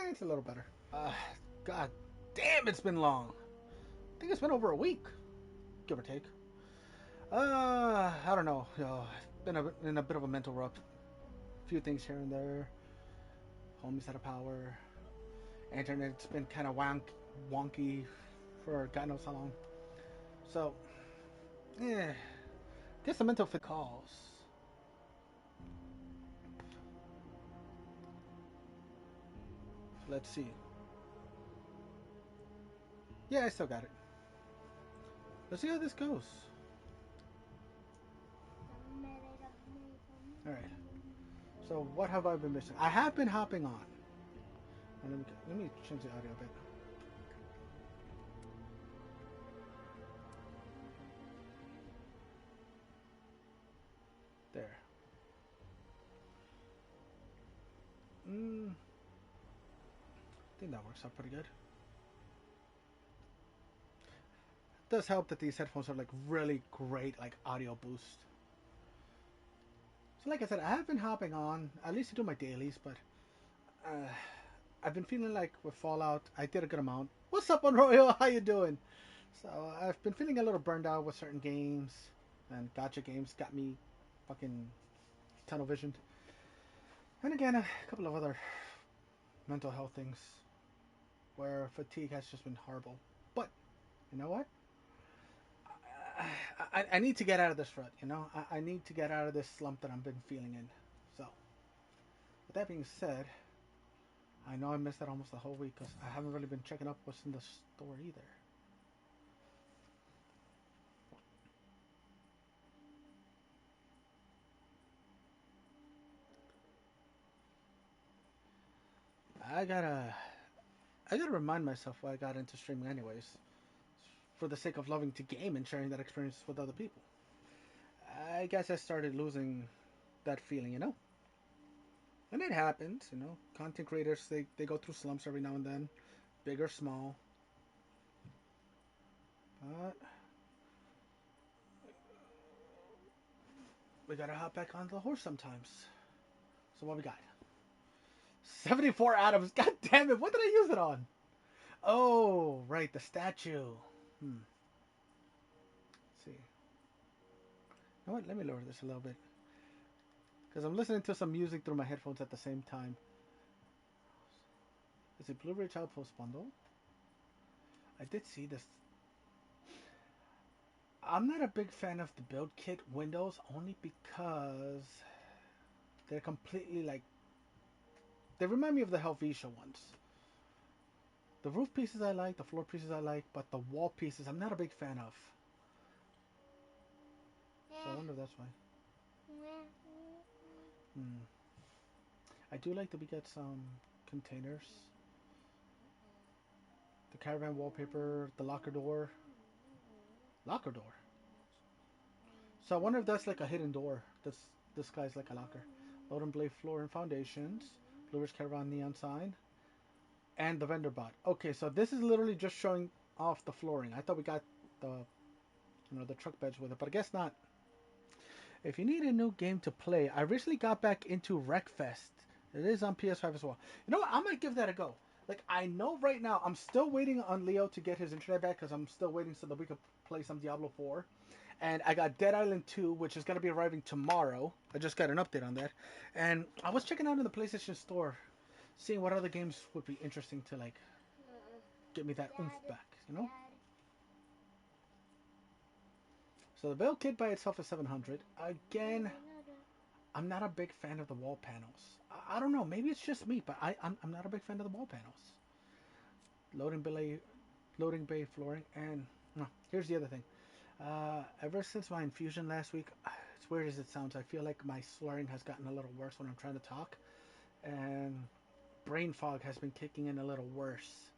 It's a little better. God damn, it's been long. I think it's been over a week, give or take. I don't know. Been in a bit of a mental rut. A few things here and there. Homies out of power. Internet's been kind of wonky for God knows how long. So, yeah. Guess the mental fit calls. Let's see. Yeah, I still got it. Let's see how this goes. Alright. So, what have I been missing? I have been hopping on. Let me change the audio a bit. There. I think that works out pretty good. It does help that these headphones are like really great, like audio boost. So like I said, I have been hopping on, at least to do my dailies, but I've been feeling like with Fallout, I did a good amount. What's up, Unroyal? How you doing? So I've been feeling a little burned out with certain games, and gotcha games got me fucking tunnel visioned. And again, a couple of other mental health things where fatigue has just been horrible. But you know what? I need to get out of this rut. You know, I need to get out of this slump that I've been feeling in. So, with that being said, I know I missed that almost the whole week because I haven't really been checking up what's in the store either. I gotta I gotta remind myself why I got into streaming anyways. For the sake of loving to game and sharing that experience with other people. I guess I started losing that feeling, you know? And it happens, you know. Content creators, they go through slumps every now and then, big or small. But we gotta hop back on the horse sometimes. So what we got? 74 atoms. God damn it, what did I use it on? Oh, right, the statue. Let's see. You know what? Let me lower this a little bit. Because I'm listening to some music through my headphones at the same time. Is it Blu-ray Outpost bundle? I did see this. I'm not a big fan of the build kit windows only because they're completely like they remind me of the Helvetia ones. The roof pieces I like, the floor pieces I like, but the wall pieces I'm not a big fan of. So I wonder if that's why. I do like that we get some containers. The caravan wallpaper, the locker door. Locker door. So I wonder if that's like a hidden door. This guy's like a locker. Load and blade floor and foundations. Blue Ridge Caravan neon sign. And the vendor bot. Okay, so this is literally just showing off the flooring. I thought we got the the truck beds with it, but I guess not. If you need a new game to play, I recently got back into Wreckfest. It is on PS5 as well. You know what? I might give that a go. Like, I know right now, I'm still waiting on Leo to get his internet back because I'm still waiting so that we could play some Diablo 4. And I got Dead Island 2, which is going to be arriving tomorrow. I just got an update on that. And I was checking out in the PlayStation Store, seeing what other games would be interesting to, like, get me that oomph back, you know? So the build kit by itself is 700. Again, I'm not a big fan of the wall panels. I don't know. Maybe it's just me, but I'm not a big fan of the wall panels. Loading bay, loading bay flooring, and no. Here's the other thing. Ever since my infusion last week, as weird as it sounds, I feel like my slurring has gotten a little worse when I'm trying to talk, and brain fog has been kicking in a little worse.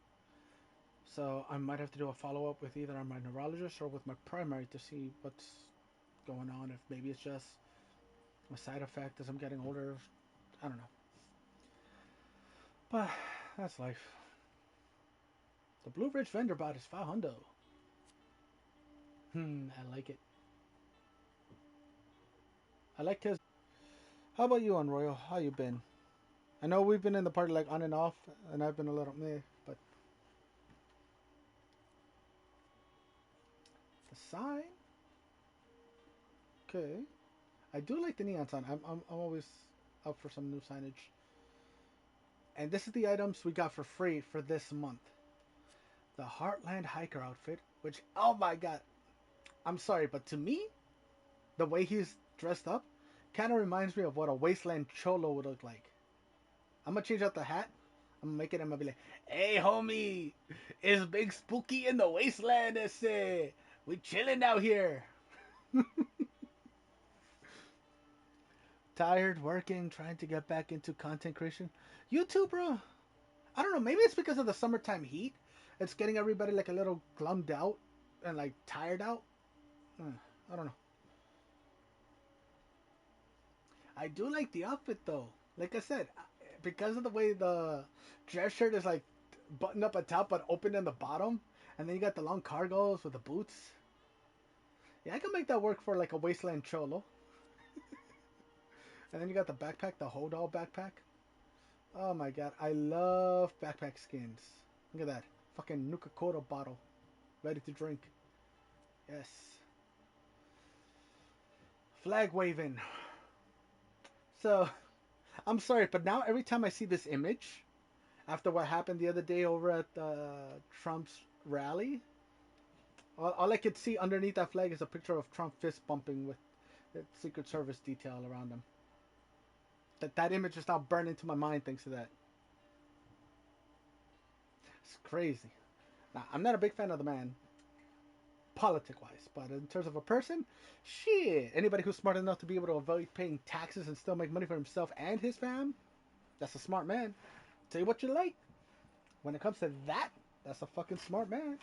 So I might have to do a follow up with either my neurologist or with my primary to see what's going on. If maybe it's just a side effect as I'm getting older. I don't know. But that's life. The Blue Ridge vendor bot is 500. I like it. I like his. How about you, Unroyal? How you been? I know we've been in the party like on and off, and I've been a little meh, but the sign, okay. I do like the neon sign. I'm always up for some new signage. And this is the items we got for free for this month. The Heartland hiker outfit, which oh my god, I'm sorry, but to me, the way he's dressed up kind of reminds me of what a wasteland cholo would look like. I'm gonna change out the hat. I'm gonna make it. I'm gonna be like, "Hey, homie, it's Big Spooky in the wasteland. Ese. We chilling out here. Tired working, trying to get back into content creation. You too, bro. I don't know. Maybe it's because of the summertime heat. It's getting everybody like a little glummed out and like tired out. I don't know. I do like the outfit though. Like I said, because of the way the dress shirt is like buttoned up at top but open in the bottom, and then you got the long cargos with the boots. Yeah, I can make that work for like a wasteland cholo. And then you got the backpack, the hold all backpack. Oh my god, I love backpack skins. Look at that, fucking Nuka Cola bottle, ready to drink. Yes. Flag waving. So I'm sorry, but now every time I see this image, after what happened the other day over at Trump's rally, all I could see underneath that flag is a picture of Trump fist bumping with the Secret Service detail around him. That image is now burned into my mind thanks to that. It's crazy. Now, I'm not a big fan of the man, politic wise, but in terms of a person, shit. Anybody who's smart enough to be able to avoid paying taxes and still make money for himself and his fam, that's a smart man. Tell you what you like. When it comes to that, that's a fucking smart man.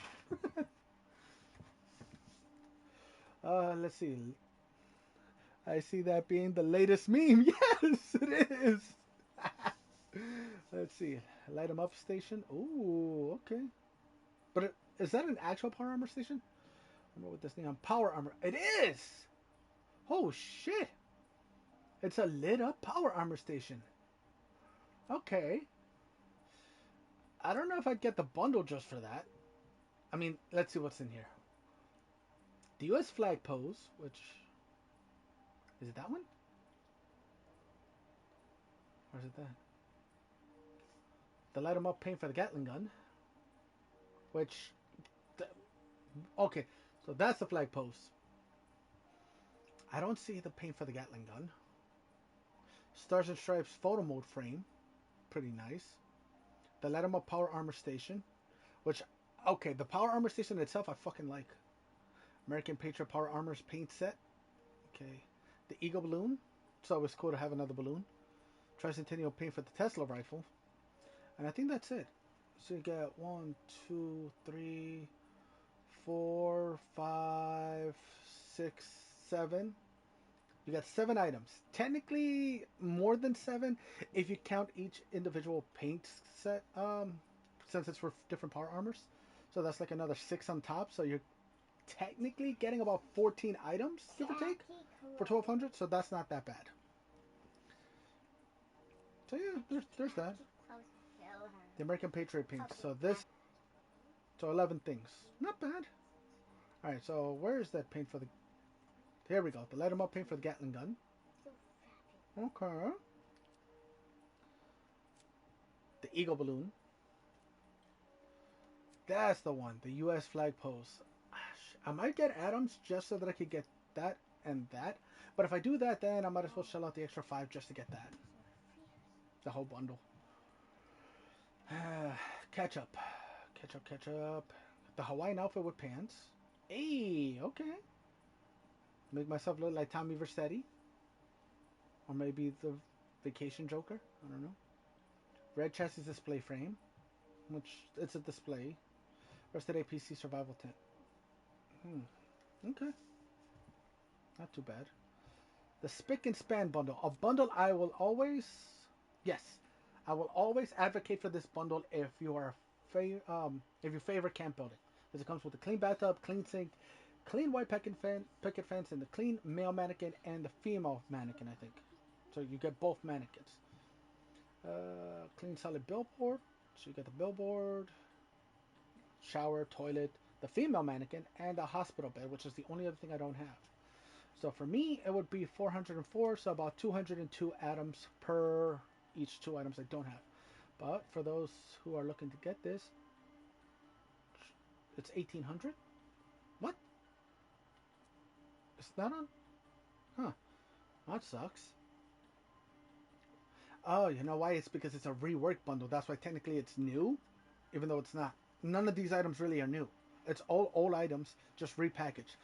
Let's see. I see that being the latest meme. Yes, it is. Let's see. Light 'em up station. Ooh, okay. But is that an actual power armor station? I don't know what this thing on power armor. It is. Oh shit! It's a lit up power armor station. Okay. I don't know if I'd get the bundle just for that. I mean, let's see what's in here. The U.S. flag pose, which is it that one? Or is it that? The light 'em up paint for the Gatling gun, which okay, so that's the flag pose. I don't see the paint for the Gatling gun. Stars and Stripes photo mode frame, pretty nice. The light 'em up power armor station, which okay, the power armor station itself I fucking like. American Patriot power armors paint set. Okay, the Eagle balloon. It's always cool to have another balloon. Tricentennial paint for the Tesla rifle, and I think that's it. So you get 1, 2, 3, 4, 5, 6, 7. You got 7 items. Technically, more than 7 if you count each individual paint set. Since it's for different power armors, so that's like another 6 on top. So you're technically getting about 14 items, give or take, for 1,200. So that's not that bad. So yeah, there's that. The American Patriot paint. So this, so 11 things. Not bad. All right. So where is that paint for the? Here we go. The light 'em up paint for the Gatling gun. Okay. The Eagle balloon. That's the one. The U.S. flag pose. I might get Adams just so that I could get that and that. But if I do that, then I might as well shell out the extra 5 just to get that. The whole bundle. Ketchup. Ketchup, ketchup. The Hawaiian outfit with pants. Hey, okay. Make myself look like Tommy Vercetti. Or maybe the Vacation Joker. I don't know. Red chassis display frame. Which, it's a display. Rest of the PC survival tent. Okay. Not too bad. The Spick and Span bundle. A bundle I will always... Yes. I will always advocate for this bundle if you are if you favor camp building. Because it comes with a clean bathtub, clean sink, clean white picket fence, and the clean male mannequin and the female mannequin, I think. So you get both mannequins. Clean solid billboard. So you get the billboard, shower, toilet, the female mannequin, and a hospital bed, which is the only other thing I don't have. So for me, it would be 404, so about 202 atoms per each two items I don't have. But for those who are looking to get this, it's 1800. What? It's not on? Huh. That sucks. Oh, you know why? It's because it's a rework bundle. That's why technically it's new, even though it's not. None of these items really are new. It's all old items, just repackaged.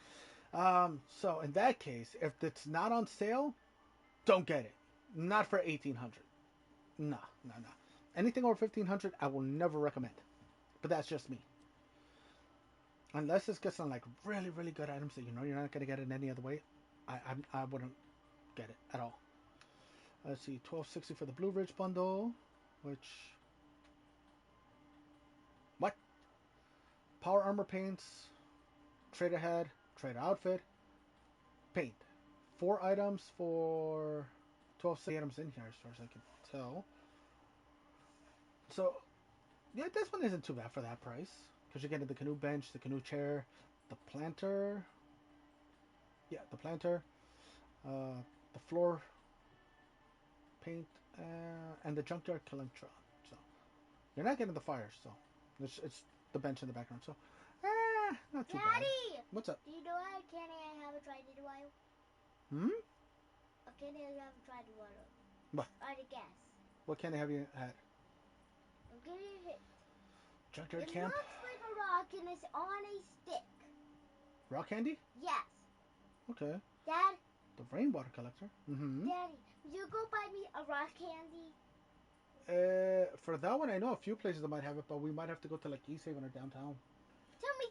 So in that case, if it's not on sale, don't get it. Not for 1800. No, no, no. Anything over 1500, I will never recommend. But that's just me. Unless it's got some like really, really good items that you know you're not gonna get it any other way, I wouldn't get it at all. Let's see, 1260 for the Blue Ridge bundle, which what? Power armor paints, trader head, trader outfit, paint. 4 items for 1260 items in here as far as I can tell. So yeah, this one isn't too bad for that price because you're getting the canoe bench, the canoe chair, the planter. Yeah, the planter, the floor paint, and the junkyard killing truck. So you're not getting the fire, so it's the bench in the background. So, not too bad. Daddy! What's up? Do you know what candy I haven't tried in a while? Hmm? A candy I haven't tried in a while. What? Try to guess. What candy have you had? I'm getting a hit. Junkyard It camp? looks like a rock and it's on a stick. Rock candy? Yes. Okay. Dad? The rainwater collector? Mm-hmm. Daddy, would you go buy me a rock candy? For that one, I know a few places that might have it, but we might have to go to like East Haven or downtown. Tell me.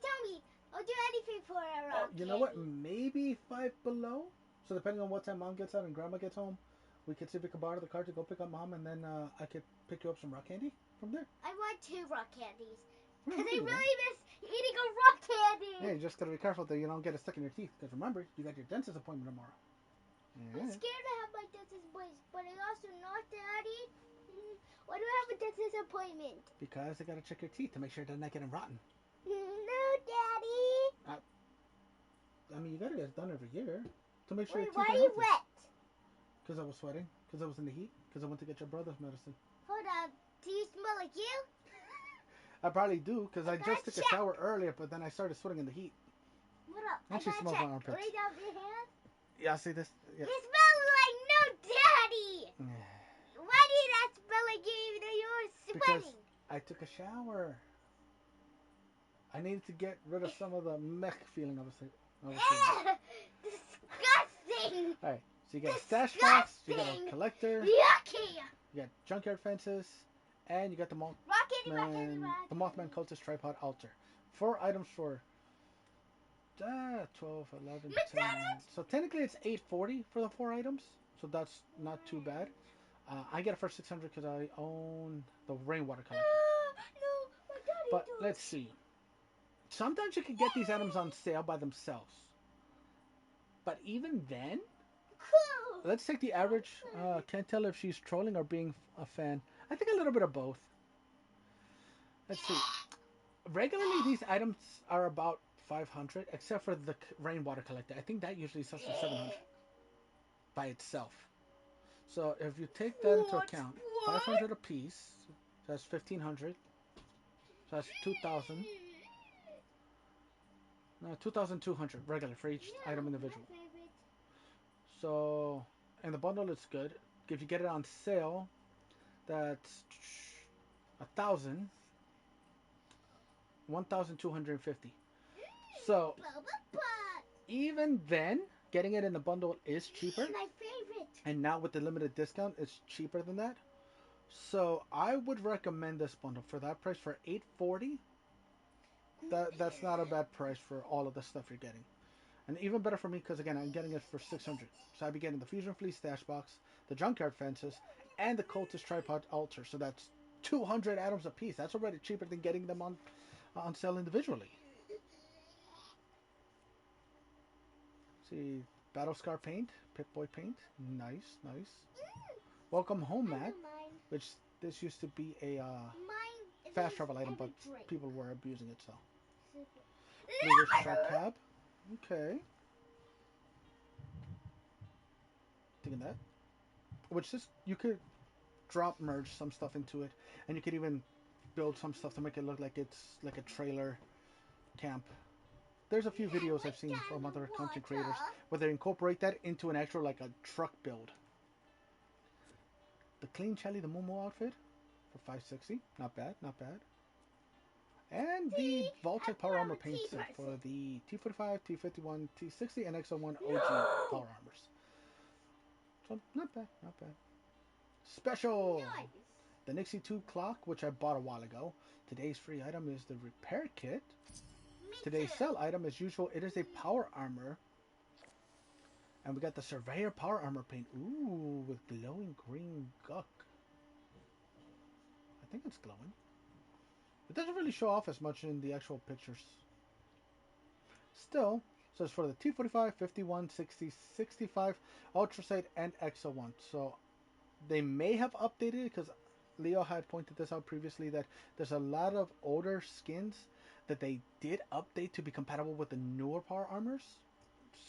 I'll do anything for a rock Oh, you know what? Maybe Five Below. So depending on what time Mom gets out and Grandma gets home, we could see if we can borrow the car to go pick up Mom, and then I could pick you up some rock candy from there. I want 2 rock candies. Yeah, Because I we can do that. really miss eating a rock candy. Yeah, you just gotta be careful that you don't get it stuck in your teeth. Because remember, you got your dentist appointment tomorrow. I'm Yeah. scared to have my dentist appointment, but I also not, Daddy. Why do I have a dentist appointment? Because they gotta check your teeth to make sure they're not getting rotten. No, Daddy. I mean, you gotta get it done every year to make sure Wait, your teeth why are are you healthy. wet? Because I was sweating. Because I was in the heat. Because I went to get your brother's medicine. Hold on. Do you smell like you? I probably do, because I just took check. a shower earlier, but then I started sweating in the heat. What up? And she smells my armpits. Lay down your hand. Yeah, see this? Yeah. It smells like no, Daddy. Why did that smell like you even though you were sweating? Because I took a shower. I needed to get rid of some of the mech feeling I was feeling. Disgusting. Alright, so you got a stash box, you got a collector, Yucky. you got junkyard fences, and you got the the Mothman cultist tripod altar. 4 items for 12, 11, 10. So technically it's 840 for the 4 items. So that's not too bad. I get it for 600 because I own the rainwater collector. No, my daddy But let's see. Sometimes you can get these items on sale by themselves. But even then, let's take the average. Can't tell if she's trolling or being a fan. I think a little bit of both. Let's see. Regularly, these items are about 500, except for the rainwater collector. I think that usually sells for 700 by itself. So if you take that into account, 500 a piece, that's 1500. So that's 2,000. No, 2,200 regular for each item individual. So, and the bundle is good. If you get it on sale, that's 1,000, 1,250. So, even then, getting it in the bundle is cheaper. My favorite. And now with the limited discount, it's cheaper than that. So I would recommend this bundle for that price for $840. That's not a bad price for all of the stuff you're getting. And even better for me because again I'm getting it for 600. So I'd be getting the Fusion Fleet stash box, the junkyard fences, and the cultist tripod altar. So that's 200 atoms a piece. That's already cheaper than getting them on sale individually. See, Battle Scar paint, Pip Boy paint, nice, nice. Welcome home, Matt. which this used to be a Mine fast is travel item, but every drink. people were abusing it. So Bluish No! shark cab. Okay, taking that. Which this you could drop merge some stuff into it, and you could even build some stuff to make it look like it's like a trailer camp. There's a few videos I've seen from other content creators where they incorporate that into an actual like a truck build. The clean Shelly the Momo outfit for 560, not bad, not bad. And the See, Vaultec I'm Power more Armor of a paint tea set for person. the T45, T51, T60, and XO1 OG No! Power Armors. So not bad, not bad. Special! Nice. The Nixie 2 clock, which I bought a while ago. Today's free item is the repair kit. Me Today's too. sell item, as usual, it is a power armor. And we got the Surveyor Power Armor paint. Ooh, with glowing green guck. I think it's glowing. It doesn't really show off as much in the actual pictures. Still, so it's for the T45, 51, 60, 65, Ultrasight, and XO1. So they may have updated it because Leo had pointed this out previously that there's a lot of older skins that they did update to be compatible with the newer power armors.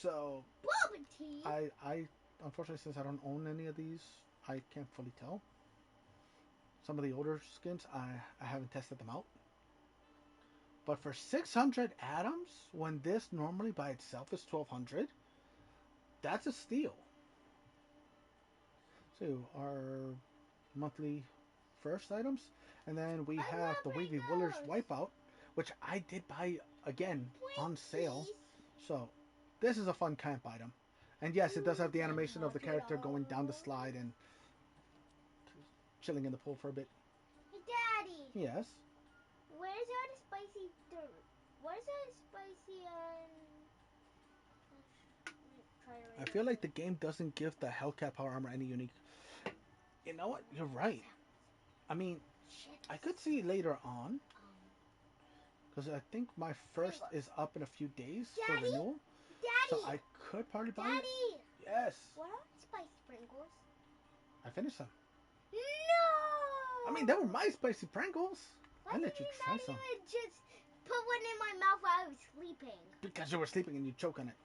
So Bubble tea. I unfortunately, since I don't own any of these, I can't fully tell. Some of the older skins, I haven't tested them out. But for 600 atoms, when this normally by itself is 1200, that's a steal. So our monthly first items, and then we I have love the Wavy Willers rainbows. Wipeout, which I did buy again on sale. Please. So this is a fun camp item. And yes, it does have the Ooh, animation of the knock it character going down the off. slide and chilling in the pool for a bit. Daddy, Yes. where's all the spicy dirt? Where's all the spicy try it I right feel now. like the game doesn't give the Hellcat power armor any unique. You know what? You're right. I mean, Shit. I could see later on because I think my first Pringles. is up in a few days for Daddy, renewal. So Daddy, I could probably buy it. Daddy. Yes. What are spicy Pringles? I finished them. No. I mean, they were my spicy Pringles. Why I did let you you try not some even just put one in my mouth while I was sleeping? because you were sleeping and you choke on it.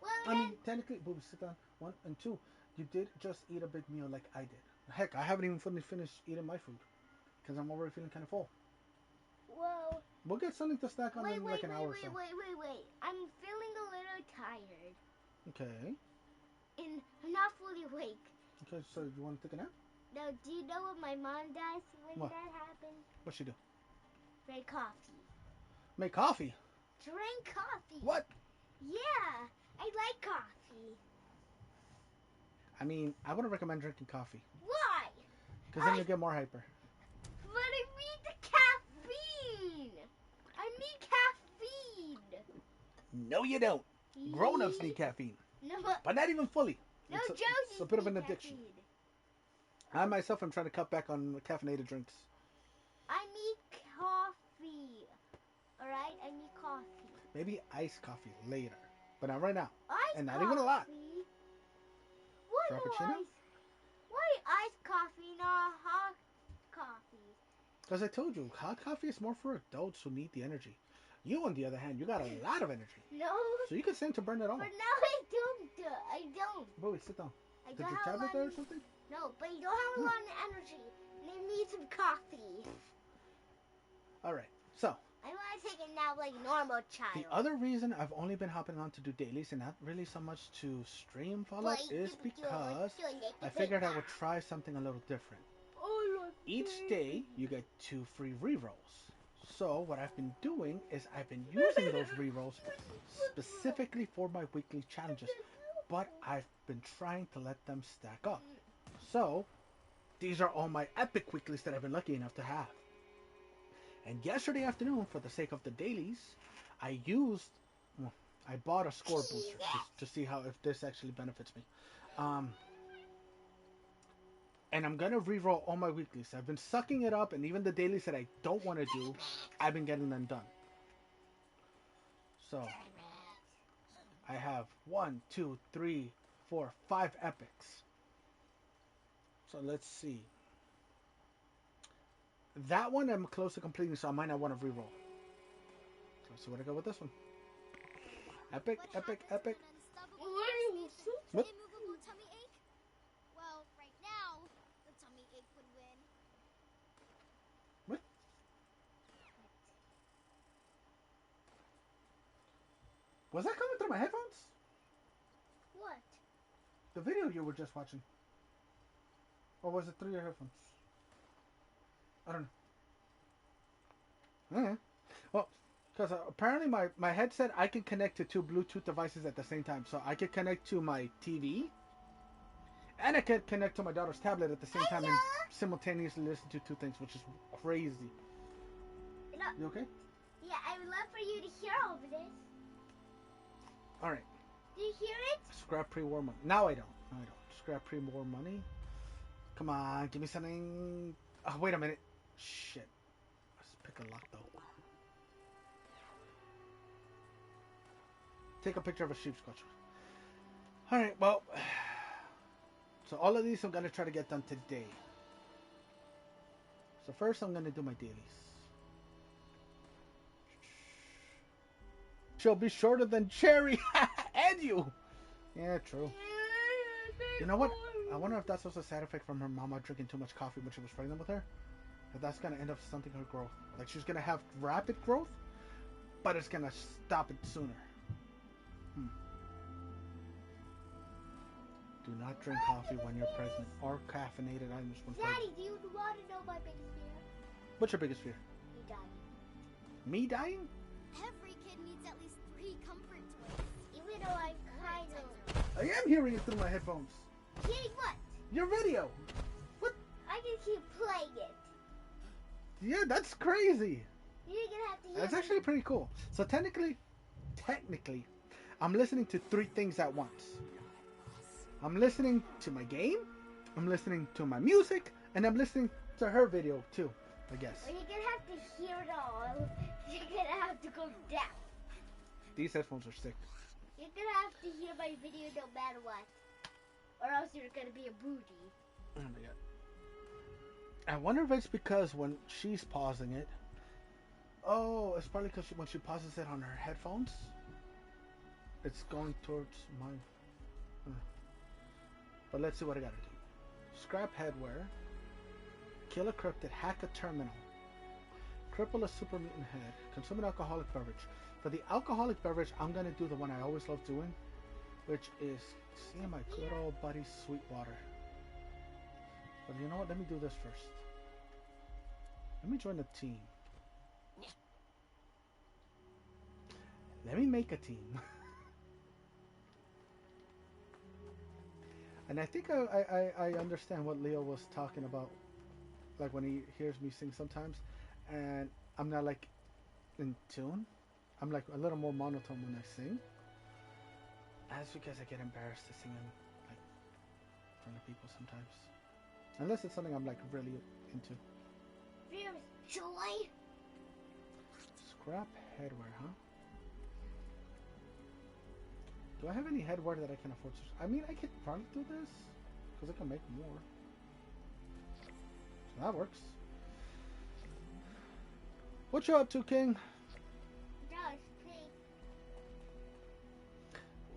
Well I then, mean, technically, Booby, sit down. One and two, you did just eat a big meal like I did. Heck, I haven't even fully finished eating my food because I'm already feeling kind of full. whoa. We'll get something to snack on Wait, in like an hour or so. wait. I'm feeling a little tired. Okay. And I'm not fully awake. Okay, so you want to take a nap? Now, do you know what my mom does when What? that happens? What she do? Drink coffee. Make coffee. Drink coffee. What? Yeah, I like coffee. I mean, I wouldn't recommend drinking coffee Why? because then you get more hyper. But I need the caffeine. I need caffeine. No, you don't. Grown-ups need caffeine, No, but not even fully. no, It's a Josie bit of need an addiction. caffeine. I myself am trying to cut back on caffeinated drinks. I need coffee. Alright, I need coffee. Maybe iced coffee later, but not right now. Iced And not coffee? even a lot. What Frappuccino? Why iced coffee, not hot coffee? Because I told you, hot coffee is more for adults who need the energy. You, on the other hand, you got a lot of energy. No. So you can stand to burn it all. But now I don't. I don't. Boy, sit down. I Did don't your have a tablet lot there or of, something? no, but you don't have a lot of energy. And I need some coffee. Alright, so I want to take a nap like a normal child. the other reason I've only been hopping on to do dailies and not really so much to stream Fallout is because I figured I would try something a little different. Each day you get 2 free rerolls. So what I've been doing is I've been using those rerolls specifically for my weekly challenges, but I've been trying to let them stack up. So these are all my epic weeklies that I've been lucky enough to have. And yesterday afternoon, for the sake of the dailies, I bought a score booster to see how if this actually benefits me. And I'm gonna reroll all my weeklies. I've been sucking it up, and even the dailies that I don't want to do, I've been getting them done. So I have 1, 2, 3, 4, 5 epics. So let's see. That one I'm close to completing, so I might not want to reroll. So let's see what I got with this one. Epic, epic, epic. What? Immovable tummy ache? Well, right now, the tummy ache would win. What? Was that coming through my headphones? What? The video you were just watching. Or was it through your headphones? I don't know. Okay. Well, because apparently my headset, I can connect to two Bluetooth devices at the same time. So I could connect to my TV, and I could connect to my daughter's tablet at the same time and simultaneously listen to two things, which is crazy. You okay? Yeah, I would love for you to hear all of this. Alright. Do you hear it? Scrap pre-war money. Now I don't. No, I don't. Scrap pre-war money. Come on, give me something. Oh, wait a minute. Shit. Let's pick a lock, though. Take a picture of a sheep sculpture. Alright, well. So all of these I'm going to try to get done today. So first I'm going to do my dailies. She'll be shorter than Cherry. And you. Yeah, true. You know what? I wonder if that's also a side effect from her mama drinking too much coffee when she was pregnant with her. If that's going to end up stunting her growth. Like she's going to have rapid growth, but it's going to stop it sooner. Do not drink coffee when you're pregnant or caffeinated items when pregnant. Daddy, do you want to know my biggest fear? What's your biggest fear? You dying. Me dying? Every kid needs at least 3 comfort toys. Even though I kind of... I am hearing it through my headphones. Hearing what? Your video. What? I can keep playing it. Yeah, that's crazy. You're gonna have to hear That's actually pretty cool. So technically, I'm listening to 3 things at once. I'm listening to my game, I'm listening to my music, and I'm listening to her video too, I guess. Well, you're gonna have to hear it all. You're gonna have to go down. These headphones are sick. You're gonna have to hear my video no matter what. Or else you're gonna be a booty. Oh my god. I wonder if it's because when she's pausing it... Oh, it's probably because when she pauses it on her headphones, it's going towards my... But let's see what I gotta do. Scrap headwear. Kill a cryptid. Hack a terminal. Cripple a super mutant head. Consume an alcoholic beverage. For the alcoholic beverage, I'm gonna do the one I always love doing, which is seeing my good old buddy Sweetwater. But you know what? Let me do this first. Let me join the team. Let me make a team. And I think I understand what Leo was talking about, like when he hears me sing sometimes, and I'm not like in tune. I'm like a little more monotone when I sing. That's because I get embarrassed to sing in like in front of people sometimes, unless it's something I'm like really into. Fear joy. Scrap headwear, huh? Do I have any headwear that I can afford to... I mean, I could probably do this, because I can make more. So that works. What you up to, King? Just pink.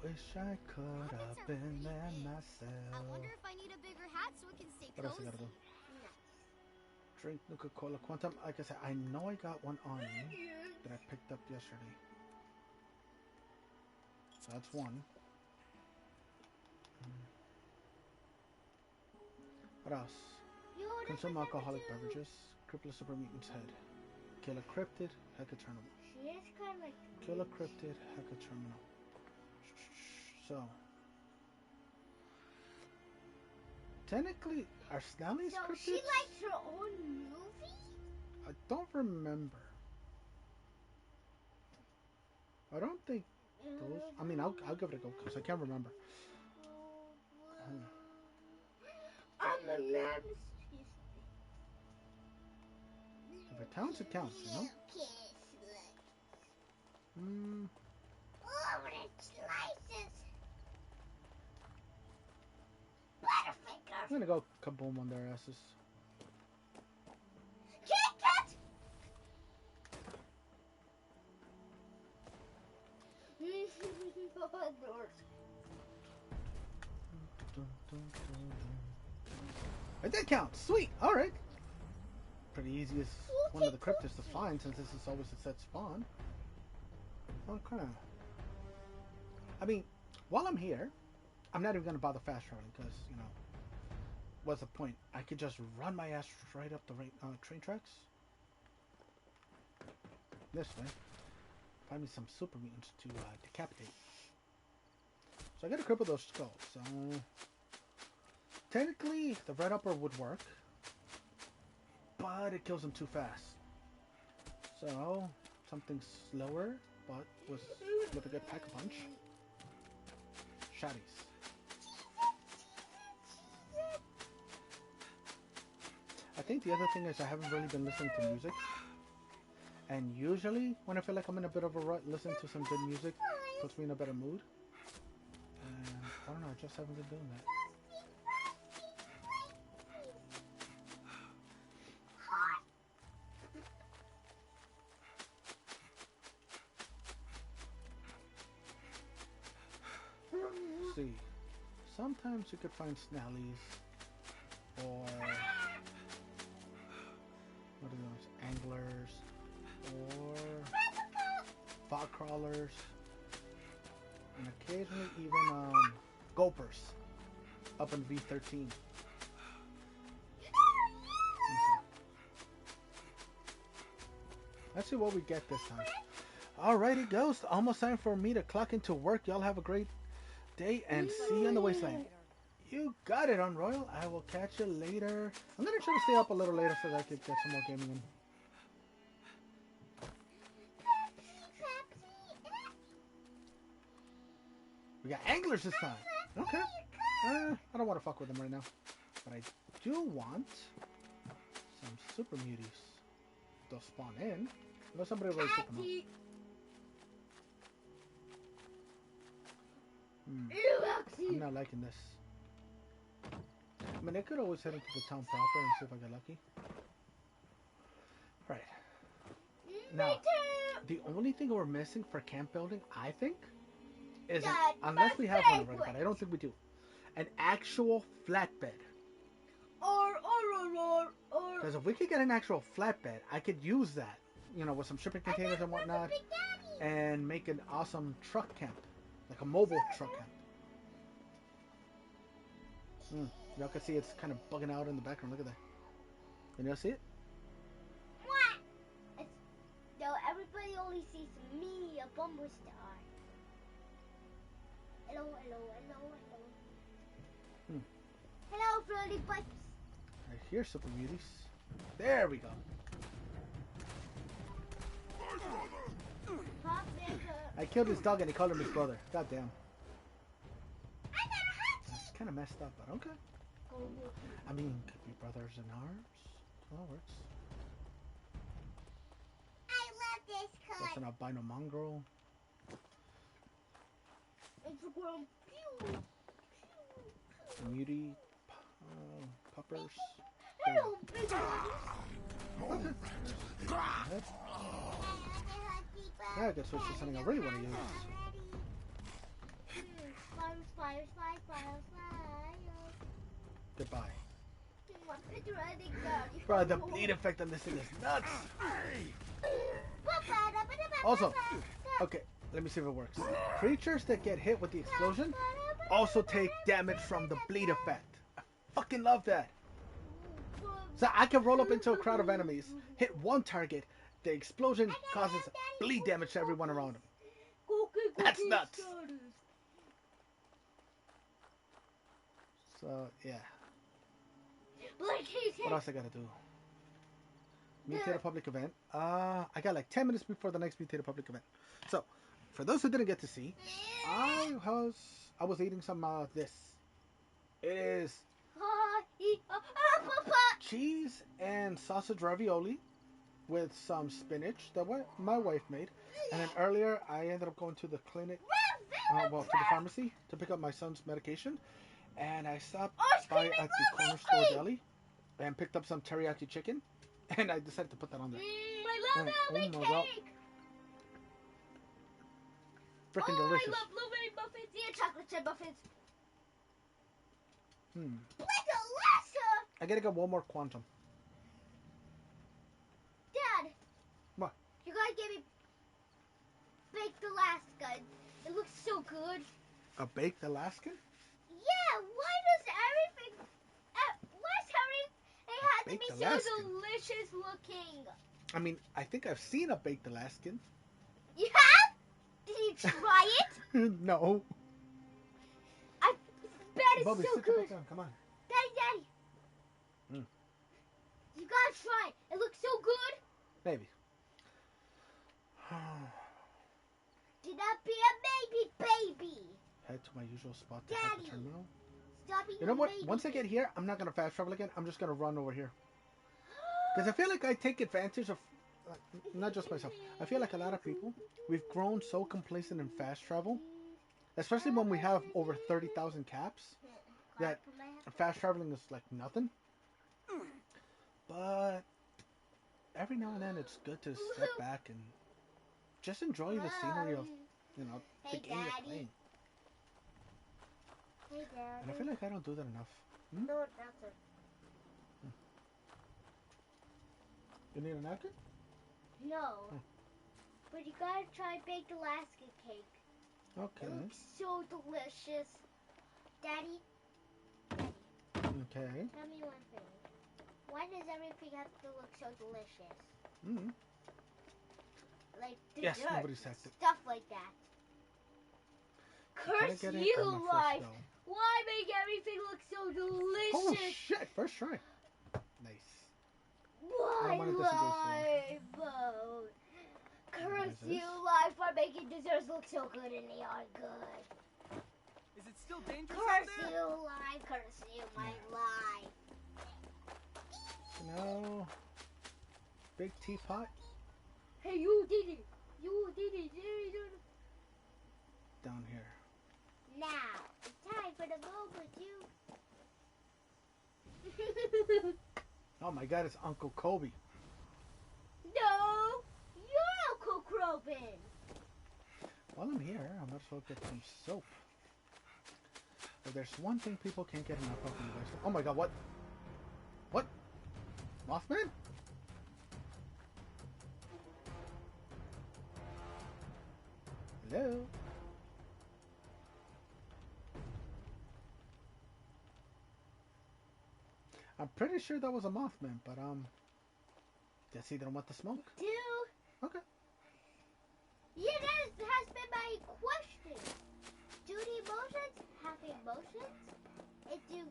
Wish I could have been there myself. I wonder if I need a bigger hat so it can stay What else I gotta do? Drink Nuka-Cola Quantum. Like I said, I know I got one on me that I picked up yesterday. So that's one. What else? Consume alcoholic beverages. Cripple a super mutant's head. Kill a cryptid. Hack a terminal. She is kind of like... Kill a cryptid. Hack a terminal. So... Technically, are Snally's So cryptids? she likes her own movie? I don't remember. I don't think those... I mean, I'll give it a go, because I can't remember. I'm a man. If it counts, it counts, you know? Orange slices. Butterfinger. I'm gonna go kaboom on their asses. Kick it! It did count. Sweet. All right. Pretty easy as one of the cryptids to find, since this is always a set spawn. Okay. I mean, while I'm here, I'm not even gonna bother fast traveling because, you know, what's the point? I could just run my ass right up the train tracks. This way. Find me some super mutants to decapitate. So I gotta cripple those skulls. Technically, the red upper would work, but it kills them too fast. So, something slower, but with a good pack-a-punch. Shotties. I think the other thing is I haven't really been listening to music. And usually, when I feel like I'm in a bit of a rut, listening to some good music puts me in a better mood. And I don't know, I just haven't been doing that. Let's see. Sometimes you could find snallies or what are those? Anglers or fog crawlers, and occasionally even gulpers up in V13. Let's see what we get this time. Alrighty, Ghost. Almost time for me to clock into work. Y'all have a great day and see you on the wasteland. You got it, Unroyal. I will catch you later. I'm gonna try to stay up a little later so that I can get some more gaming in. We got anglers this time. Okay. I don't want to fuck with them right now. But I do want some super muties. They'll spawn in. Unless somebody already took them out. I'm not liking this. I mean, I could always head into the town proper and see if I get lucky. Right. Now, the only thing we're missing for camp building, I think, is unless we have one already, but I don't think we do, an actual flatbed. Because if we could get an actual flatbed, I could use that, you know, with some shipping containers and whatnot, and make an awesome truck camp, like a mobile truck camp. Y'all can see it's kind of bugging out in the background. Look at that. Can y'all see it? What? No, everybody only sees me, a bumper star. Hello, hello, hello, hello. Hello, Floaty Pipes. Right here, super beauties. There we go. I killed his dog and he called him his brother. God damn. That's kind of messed up, but okay. I mean, could be brothers in arms. Well, works. I love this car. That's an albino mongrel. Mutie. Puppers. Hello, big Okay. Yeah, I guess which is something I really want to use. Fires. Goodbye. Bro, the bleed effect on this thing is nuts. Also, okay, let me see if it works. Creatures that get hit with the explosion also take damage from the bleed effect. I fucking love that. So I can roll up into a crowd of enemies, hit one target, the explosion causes bleed damage to everyone around him. That's nuts. So, yeah. What else I gotta do? Mutated public event. I got like 10 minutes before the next mutated public event. So, for those who didn't get to see, I was eating some this. It is cheese and sausage ravioli with some spinach that my wife made. And then earlier, I ended up going to the clinic, to the pharmacy to pick up my son's medication. And I stopped Ice by cream at and the corner store coffee! deli and picked up some teriyaki chicken, and I decided to put that on there. I love And oh almond my god, cake! freaking Oh, I delicious. love blueberry muffins and chocolate chip muffins. Hmm. Like Alaska! I gotta get one more quantum. Dad, What? you guys gave me baked Alaska. It looks so good. A baked Alaskan? Yeah, why does everything... why's everything have to Baked be so Alaskan? delicious looking? I mean, I think I've seen a baked Alaskan. You have? Did you try it? No. I bet it's Bobby, so sit your good. butt down. Come on. Daddy. Mm. You gotta try it. It looks so good. Maybe. Do not be a baby. Head to my usual spot to Daddy. head the terminal. Stop being You know a what? baby. Once I get here, I'm not gonna fast travel again. I'm just gonna run over here. Because I feel like I take advantage of, not just myself. I feel like a lot of people, we've grown so complacent in fast travel, especially when we have over 30,000 caps, that fast traveling is like nothing. But every now and then it's good to step back and just enjoy the scenery of, the Hey, game you're Daddy. playing. Hey, Daddy. And I feel like I don't do that enough. Hmm? No, that's it. You need a napkin? No. Hmm. But you gotta try baked Alaska cake. Okay. It looks so delicious. Daddy, Okay. tell me one thing. Why does everything have to look so delicious? Mm. Like Yes, dessert, nobody's hectic. stuff like that. Can I Curse get it you, on my first life! go? Why make everything look so Oh delicious? shit! First try. Nice. I Why, don't want to disagree so long. life? Curse What is you, this? life, for making desserts look so good and they aren't good. Is it still dangerous out Curse there? you, life. Curse you, my life. No. Big teapot. Hey, you did it. You did it. You did it. Down here. Now, it's time for the moment, you. Oh my god, it's Uncle Kobe. No, you're Uncle Crobin. While I'm here, I might as well get some soap. If there's one thing people can't get enough of in the West. Oh my god, what? What? Mothman? Hello? I'm pretty sure that was a Mothman, but guess he didn't want the smoke. Do Okay. yeah, that has been my question. Do the emotions have emotions? And do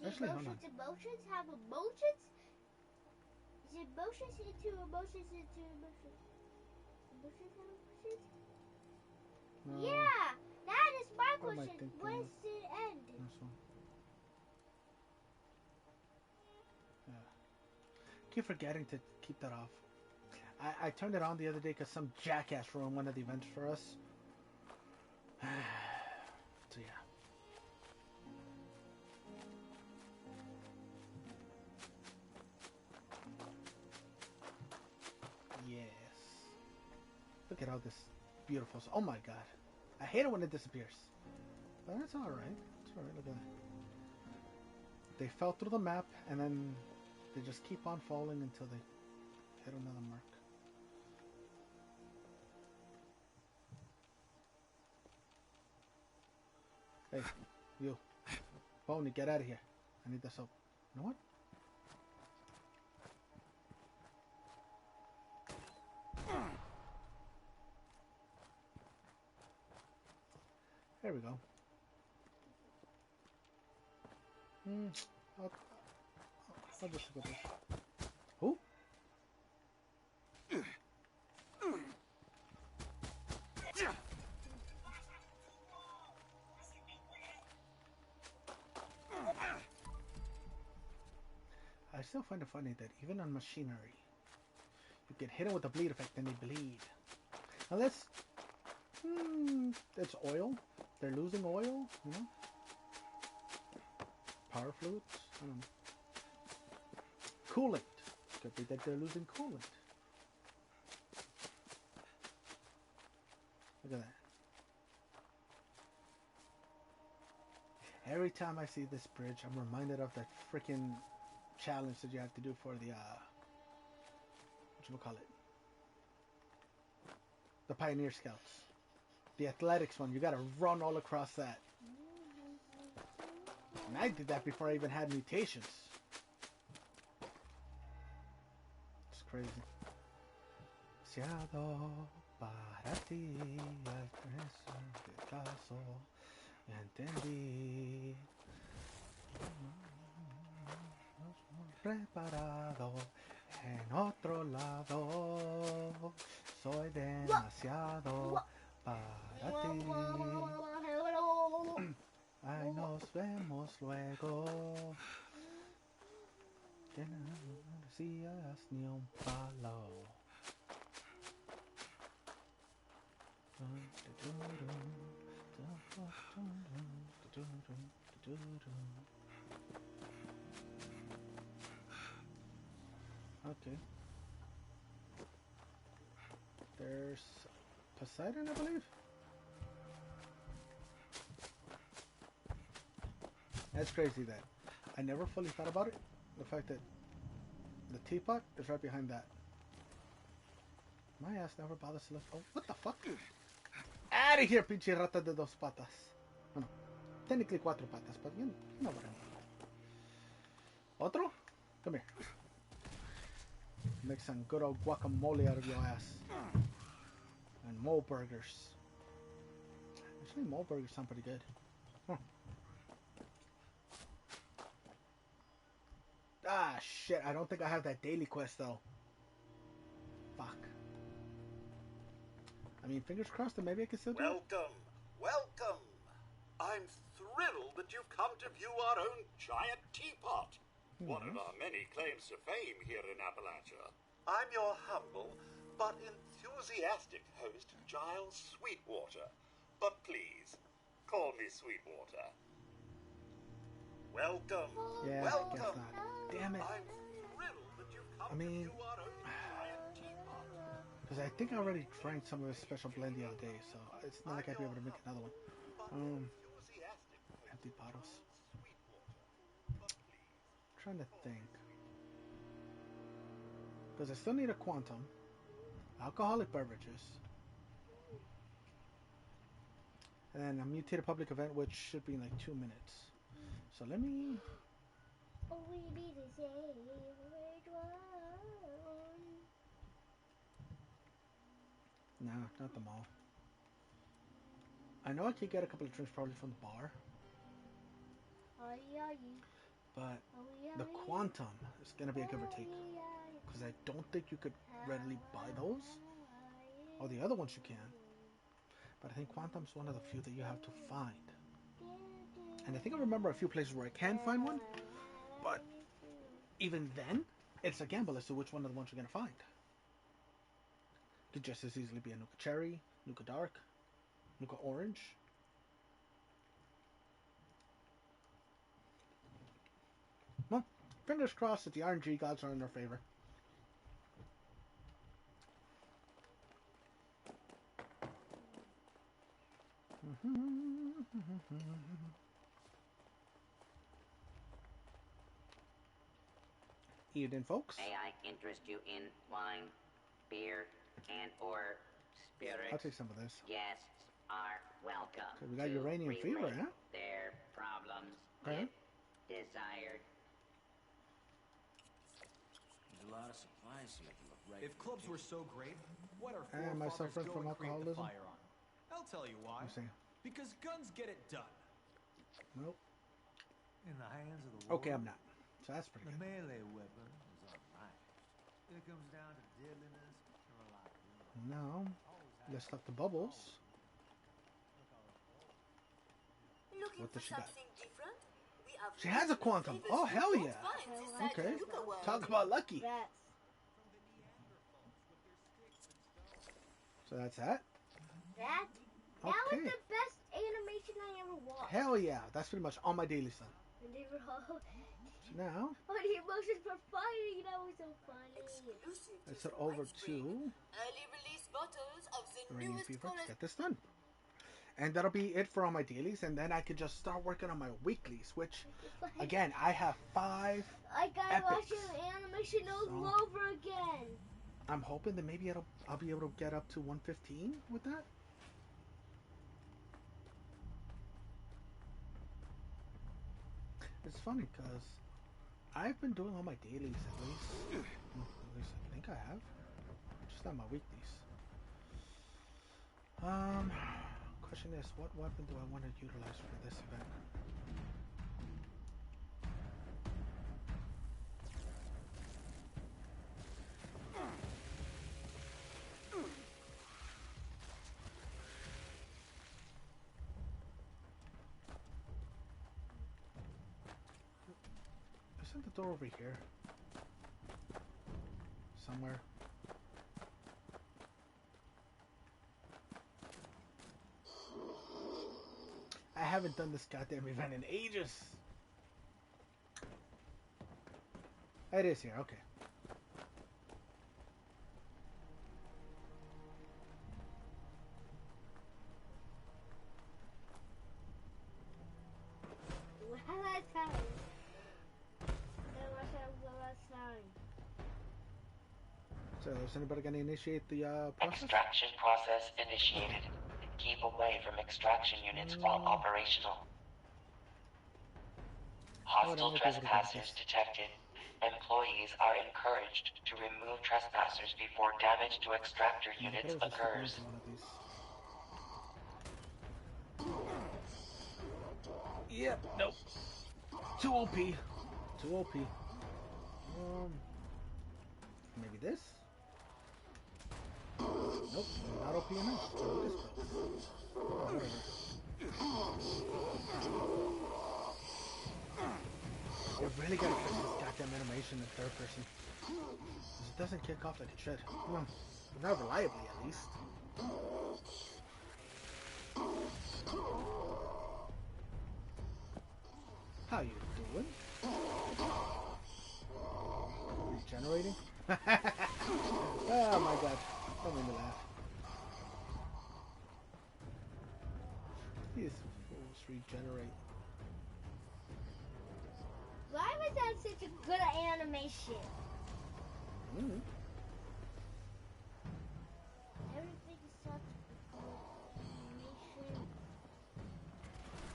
the Actually, hold emotions have emotions? Is emotions into emotions into emotions? Emotions have emotions? No. Yeah, that is my What am I question. thinking When's of? the end? This one. Yeah. Keep forgetting to keep that off. I turned it on the other day because some jackass ruined one of the events for us. So yeah. Yes. Look at all this beautiful. Oh my god. I hate it when it disappears. But that's alright. It's alright. Look at that. They fell through the map and then they just keep on falling until they hit another mark. Hey, you. Pony, get out of here. I need the soap. You know what? There we go. I'll just look at this. Who? I still find it funny that even on machinery, you get hit with a bleed effect and they bleed. Unless it's oil. They're losing oil, you know? Power fluids? I don't know. Coolant. Could be that they're losing coolant. Look at that. Every time I see this bridge, I'm reminded of that freaking challenge that you have to do for the, whatchamacallit? The Pioneer Scouts. The athletics one. You gotta run all across that. And I did that before I even had mutations. It's crazy. Demasiado para ti al precio de caso. Entendí. Preparado en otro lado. Soy demasiado para ti. Ay, nos vemos luego. Que no decías ni un palo. Okay. There's Poseidon, I believe. That's crazy that I never fully thought about it. The fact that the teapot is right behind that. My ass never bothers to look. Oh, what the fuck? Out of here, pinche rata de dos patas. Bueno, technically cuatro patas, but you know what I mean. Otro? Come here. Make some good old guacamole out of your ass. And mole burgers. Actually, mole burgers sound pretty good. Huh. Ah, shit. I don't think I have that daily quest, though. Fuck. I mean, fingers crossed that maybe I can still do it. Welcome, welcome. I'm thrilled that you've come to view our own giant teapot. One of our many claims to fame here in Appalachia. I'm your humble but enthusiastic host, Giles Sweetwater. But please, call me Sweetwater. Welcome, Yeah, welcome. I guess not. Damn it. I'm thrilled that you've come I mean, to view our own giant teapot. because I think I already drank some of this special blend the other day, so it's not like I'd be able to make another one. Empty bottles. Trying to think. Because I still need a quantum. Alcoholic beverages. And then a mutated public event, which should be in like 2 minutes. So let me... No, not them all. I know I could get a couple of drinks probably from the bar. But the quantum is going to be a give or take. Because I don't think you could readily buy those. Or the other ones you can. But I think quantum's one of the few that you have to find. And I think I remember a few places where I can find one. But even then, it's a gamble as to which one of the ones you're going to find. Could just as easily be a Nuka Cherry, Nuka Dark, Nuka Orange. Well, fingers crossed that the RNG gods are in their favor. Evening, folks. May I interest you in wine, beer, and or spirits? I'll take some of this. Guests are welcome. So we got to uranium fever, relate huh? Their problems Okay. if desired. There's a lot of supplies to make it look right. If clubs were so great, what are Am I forefathers suffering go from and create the alcoholism? fire on? I'll tell you why. Let's see. Because guns get it done. Nope. In the hands of the Okay, I'm warrior, not. So that's pretty the good. melee weapon is alright. It comes down to deadliness and reliability. Now, let's stop the bubbles. Looking What for does she got? something different? We have She has a quantum. famous Oh, hell gold yeah. finds inside Okay. the Yucca world. Talk about lucky. Rats. So that's that. That was Okay. the best animation I ever watched. Hell yeah. That's pretty much all my daily stuff. And they were all So now all the emotions were fighting. That was so funny. Exclusive I to set over tonight's to stream, early release bottles of the Iranian newest Fever to colors. get this done. And that'll be it for all my dailies, and then I can just start working on my weeklies, which, again, I have 5 I gotta epics. watch the animation all So- over again. I'm hoping that maybe I'll be able to get up to 115 with that. It's funny because I've been doing all my dailies at least. At least I think I have. Just not my weeklies. Question is, what weapon do I want to utilize for this event? Isn't the door over here? Somewhere. I haven't done this goddamn event in ages. It is here, okay. So is anybody gonna initiate the process? Extraction process initiated. Keep away from extraction units while operational. Hostile trespassers detected. Employees are encouraged to remove trespassers before damage to extractor units occurs. Yep, nope. Too OP. Too OP. Maybe this? Nope, not OP enough. Maybe this goes. You really gotta catch this goddamn animation in third person. Because it doesn't kick off like it should. Not reliably, at least. How you doing? Regenerating? Oh my god. Don't make me laugh. These fools regenerate. Why was that such a good animation? Everything is such a good animation.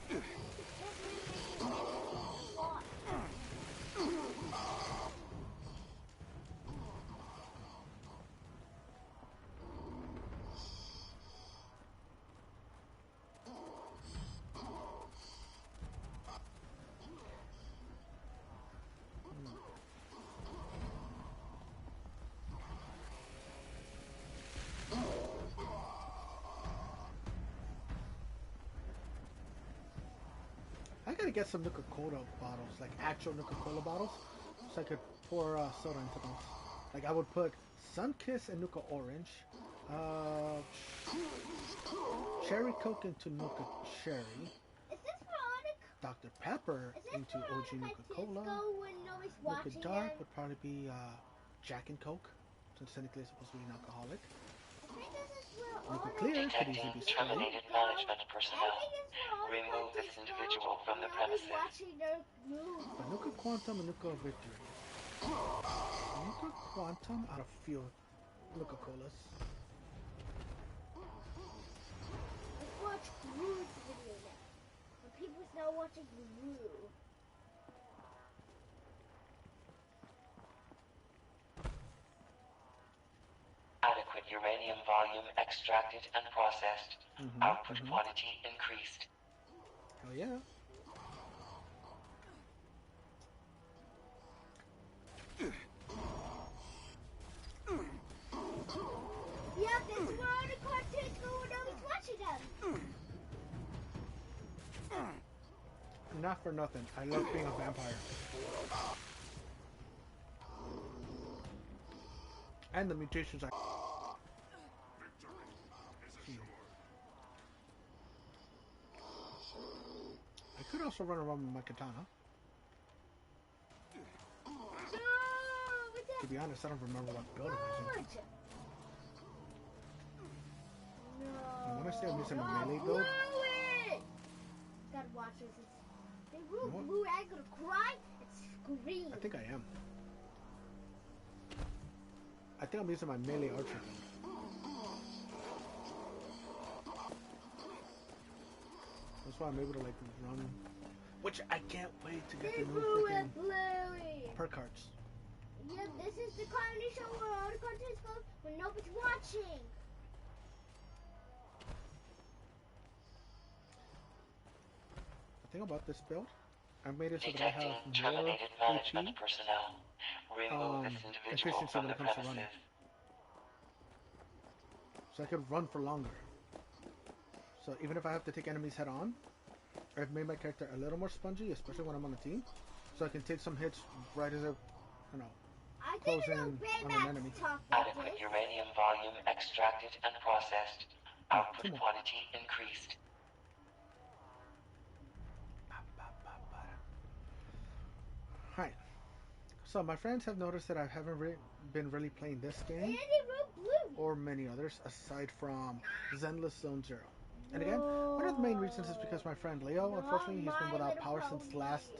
This animation is a lot. I gotta get some Nuka-Cola bottles, like actual Nuka-Cola bottles, so I could pour soda into those. Like I would put Sunkiss and Nuka Orange, Cherry Coke into Nuka Cherry, Is this Veronica? Dr. Pepper into OG Nuka-Cola, Nuka Dark would probably be Jack and Coke, since technically it's supposed to be an alcoholic. Nuka Clear could easily be Sprite. Terminated management personnel. Remove this individual from the premises. But Nuka Quantum and Nuka Victory. Nuka Quantum out of few Nuka Colas. Let's watch Gru's video now. When people's now watching Gru. Adequate uranium volume extracted and processed. Output quantity increased. Hell yeah. Yeah, this is Veronica content going on. He's watching them. Not for nothing. I love being a vampire. And the mutations I... I could also run around with my katana. be honest, I don't remember what build I'm using. No. I want to say I'm using my melee build. Gotta watch this. They rude. I'm gonna cry and scream. I think I am. I think I'm using my melee archer build. That's why I'm able to like run. Which I can't wait to get the new freaking perk cards. Yeah, this is the comedy show where all the content goes when nobody's watching. The thing about this build, I made it so that I Detecting have more terminated management AP personnel. Remove this individual efficiency from when the it comes to running. premises. So I could run for longer. So even if I have to take enemies head on, I've made my character a little more spongy, especially when I'm on a team. So I can take some hits right as I, close in on an enemy. Adequate uranium volume extracted and processed. Output quantity increased. Hi. So my friends have noticed that I haven't been really playing this game or many others aside from Zenless Zone Zero. And again, one of the main reasons is because my friend Leo, unfortunately, he's been without power since last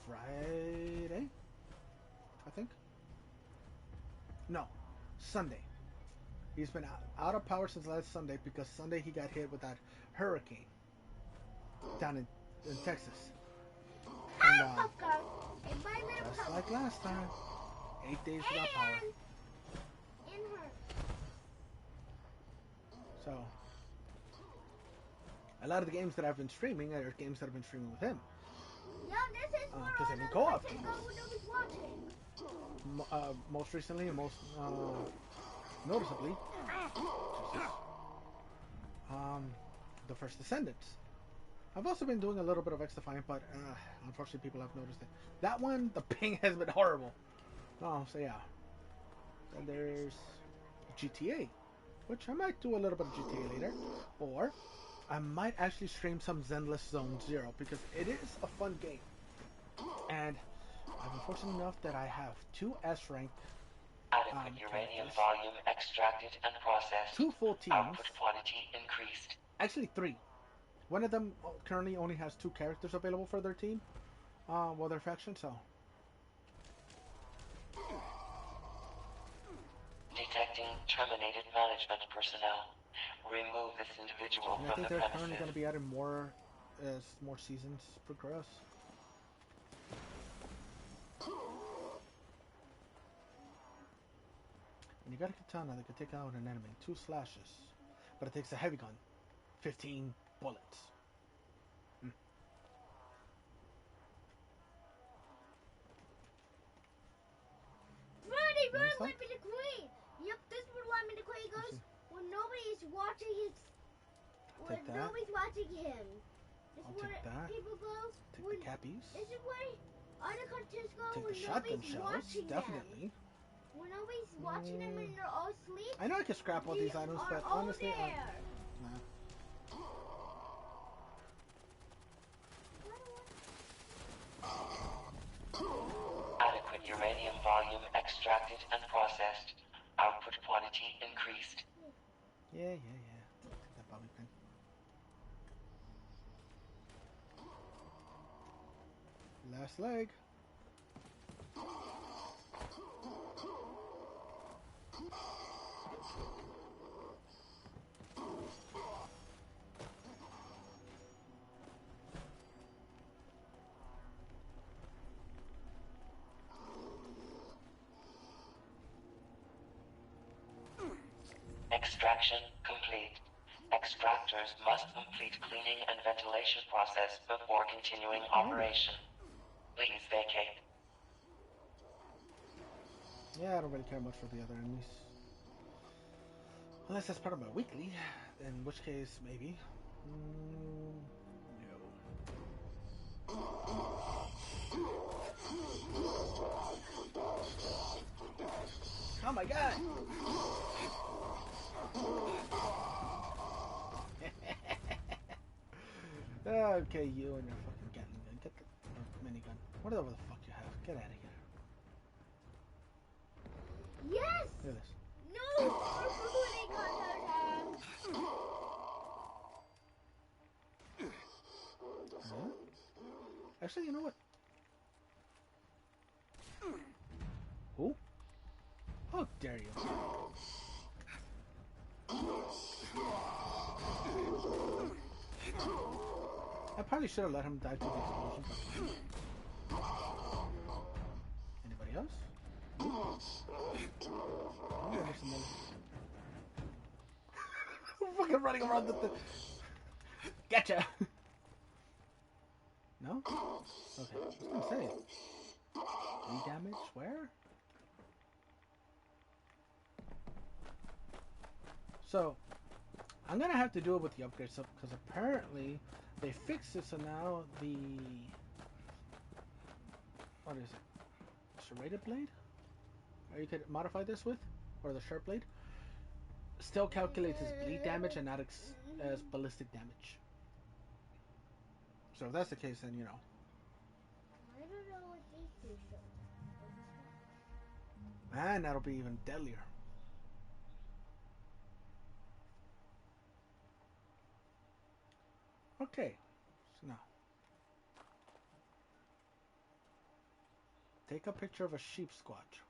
Friday, I think. No, Sunday. He's been out of power since last Sunday because Sunday he got hit with that hurricane down in Texas. And just like last time, 8 days without power. So, a lot of the games that I've been streaming are games that I've been streaming with him. Because they've been co-op games. Most recently and most noticeably, the First Descendants. I've also been doing a little bit of X-Defiant, but unfortunately people have noticed it. That one, the ping has been horrible. Oh, so yeah. Then there's GTA, which I might do a little bit of GTA later. Or I might actually stream some Zenless Zone Zero because it is a fun game. And I'm fortunate enough that I have 2 S-rank Adequate uranium volume extracted and processed. 2 full teams. Output quantity increased. Actually 3. One of them currently only has 2 characters available for their team. Well, their faction, so. Detecting terminated management personnel. Remove this individual And I from think the they're premises. currently going to be adding more as more seasons progress. And you got a katana that can take out an enemy in 2 slashes. But it takes a heavy gun. 15 bullets. Run with me to Queen. Yep, this is what me to Queen goes when nobody's watching his. When nobody's watching him. This is where people go. Take the cappies. This is where other countries go Take when the shotgun nobody's shells, watching definitely. them. When nobody's watching them and they're all asleep. I know I can scrap all these items, but honestly, Adequate uranium volume extracted and processed. Output quantity increased. Yeah. That bobby pin. Last leg. Extraction complete. Extractors must complete cleaning and ventilation process before continuing operation. Please vacate. Yeah, I don't really care much for the other enemies. Unless that's part of my weekly, in which case, maybe. No. Oh my god! Okay, you and your fucking Gatling gun. Get the minigun. Whatever the fuck you have. Get out of here. Actually, you know what? Who? How dare you? I probably should have let him die to the explosion. Anybody else? Oh, there's another. I'm fucking running around the thing. Getcha! No? Okay, I was gonna say. Any damage? Where? So, I'm gonna have to do it with the upgrade stuff because apparently they fixed it so now the. What is it? Serrated blade? Or you could modify this with? Or the sharp blade? Still calculates as bleed damage and not as ballistic damage. So if that's the case, then you know. I don't know what these two show. And that'll be even deadlier. Okay. So now. Take a picture of a sheep squatch.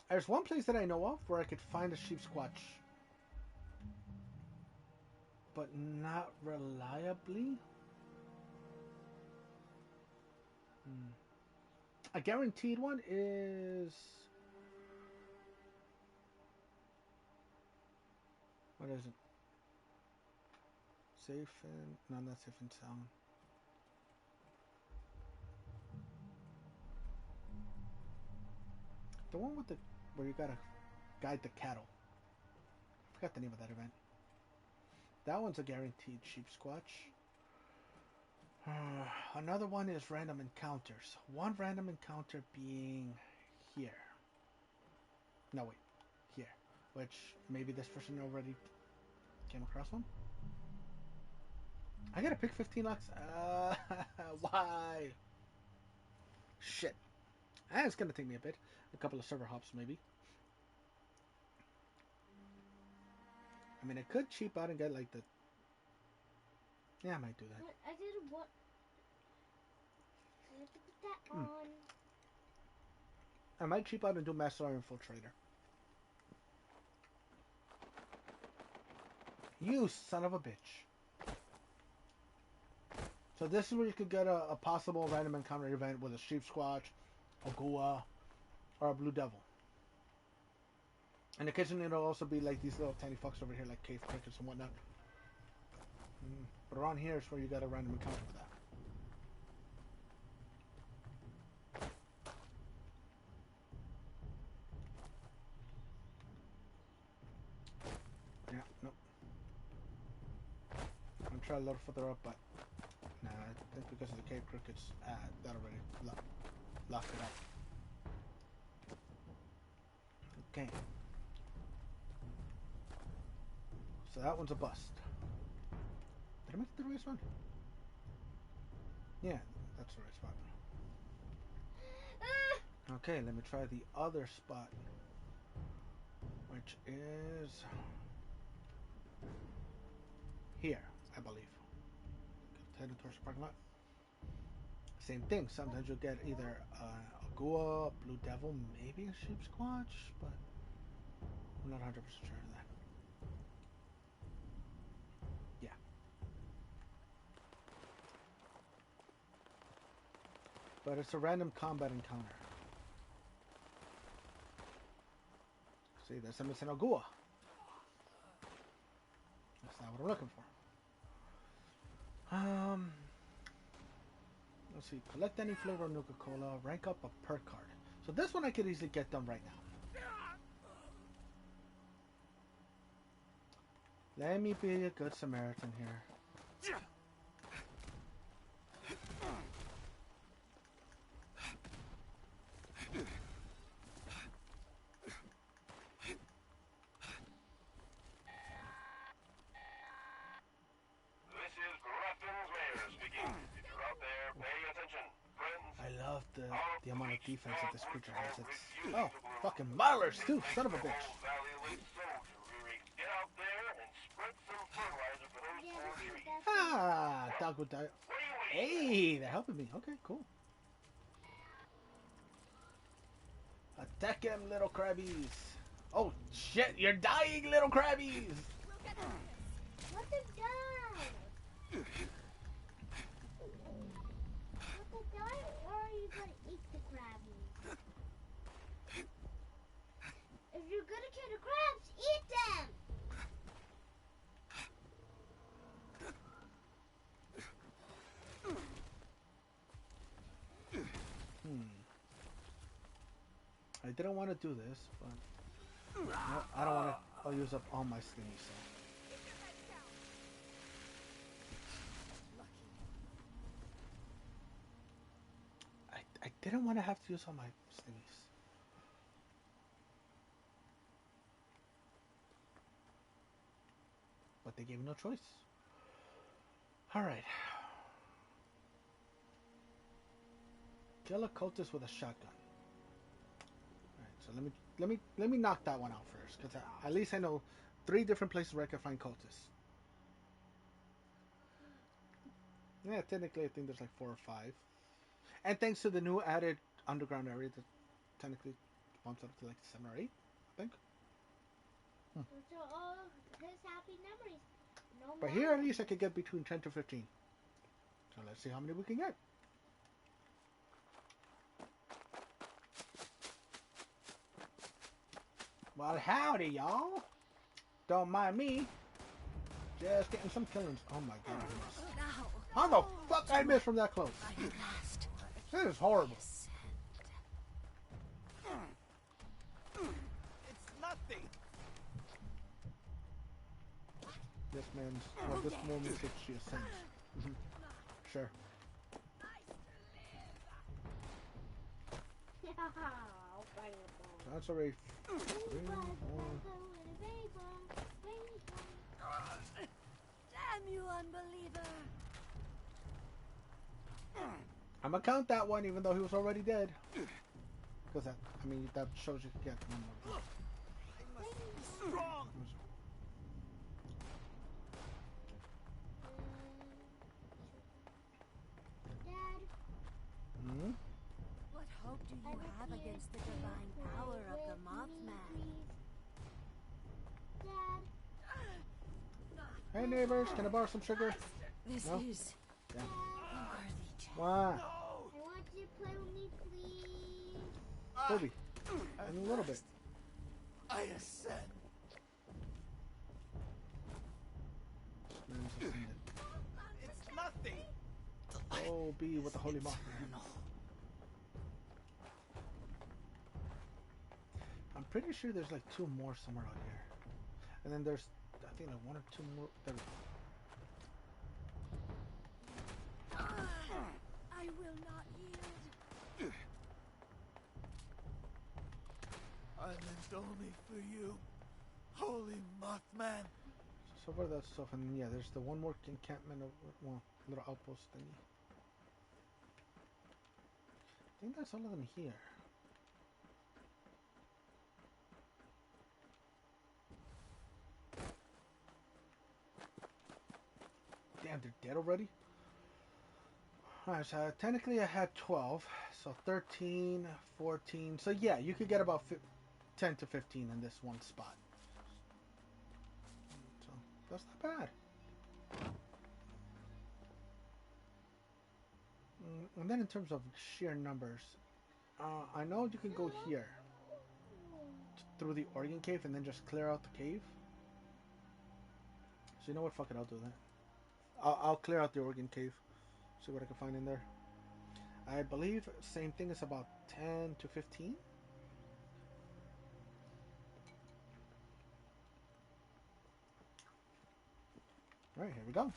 There's one place that I know of where I could find a sheep squatch. But not reliably. A guaranteed one is... What is it? Safe and... No, not safe and sound. The one with the... Where you gotta guide the cattle. I forgot the name of that event. That one's a guaranteed sheep squatch. Another one is random encounters. One random encounter being here. No, wait. Here. Which, maybe this person already came across one? I gotta pick 15 locks? Why? Shit. It's gonna take me a bit. A couple of server hops, maybe. I mean, I could cheap out and get, like, the... Yeah, I might do that. I did what? I have to put that on. I might cheap out and do Master Infiltrator. You son of a bitch. So this is where you could get a possible random encounter event with a sheep squatch, a gua, or a blue devil. And occasionally it'll also be like these little tiny fucks over here, like cave crickets and whatnot. But around here is where you got a random encounter with that. Yeah, nope. I'm trying a little further up, but nah, I think because of the cave crickets, that already locked it up. Okay. So that one's a bust. Did I make it the right one? Yeah, that's the right spot. Okay, let me try the other spot, which is here, I believe. Heading towards the parking lot. Same thing. Sometimes you'll get either a gua, a blue devil, maybe a sheep squatch, but I'm not 100% sure of that. Yeah. But it's a random combat encounter. See, there's a missing a gua. That's not what I'm looking for. Let's see. Collect any flavor of Nuka-Cola. Rank up a perk card. So this one I could easily get done right now. Let me be a good Samaritan here. I love the amount of defense that this creature has. It's, oh, fucking milers too, son of a bitch. Ah, dog would die. What are you Hey, they're helping me. Okay, cool. Attack him, little crabbies. Oh, shit, you're dying, little crabbies. Let them die. Let them die, or are you gonna eat the crabbies? If you're gonna kill the crabs, eat them. I didn't want to do this, but no, I don't want to. I'll use up all my stingies. So. I didn't want to have to use all my stingies. But they gave me no choice. Alright. Kill a cultist with a shotgun. Alright, so let me knock that one out first, because at least I know 3 different places where I can find cultists. Yeah, technically I think there's like 4 or 5. And thanks to the new added underground area that technically bumps up to like 7 or 8, I think. So all his happy memories. No But more. here at least I could get between 10 to 15. So let's see how many we can get. Well, howdy, y'all. Don't mind me. Just getting some killings. Oh my god, I missed. How the fuck I missed from that close? This is horrible. It's nothing. This man's, well, this woman thinks she is saint. Sure. That's already 3, 4. Damn you, unbeliever! I'm gonna count that one even though he was already dead. Because that, I mean, that shows you can get one more. I must be strong. Dad, Hmm? What hope do you have against the divine power of the Mothman? Dad, Hey neighbors, can I borrow some sugar? This No? is Yeah. a worthy chance. Why? I want you to play with me, please. Toby. In a little bit. I ascend. Man's offended. It's nothing. Oh, be with the holy Mothman. I'm pretty sure there's like 2 more somewhere out here. And then there's, I think like 1 or 2 more. There we go. I will not yield. I lived only for you, holy Mothman. So far that stuff, and yeah, there's the 1 more encampment of, well, little outpost thingy. I think that's all of them here. Damn, they're dead already? Alright, so technically I had 12, so 13, 14, so yeah, you could get about 10 to 15 in this one spot. So, that's not bad. And then in terms of sheer numbers, I know you can go here through the Organ Cave and then just clear out the cave. So you know what, fuck it, I'll do that. I'll clear out the Organ Cave, see what I can find in there. I believe same thing is about 10 to 15. Alright, here we go.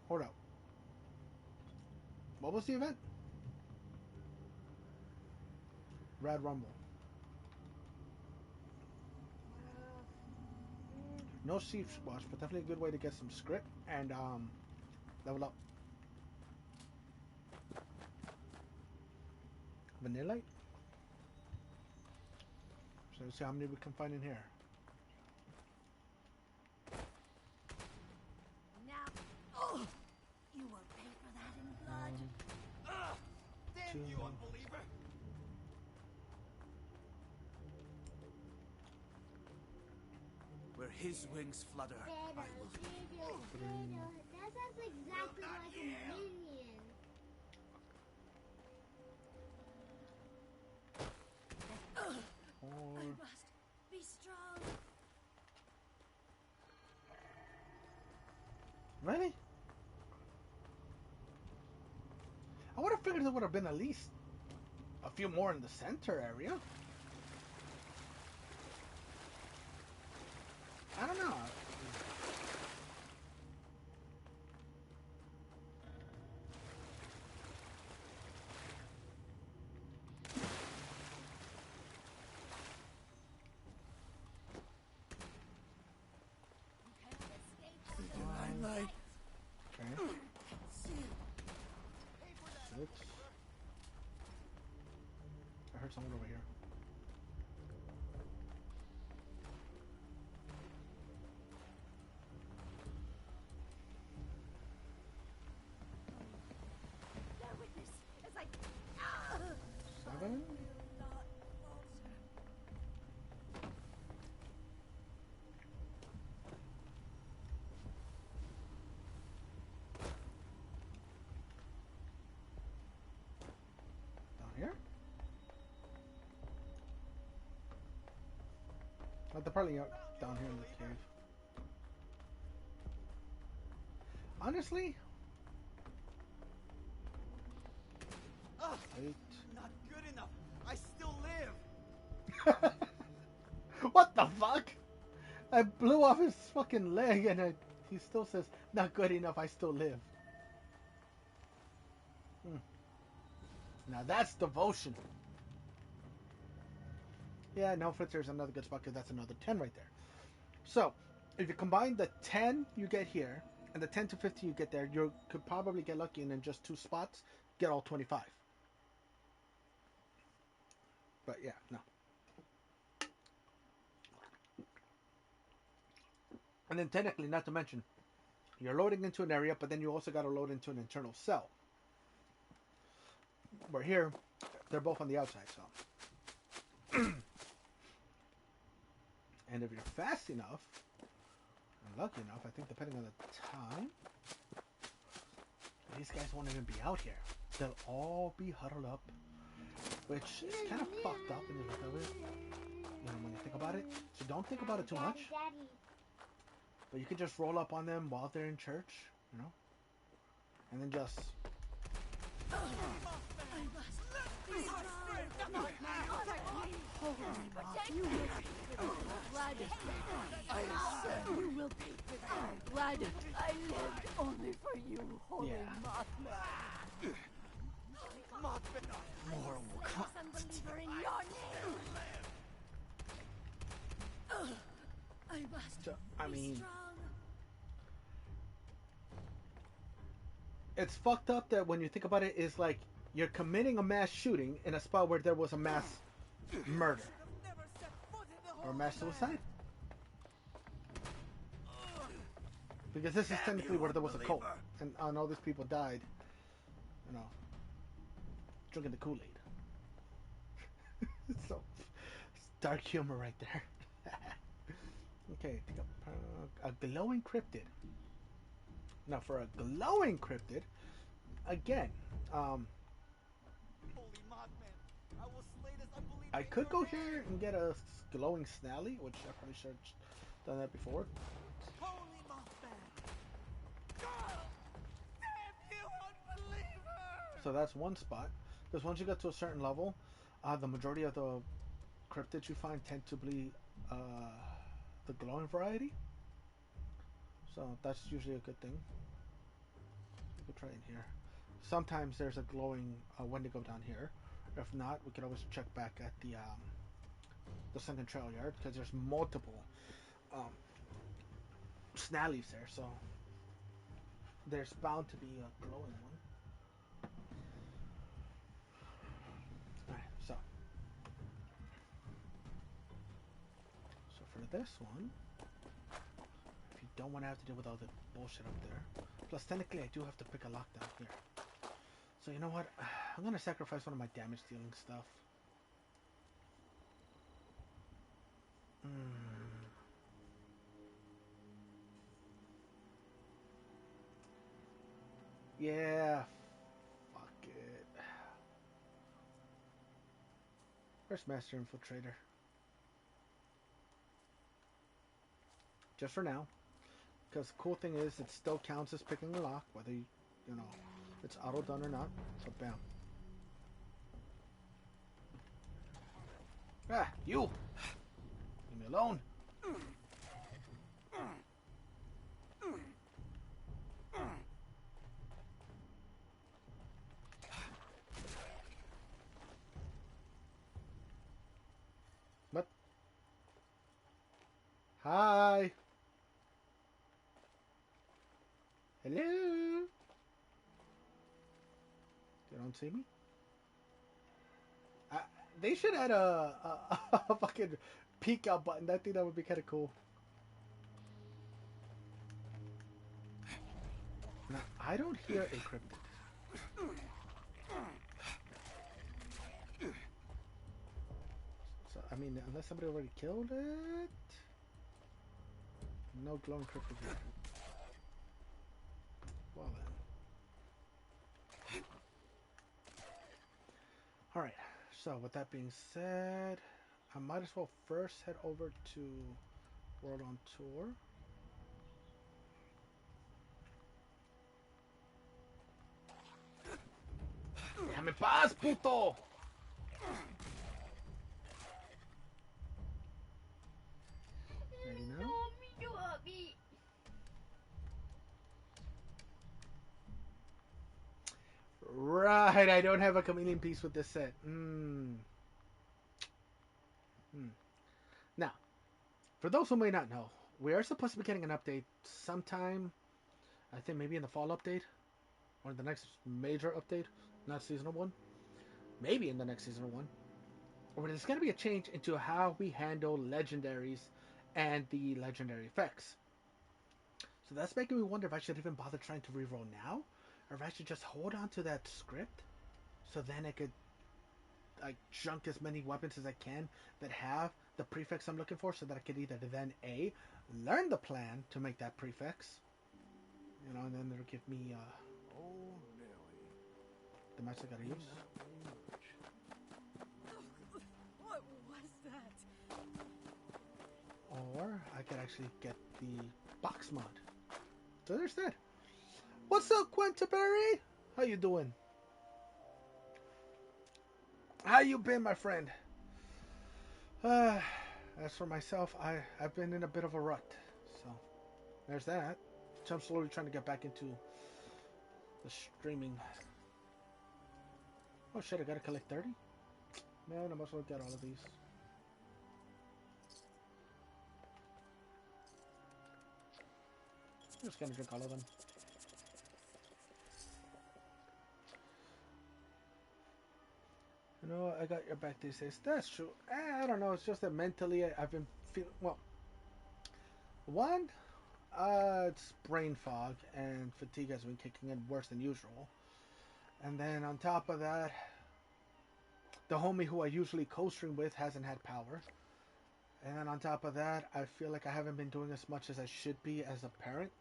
Hold up. What was the event? Rad Rumble. No Siege Watch, but definitely a good way to get some script and level up. Vanillite? So let's see how many we can find in here. Now, you will pay for that in blood. Damn you, unbeliever! Where his wings flutter, I will. That sounds exactly like a minion. I must be strong. Really? I would have figured there would have been at least a few more in the center area. I don't know. Limelight. Okay. Six. I heard someone over here. Bear witness as I. Seven. Down here? Oh, they're probably out down here in the cave. Honestly, eight. Not good enough. I still live. What the fuck? I blew off his fucking leg and he still says, not good enough, I still live. Now that's devotion. Yeah, no, Fritzer's another good spot because that's another 10 right there. So, if you combine the 10 you get here and the 10 to 15 you get there, you could probably get lucky and in just 2 spots get all 25. But yeah, no. And then technically, not to mention, you're loading into an area, but then you also got to load into an internal cell. Where here, they're both on the outside, so. And if you're fast enough, and lucky enough, I think depending on the time, these guys won't even be out here. They'll all be huddled up, which is kind of fucked up when you look at it. You know, when you think about it. So don't think about it too much. But you could just roll up on them while they're in church, you know? And then just... You will pay for that blood. I lived only for you, holy Mothman. More will come. Unbeliever in your name. I must be strong. It's fucked up that when you think about it, it's like you're committing a mass shooting in a spot where there was a mass murder. Or mass suicide. Because this is technically where there was a cult. And all these people died, you know, drinking the Kool-Aid. So, it's dark humor right there. Okay, a glowing cryptid. Now, for a glowing cryptid, again, I could go here and get a glowing Snally, which I probably should have done that before. Holy Mothman! Damn you, unbeliever! So that's one spot. Because once you get to a certain level, the majority of the cryptids you find tend to be the glowing variety. So that's usually a good thing. We could try in here. Sometimes there's a glowing Wendigo down here. If not, we could always check back at the sunken trail yard because there's multiple Snallies there. So there's bound to be a glowing one. Alright, so this one. If you don't want to have to deal with all the bullshit up there. Plus, technically, I do have to pick a lock down here. So you know what? I'm gonna sacrifice one of my damage dealing stuff. Yeah. Fuck it. Where's Master Infiltrator? Just for now. Because the cool thing is, it still counts as picking a lock, whether you know, it's auto done or not. So bam. Ah, you! Leave me alone. What? Hi. Hello. You don't see me? They should add a fucking peek out button. I think that would be kind of cool. Now, I don't hear encrypted. So, I mean, unless somebody already killed it. No glow encrypted yet. Well then. Alright, so with that being said, I might as well first head over to World on Tour. Déjame paz, puto! Ready now? Right, I don't have a chameleon piece with this set. Now, for those who may not know, we are supposed to be getting an update sometime, I think maybe in the fall update, or the next major update, not seasonal one. Maybe in the next seasonal one. Or there's going to be a change into how we handle legendaries and the legendary effects. So that's making me wonder if I should even bother trying to reroll now, or if I should just hold on to that script, so then I could junk as many weapons as I can that have the prefix I'm looking for, so that I could either then A, learn the plan to make that prefix, you know, and then it'll give me the match I gotta use. What was that? Or I could actually get the box mod. So there's that. What's up, Quenterberry? How you doing? How you been, my friend? As for myself, I've been in a bit of a rut. So there's that. So I'm slowly trying to get back into the streaming. Oh shit, I gotta collect 30? Man, I must well get all of these. I'm just gonna drink all of them. You know, I got your back these days. That's true. I don't know. It's just that mentally I've been feeling... Well, one, it's brain fog and fatigue has been kicking in worse than usual. And then on top of that, the homie who I usually co-stream with hasn't had power. And then on top of that, I feel like I haven't been doing as much as I should be as a parent.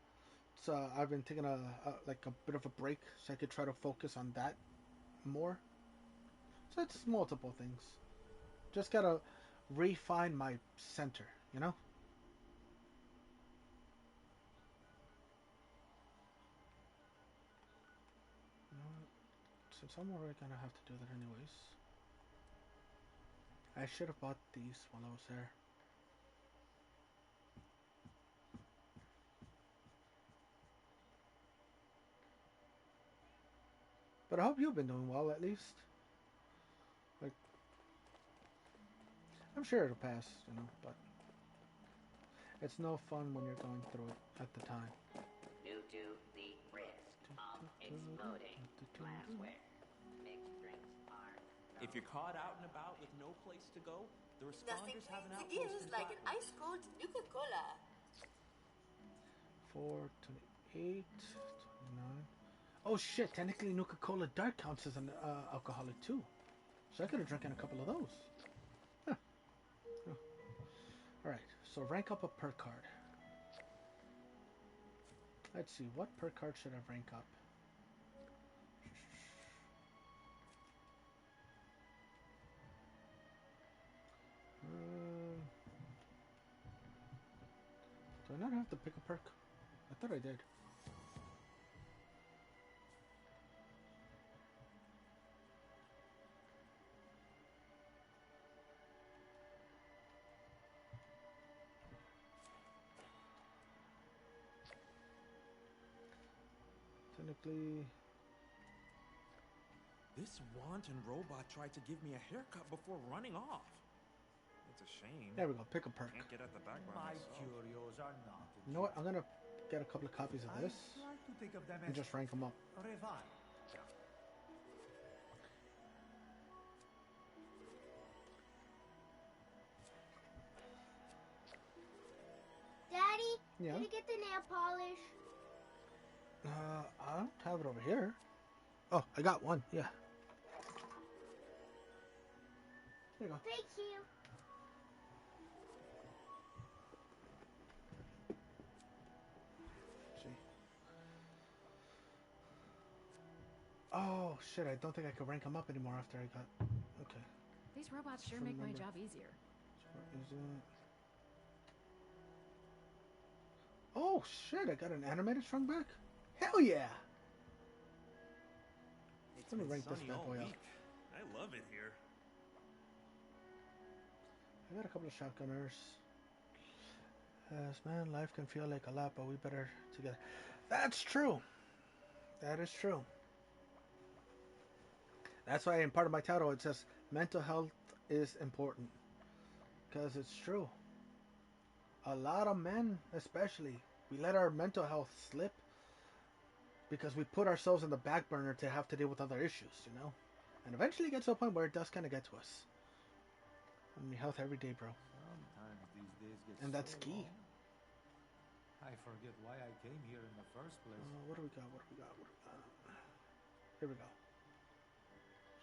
So I've been taking a bit of a break so I could try to focus on that more. So it's multiple things. Just gotta refine my center, you know? Since I'm already gonna have to do that anyways, I should have bought these while I was there. But I hope you've been doing well, at least. Like, I'm sure it'll pass, you know, but it's no fun when you're going through it at the time. Due to the risk of exploding glassware, mixed drinks are If you're caught out and about with no place to go, the Nothing responders have an outpost begins in like an Flatland. ice-cold Nuka-Cola. 4, 28, 29. Oh shit, technically Nuka-Cola Dark counts as an alcoholic too. So I could have drinking a couple of those. Huh. Oh. Alright, so rank up a perk card. Let's see, what perk card should I rank up? Do I not have to pick a perk? I thought I did. Technically... This wanton robot tried to give me a haircut before running off. It's a shame. There we go, pick a perk. Can't get at the back by My myself. curios are not. You know what, I'm gonna get a couple of copies of this I like to think of them and as just rank them up. revive. Daddy, Yeah? did you get the nail polish? I don't have it over here. Oh, I got one, yeah. There you go. Thank you. See. Oh shit, I don't think I could rank them up anymore after I got... Okay. These robots sure make my job easier. What is it? Oh shit, I got an animated shrunk back? Hell yeah! It's Let me been rank this sunny bad all boy up. week. I love it here. I got a couple of shotgunners. Yes, man, life can feel like a lot, but we better together. That's true. That is true. That's why in part of my title it says mental health is important. Because it's true. A lot of men, especially, we let our mental health slip because we put ourselves in the back burner to have to deal with other issues, you know? And eventually get to a point where it does kind of get to us. I mean, health every day, bro. Sometimes these days get And that's so key. long, I forget why I came here in the first place. What do we got? What do we got? What do we got? Here we go.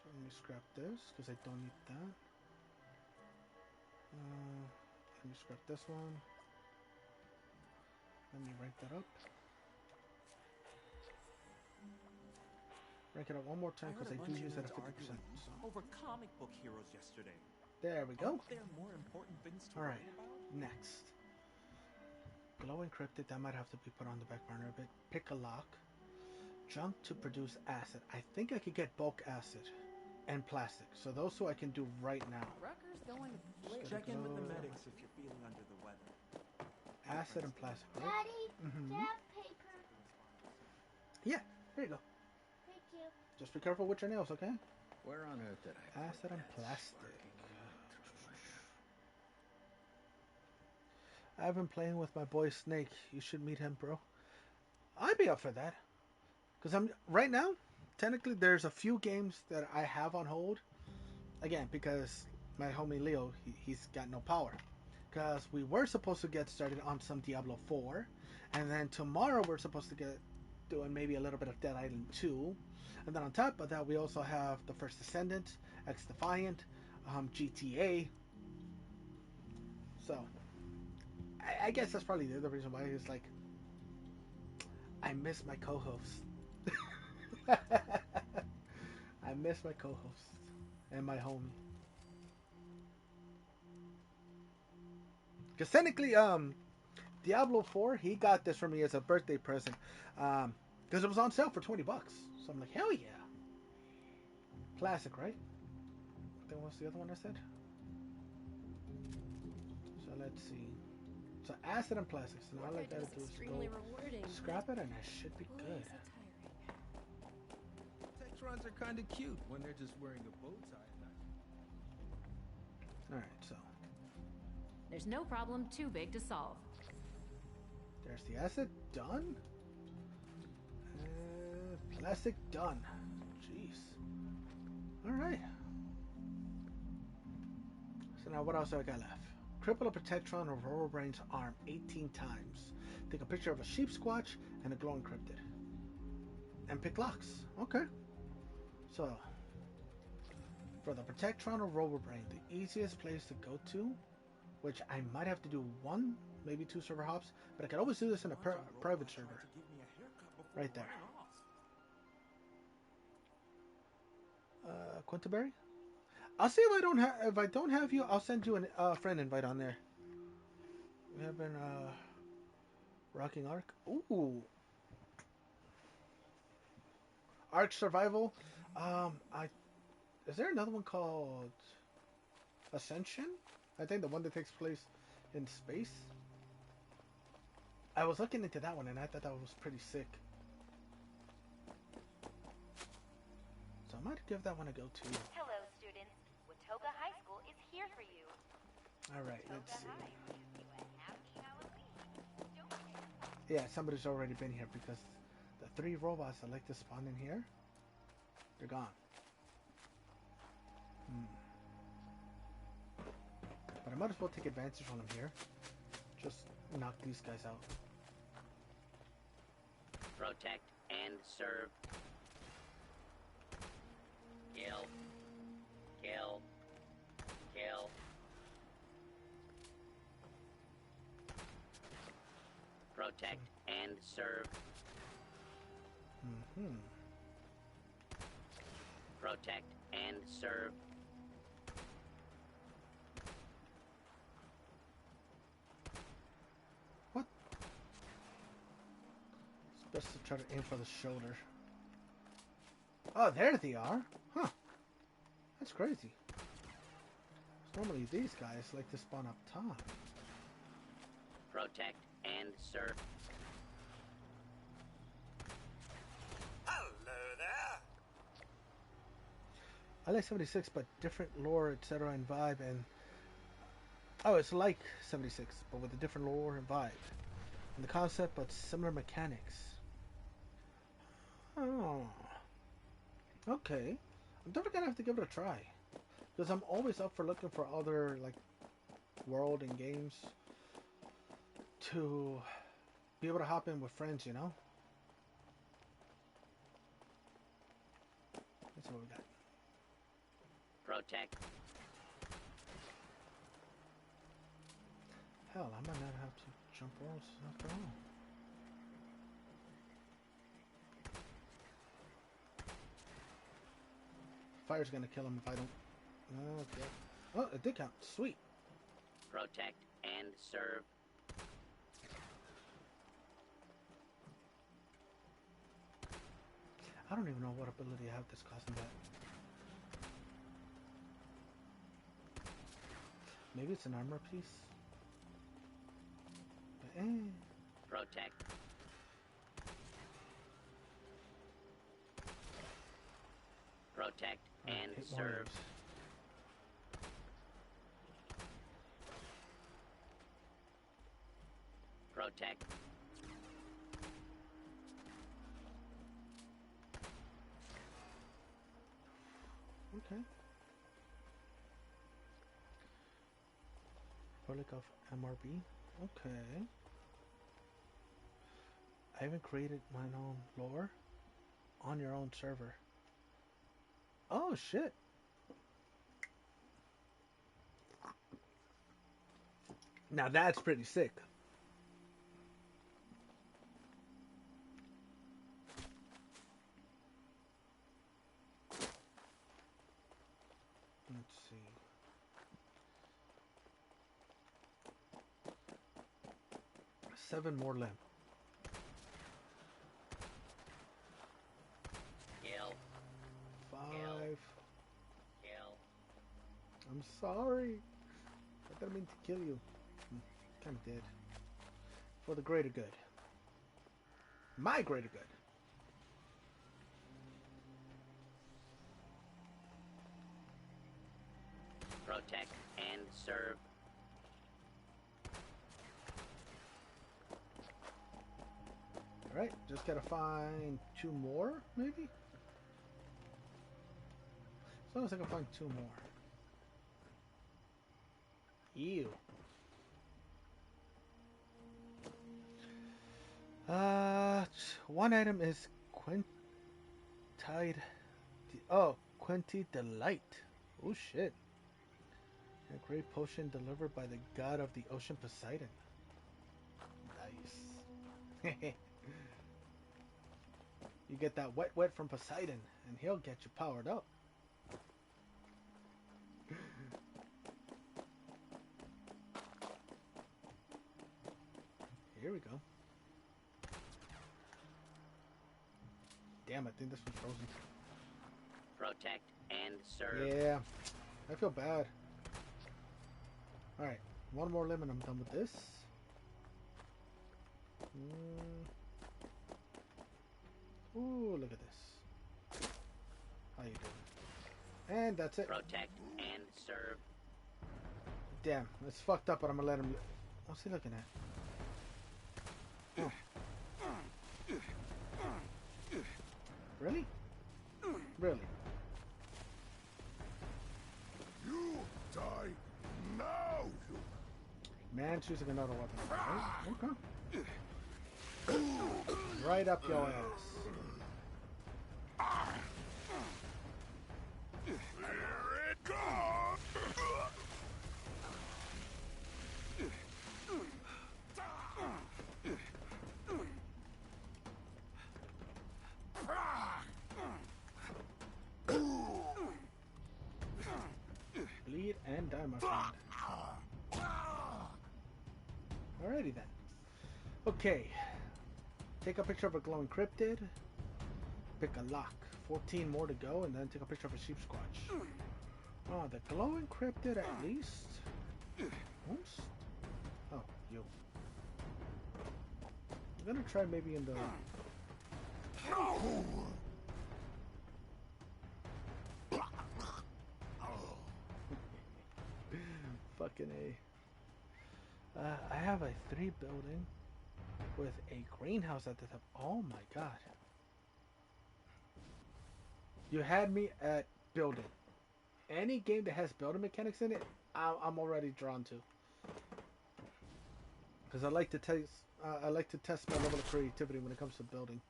So let me scrap this because I don't need that. Let me scrap this one. Let me rank that up. Rank it up one more time because I do use it at 50%. So. Over comic book heroes yesterday. There we go. Aren't there more important things to All right. worry about? Next. Glow encrypted. That might have to be put on the back burner a bit. Pick a lock. Junk to produce acid. I think I could get bulk acid and plastic. So those two I can do right now. Rucker's going to flip. Check in with the medics if you're feeling under the weather. Acid and plastic. Right? Daddy, Mm-hmm. do you have paper? Yeah. There you go. Thank you. Just be careful with your nails, okay? Where on earth did I Acid and plastic. I've been playing with my boy Snake. You should meet him, bro. I'd be up for that. Because I'm right now, technically there's a few games that I have on hold. Again, because my homie Leo, he's got no power. Because we were supposed to get started on some Diablo 4. And then tomorrow we're supposed to get doing maybe a little bit of Dead Island 2. And then on top of that, we also have The First Descendant, X Defiant, GTA. So, I guess that's probably the other reason why it's like, I miss my co-host. I miss my co-host and my homie. Because technically, Diablo 4, he got this for me as a birthday present. Because it was on sale for $20. So I'm like, hell yeah. Classic, right? Then what's the other one I said? So let's see. So acid and plastic. So now all I gotta do is go scrap it and I should be good. Textrons are kind of cute when they're just wearing a bow tie. Alright, so There's no problem too big to solve. there's the acid done. Plastic done. Jeez. Alright. Now, what else do I got left? Cripple a Protectron or Robobrain's arm 18 times. Take a picture of a sheep squatch and a glowing cryptid. And pick locks. Okay. So, for the Protectron or Robobrain, the easiest place to go to, which I might have to do 1, maybe 2 server hops, but I can always do this in a private server. Right there. Quintaberry? I'll see if I don't have you, I'll send you a friend invite on there. We have been rocking Ark. Ooh. Ark Survival. Is there another one called Ascension? I think the one that takes place in space. I was looking into that one and I thought that was pretty sick. So I might give that one a go too. Hello, students. Watoga High School is here for you. All right, let's see. Yeah, somebody's already been here because the 3 robots that like to spawn in here, they're gone. But I might as well take advantage while I'm here. Just knock these guys out. Protect and serve. Kill. Kill. Kill. Protect and serve. Protect and serve. What? It's best to try to aim for the shoulder. Oh, there they are. Huh. That's crazy. Normally these guys like to spawn up top. Protect and serve. Hello there. I like 76, but different lore, etc. and vibe, and oh, it's like 76, but with a different lore and vibe. And the concept, but similar mechanics. Oh. Okay. I'm definitely gonna have to give it a try. Because I'm always up for looking for other, like, world and games to be able to hop in with friends, you know? Let's see what we got. Protect. Hell, I might not have to jump walls after all. Fire's gonna kill him if I don't. Okay. Oh, it did count. Sweet. Protect and serve. I don't even know what ability I have that's causing that. Maybe it's an armor piece. But, Protect. Protect and serve. Protect. Okay. Relic of MRB. Okay. I haven't created my own lore on your own server. Oh shit. Now that's pretty sick. Let's see. Seven more left. Kill. 5. Kill. I'm sorry. I didn't mean to kill you. Kind of did. For the greater good. My greater good. Protect and serve. Alright, just gotta find 2 more, maybe? As long as I can find 2 more. Ew. One item is Quintide. Oh, Quinty Delight. Oh shit. A great potion delivered by the god of the ocean, Poseidon. Nice. You get that wet from Poseidon, and he'll get you powered up. Here we go. Damn, I think this was frozen. Protect and serve. Yeah, I feel bad. Alright, one more limit, I'm done with this. Ooh, look at this. How you doing? And that's it. Protect and serve. Damn, it's fucked up, but I'm gonna let him. What's he looking at? Really? Really? You die now, you. Man choosing another weapon. Right? Okay. Right up your ass. Here it goes. Bleed and die, my friend. Alrighty then. Okay. Take a picture of a glowing cryptid. Pick a lock. 14 more to go, and then take a picture of a sheep squatch. Oh, the glowing cryptid at least. Oops. Oh, you. I'm gonna try maybe in the. Fucking A. I have a 3 building with a greenhouse at the top. Oh my god. You had me at building. Any game that has building mechanics in it, I'm already drawn to. Because I like to test my level of creativity when it comes to building.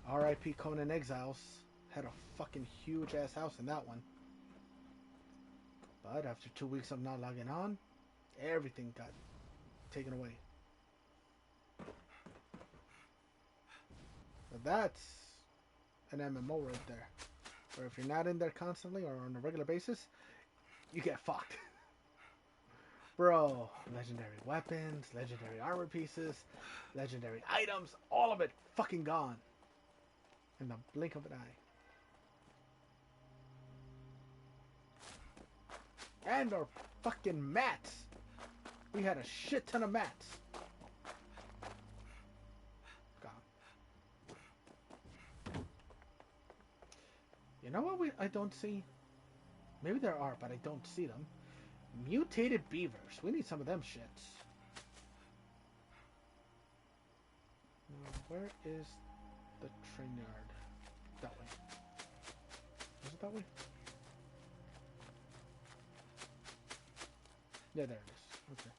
R.I.P. Conan Exiles had a fucking huge ass house in that one. But after 2 weeks of not logging on, everything got taken away. So that's an MMO right there. Where if you're not in there constantly or on a regular basis, you get fucked. Bro, legendary weapons, legendary armor pieces, legendary items, all of it fucking gone. In the blink of an eye. And our fucking mats. We had a shit ton of mats. Gone. You know what I don't see? Maybe there are, but I don't see them. Mutated beavers. We need some of them shits. Where is the train yard? That way. Is it that way? Yeah, there it is. Okay.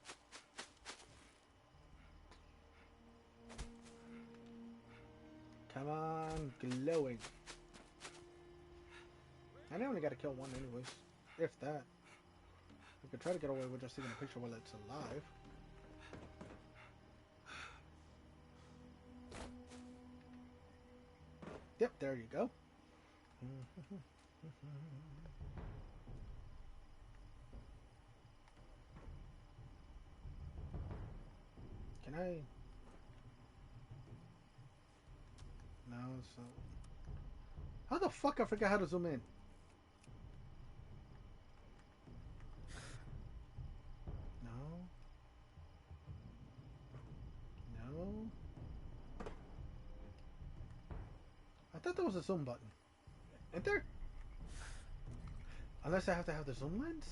Come on, glowing. I only gotta kill one anyways. If that. We could try to get away with just taking a picture while it's alive. Yep, there you go. Can I? No, so. How the fuck I forgot how to zoom in? No. No. I thought there was a zoom button. Ain't there? Unless I have to have the zoom lens?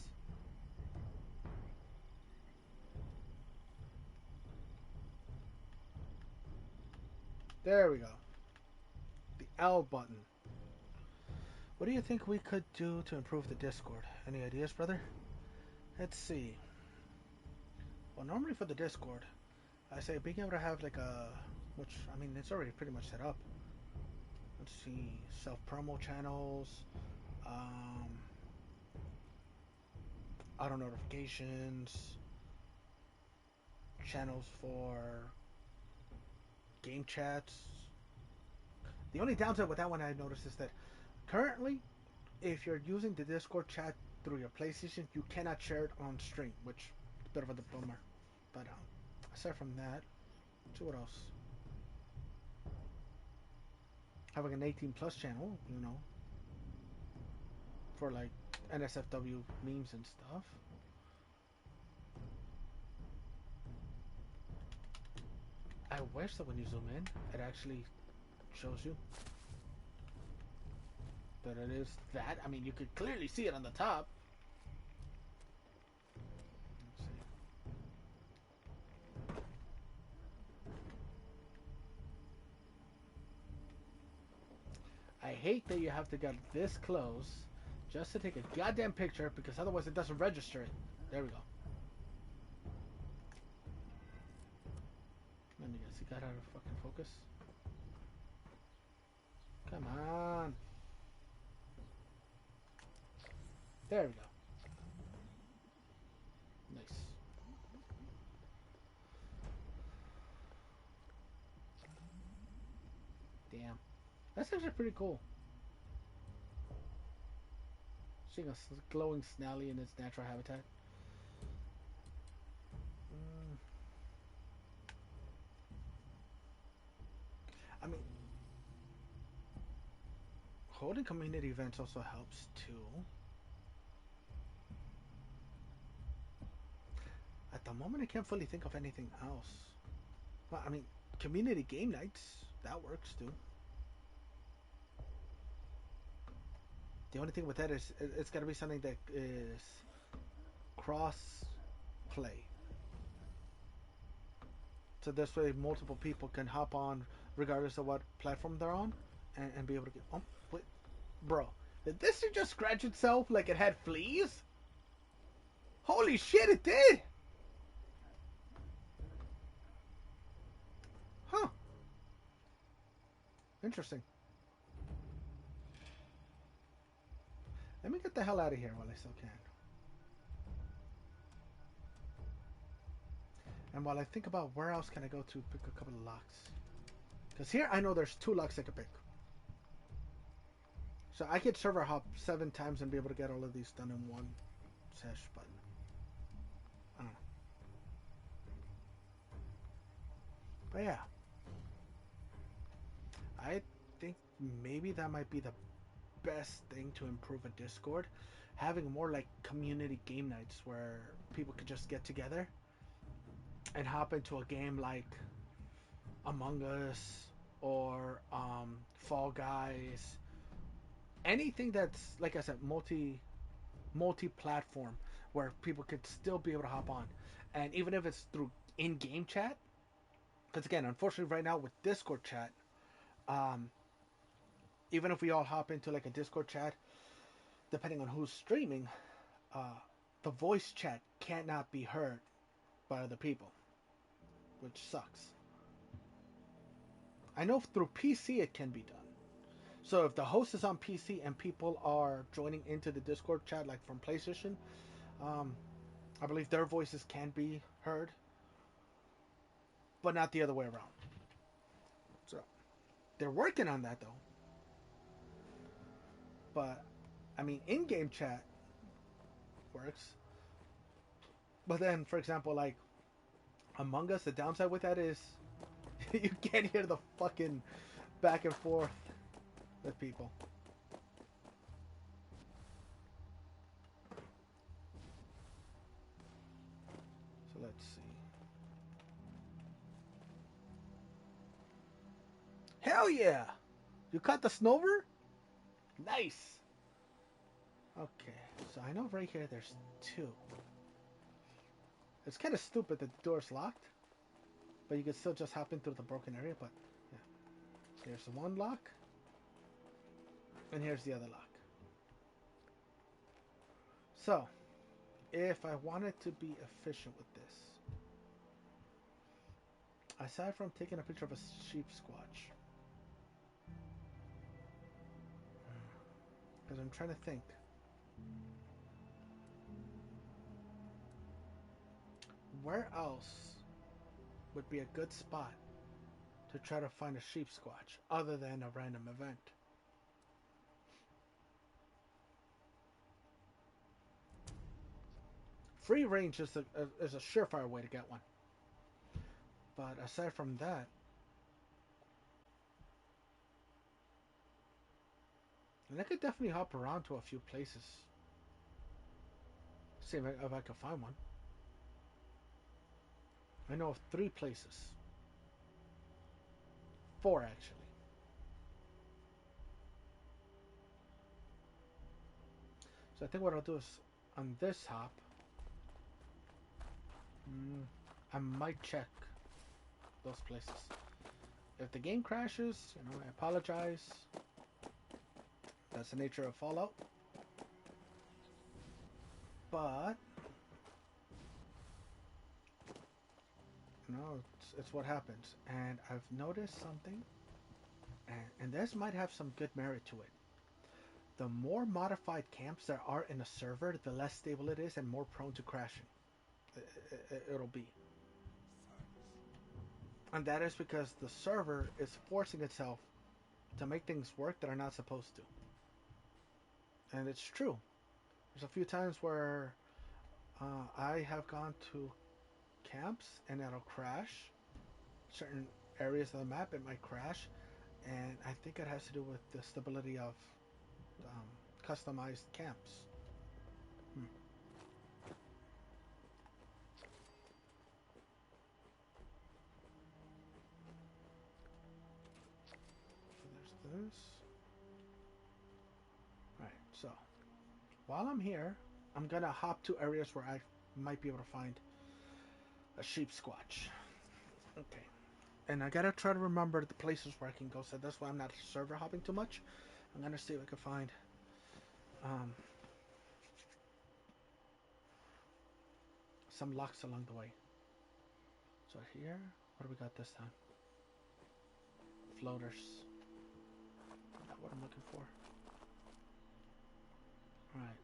There we go. The L button. What do you think we could do to improve the Discord? Any ideas, brother? Let's see. Well, normally for the Discord, I say being able to have like a, which I mean it's already pretty much set up. Let's see, self promo channels, auto notifications, channels for game chats. The only downside with that one I noticed is that currently, if you're using the Discord chat through your PlayStation, you cannot share it on stream, which is a bit of a bummer. But aside from that, let's see what else. Having an 18 plus channel, you know, for like NSFW memes and stuff. I wish that when you zoom in, it actually shows you that it is that. I mean, you could clearly see it on the top. Let's see. I hate that you have to get this close just to take a goddamn picture because otherwise it doesn't register it. There we go. Let me guess, he got out of fucking focus. Come on. There we go. Nice. Damn. That's actually pretty cool. Seeing a glowing Snally in its natural habitat. I mean, holding community events also helps too. At the moment, I can't fully think of anything else. Well, I mean, community game nights, that works too. The only thing with that is it's got to be something that is cross play. So this way multiple people can hop on regardless of what platform they're on and be able to get... Oh, wait. Bro, did this thing just scratch itself like it had fleas? Holy shit, it did! Huh. Interesting. Let me get the hell out of here while I still can. And while I think about where else can I go to pick a couple of locks. Because here I know there's 2 locks I could pick. So I could server hop 7 times and be able to get all of these done in one sesh, but I don't know. But yeah. I think maybe that might be the best thing to improve a Discord. Having more like community game nights where people could just get together and hop into a game like Among Us or Fall Guys. Anything that's, like I said, multi-platform where people could still be able to hop on. And even if it's through in-game chat, because again, unfortunately right now with Discord chat, even if we all hop into like a Discord chat, depending on who's streaming, the voice chat cannot be heard by other people, which sucks. I know through PC it can be done. So if the host is on PC and people are joining into the Discord chat, like from PlayStation, I believe their voices can be heard, but not the other way around. So they're working on that though. But I mean, in-game chat works. But then, for example, like Among Us, the downside with that is you can't hear the fucking back and forth with people. So let's see. Hell yeah! You caught the Snover? Nice! Okay, so I know right here there's 2. It's kind of stupid that the door's locked, but you can still just hop in through the broken area, but yeah. Here's the one lock, and here's the other lock. So, if I wanted to be efficient with this, aside from taking a picture of a sheep squatch, because I'm trying to think, where else would be a good spot to try to find a sheep squatch other than a random event? Free range is a surefire way to get one. But aside from that, and I could definitely hop around to a few places. See if I can find one. I know of 3 places. 4 actually. So I think what I'll do is on this hop, I might check those places. If the game crashes, I apologize. That's the nature of Fallout. But it's what happens. And I've noticed something, and this might have some good merit to it. The more modified camps there are in a server, the less stable it is and more prone to crashing it'll be. And that is because the server is forcing itself to make things work that are not supposed to. And it's true. There's a few times where I have gone to camps and it'll crash. Certain areas of the map it might crash, and I think it has to do with the stability of customized camps. So there's this. Alright, so while I'm here, I'm gonna hop to areas where I might be able to find a sheep squatch. Okay. And I gotta try to remember the places where I can go, so that's why I'm not server hopping too much. I'm gonna see if I can find some locks along the way. So here, what do we got this time? Floaters. Not what I'm looking for. Alright.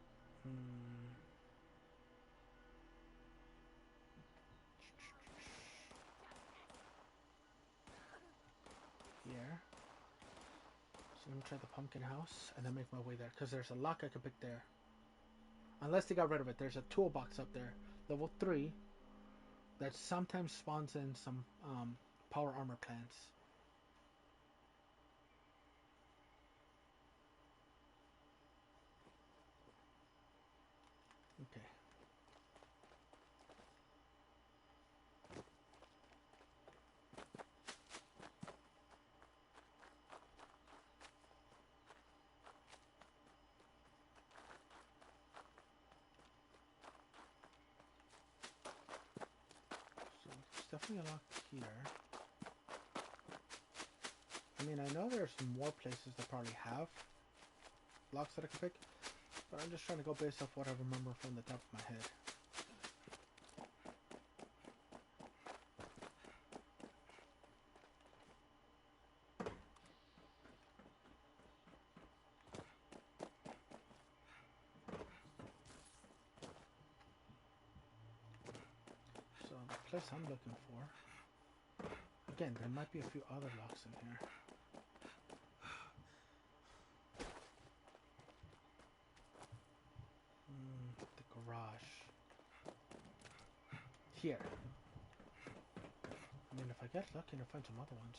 Here. So let me try the pumpkin house and then make my way there, because there's a lock I can pick there. Unless they got rid of it. There's a toolbox up there. Level 3. That sometimes spawns in some power armor plants. Okay. So there's definitely a lock here. I mean, I know there's more places that probably have locks that I can pick, but I'm just trying to go based off what I remember from the top of my head. So the place I'm looking for, again, there might be a few other locks in here. The garage. Here. I mean, if I get lucky to find some other ones.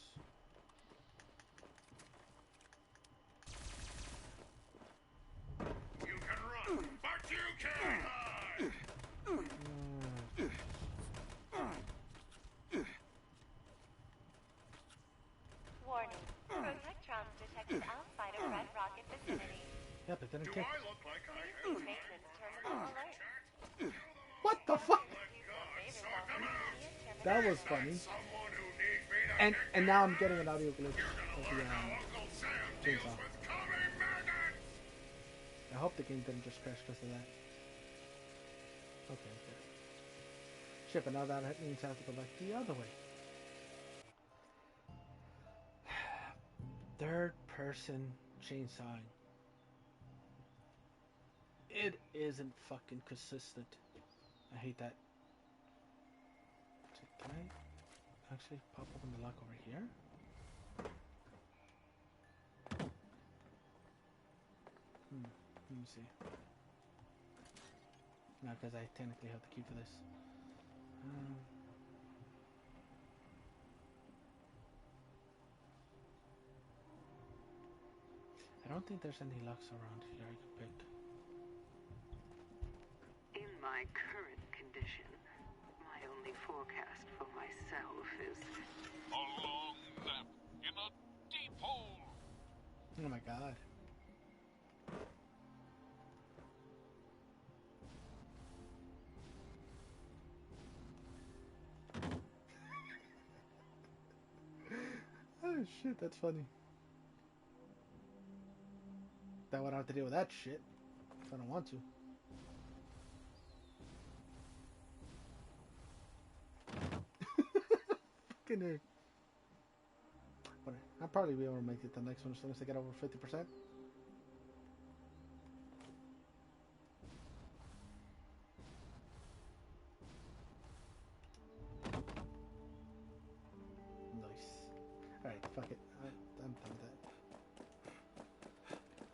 You can run, but you can't hide! Warning. Protectrons detected outside of Red Rocket vicinity. Yeah, but then it Do can't. I look like I have Maintenance terminal alert. What the fuck? That was someone funny. who needs me to And now I'm getting an audio glitch of the Uncle Sam deals chainsaw. with coming maggots! I hope the game didn't just crash because of that. Okay. Shit, but now that means I have to go back the other way. Third person chainsawing. It isn't fucking consistent. I hate that. So can I actually pop open the lock over here? Let me see. No, because I technically have the key for this. I don't think there's any locks around here I can pick. In my current condition, my only forecast for myself is a long nap in a deep hole. Oh my god. Oh shit, that's funny. That would have to deal with that shit if I don't want to. Fucking nerd. But I'll probably be able to make it the next one as soon as I get over 50%. Nice. Alright, fuck it. I'm done with that.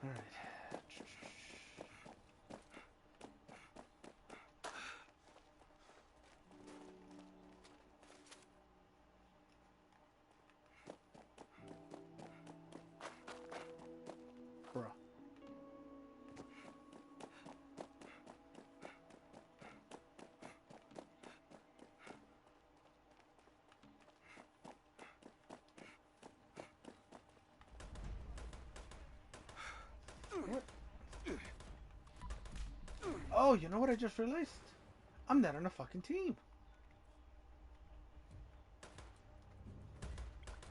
Alright. Bruh. What? Oh, you know what I just realized? I'm not on a fucking team.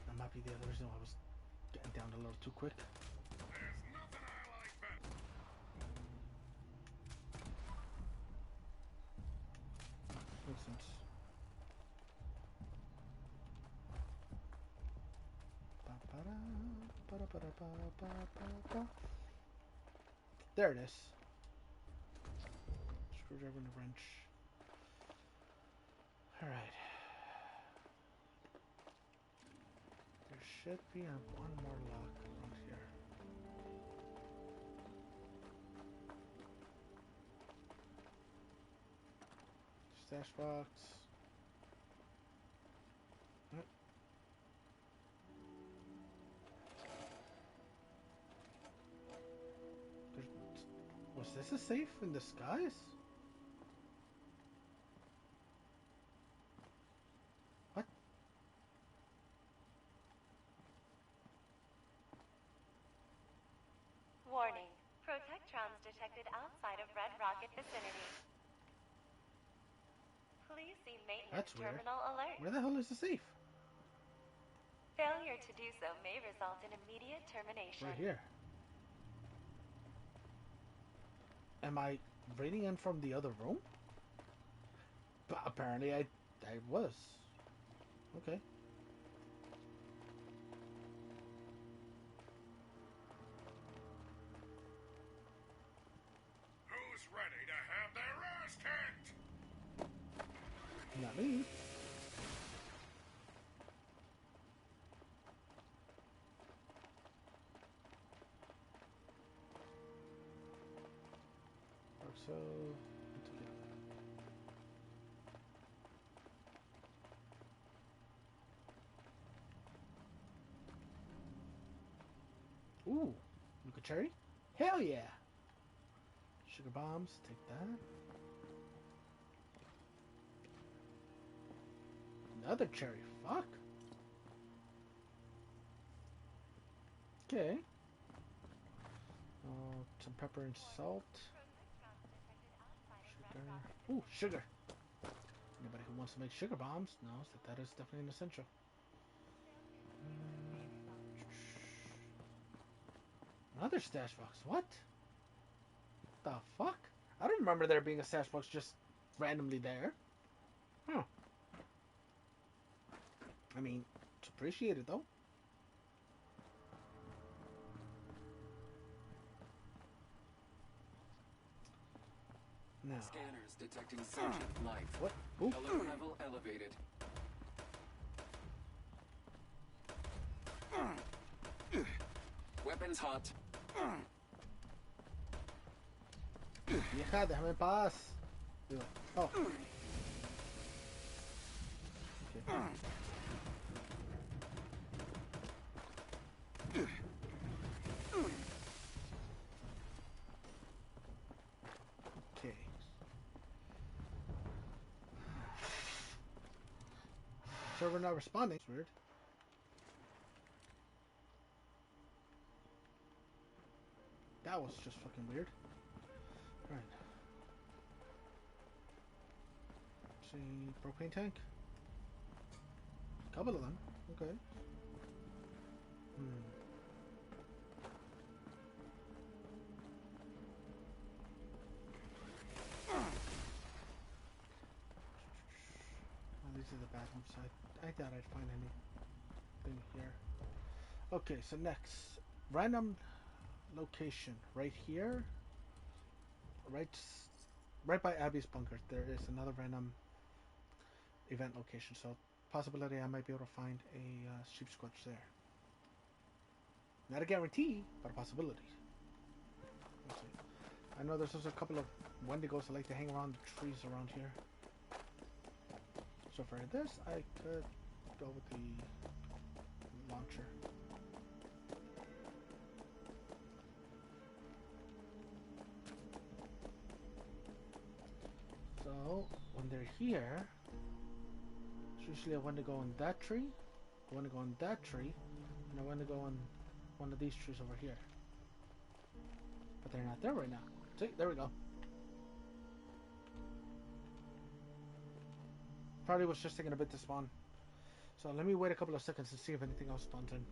That might be the other reason why I was getting down a little too quick. There's nothing I like better. Makes sense. There it is. Screwdriver and a wrench. Alright. There should be one more lock around here. Stash box. Was this a safe in disguise? What? Warning. Protectrons detected outside of Red Rocket vicinity. Please see maintenance That's weird. terminal alert. Where the hell is the safe? Failure to do so may result in immediate termination. Right here. Am I reading in from the other room? But apparently I was. Okay. Who's ready to have their ass kicked? Not me. So, ooh, look at cherry. Hell yeah! Sugar bombs, take that. Another cherry, fuck. Okay. Some pepper and salt. Sugar. Ooh, sugar. Anybody who wants to make sugar bombs knows that is definitely an essential. Another stash box. What? The fuck? I don't remember there being a stash box just randomly there. Huh. I mean, it's appreciated though. Now. Scanners detecting sentient life. What? Ooh. Alert level elevated. Weapons hot. Vieja, déjame en paz. Oh. Okay. Okay. Server not responding. It's weird. That was just fucking weird. Right. See, propane tank. A couple of them. Okay. Oh, these are the bathrooms. I thought I'd find anything here. Okay, so next, random location right here, right by Abby's bunker. There is another random event location. So possibility I might be able to find a sheep squatch there. Not a guarantee, but a possibility. Let's see. I know there's also a couple of wendigos that like to hang around the trees around here. So for this, I could go with the launcher. So when they're here, it's usually I want to go on that tree, I want to go on that tree, and I want to go on one of these trees over here. But they're not there right now. See, there we go. Probably was just taking a bit to spawn. So let me wait a couple of seconds to see if anything else spawns in.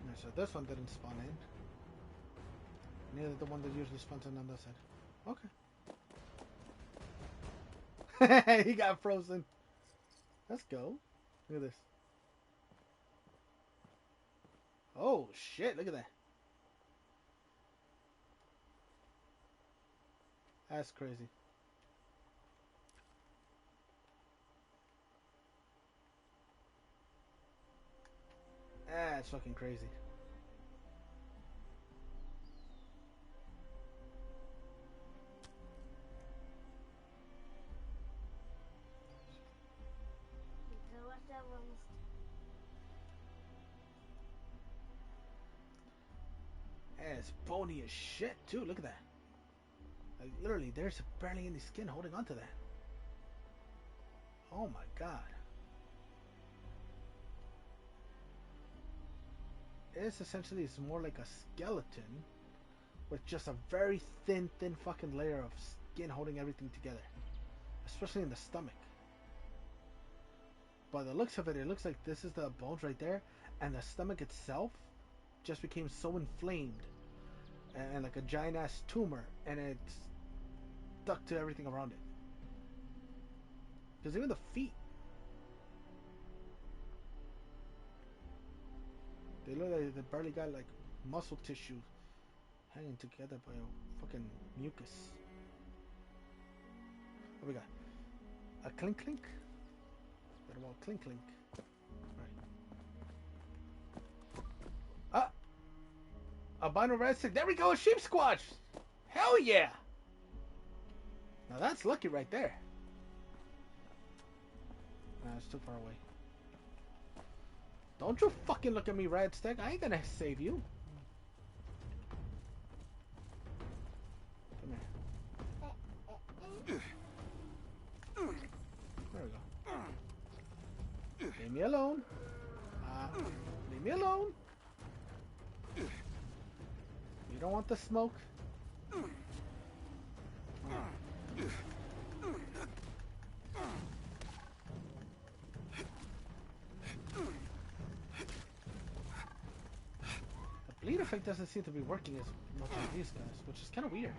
Yeah, so this one didn't spawn in. Neither the one that usually spawns in on this side. Okay. He got frozen. Let's go. Look at this. Oh shit, look at that. That's crazy. That's fucking crazy. And it's bony as shit too. Look at that. Like literally, there's barely any skin holding onto that. Oh my god. It's essentially, it's more like a skeleton with just a very thin fucking layer of skin holding everything together, especially in the stomach. By the looks of it, it looks like this is the bones right there, and the stomach itself just became so inflamed and like a giant ass tumor, and it's stuck to everything around it. Because even the feet, they look like they barely got like muscle tissue hanging together by a fucking mucus. What we got? A clink clink? Better well clink clink. Right. Ah! Albino red stick. There we go, a sheep squatch! Hell yeah! Now that's lucky right there. Nah, it's too far away. Don't you fucking look at me, red stick. I ain't gonna save you. Come here. There we go. Leave me alone. Leave me alone. You don't want the smoke? effect doesn't seem to be working as much on these guys, which is kind of weird.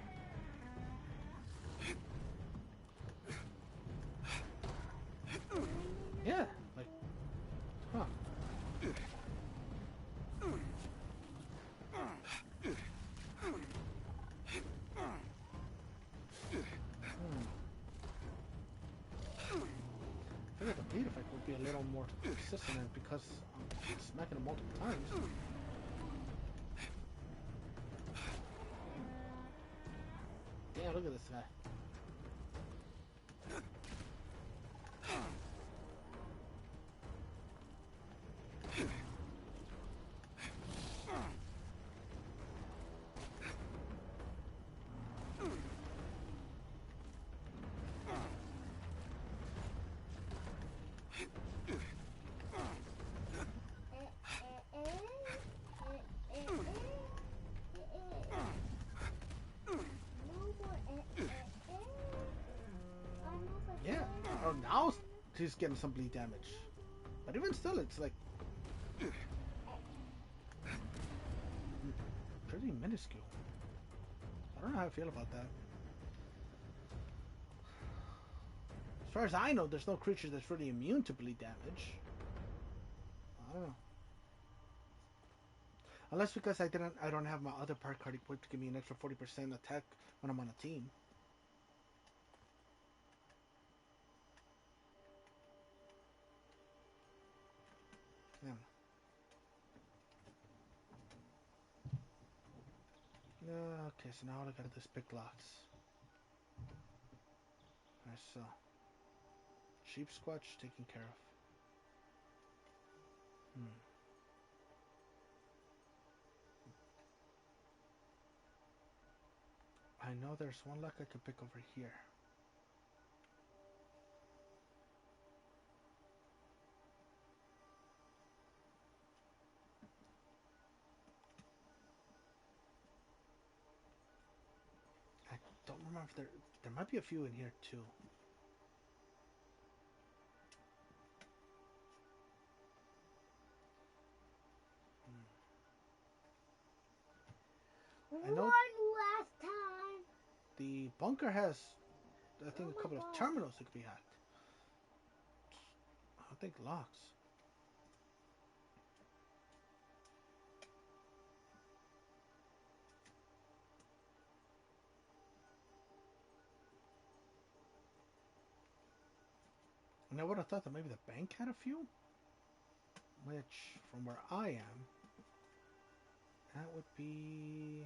Yeah, like, huh. I figured the bleed effect would be a little more consistent because I'm smacking him multiple times. Damn, look at this guy. Yeah, oh, now he's getting some bleed damage. But even still, it's like pretty minuscule. I don't know how I feel about that. As far as I know, there's no creature that's really immune to bleed damage. I don't know. Unless because I don't have my other part card equipped to give me an extra 40% attack when I'm on a team. Yeah. Okay, so now all I gotta do is pick lots. Alright, so Sheep Squatch taken care of. I know there's one lock I could pick over here. I don't remember if there might be a few in here too. I know last time. the bunker has, I think, a couple of terminals that could be hacked. I think locks. And I would have thought that maybe the bank had a few. Which, from where I am, that would be...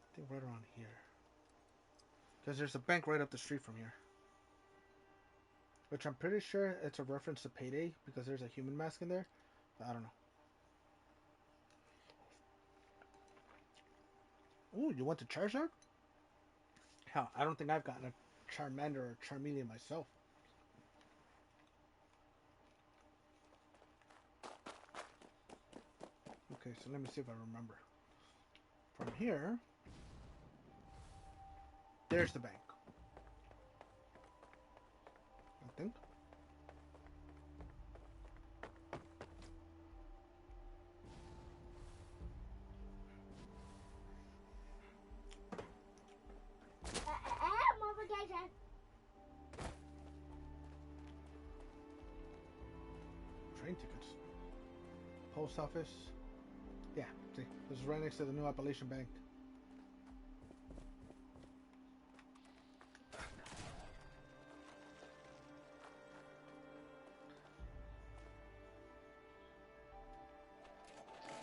I think right around here. Because there's a bank right up the street from here. Which I'm pretty sure it's a reference to Payday, because there's a human mask in there. But I don't know. Ooh, you want the Charizard? Hell, I don't think I've gotten a Charmander or Charmeleon myself. Okay, so let me see if I remember. From here, there's the bank. I think. Train tickets. Post office. Yeah, see, this is right next to the new Appalachian Bank.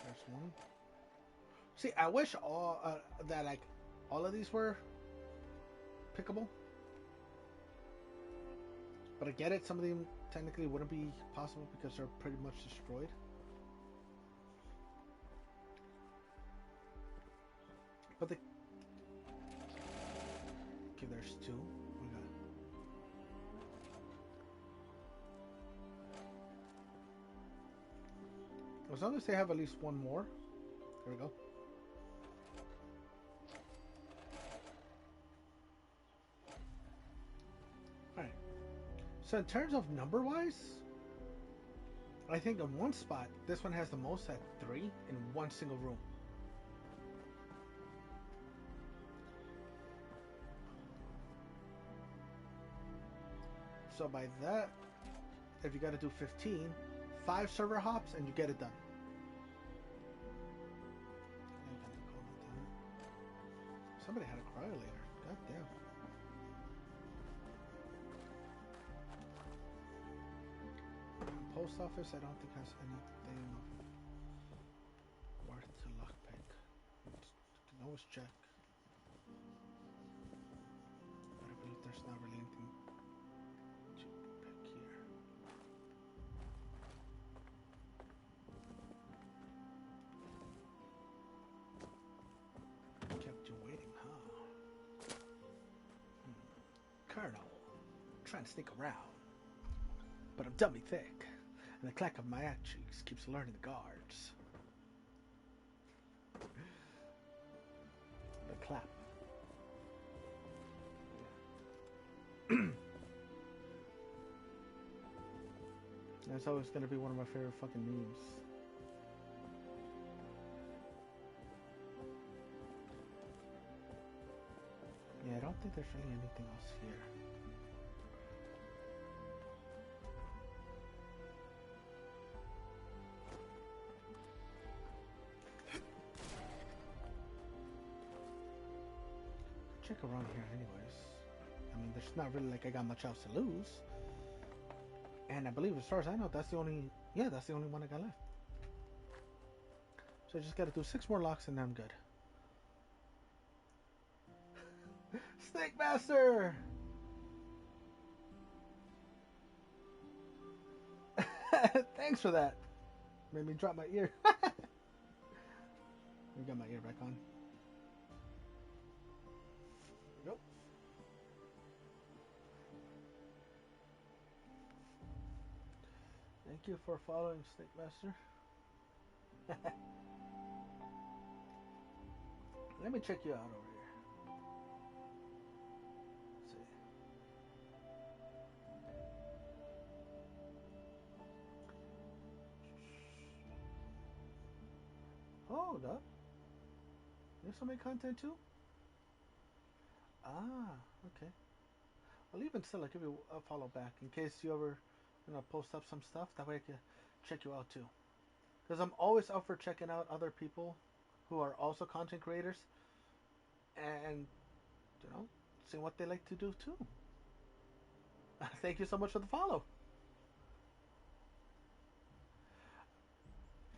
There's one. See, I wish all that like all of these were pickable, but I get it. Some of them technically wouldn't be possible because they're pretty much destroyed. But the okay, there's two. We got as long as they have at least one more. There we go. Alright. So in terms of number-wise, I think on one spot, this one has the most at 3 in one single room. So by that, if you got to do 15, 5 server hops and you get it done. Somebody had a cryolator. God damn. Post office, I don't think has anything worth to lockpick. You can always check. But I believe there's not really anything to pick here. Kept you waiting, huh? Colonel, I'm trying to sneak around, but I'm dummy thick. And the clack of my ass cheeks keeps alerting the guards. The clap. That's always going to be one of my favorite fucking memes. Yeah, I don't think there's really anything else here. Check around here anyways. I mean, there's not really like I got much else to lose. And I believe as far as I know, that's the only one I got left. So I just gotta do 6 more locks and then I'm good. Snake Master! Thanks for that. Made me drop my ear. We got my ear back on. Nope. Thank you for following, Snake Master. Let me check you out over here. Let's see. Hold up. You also make content too? Ah, okay. Well, even still, I'll give you a follow back in case you ever, post up some stuff. That way I can check you out too. Because I'm always up for checking out other people who are also content creators and, seeing what they like to do too. Thank you so much for the follow.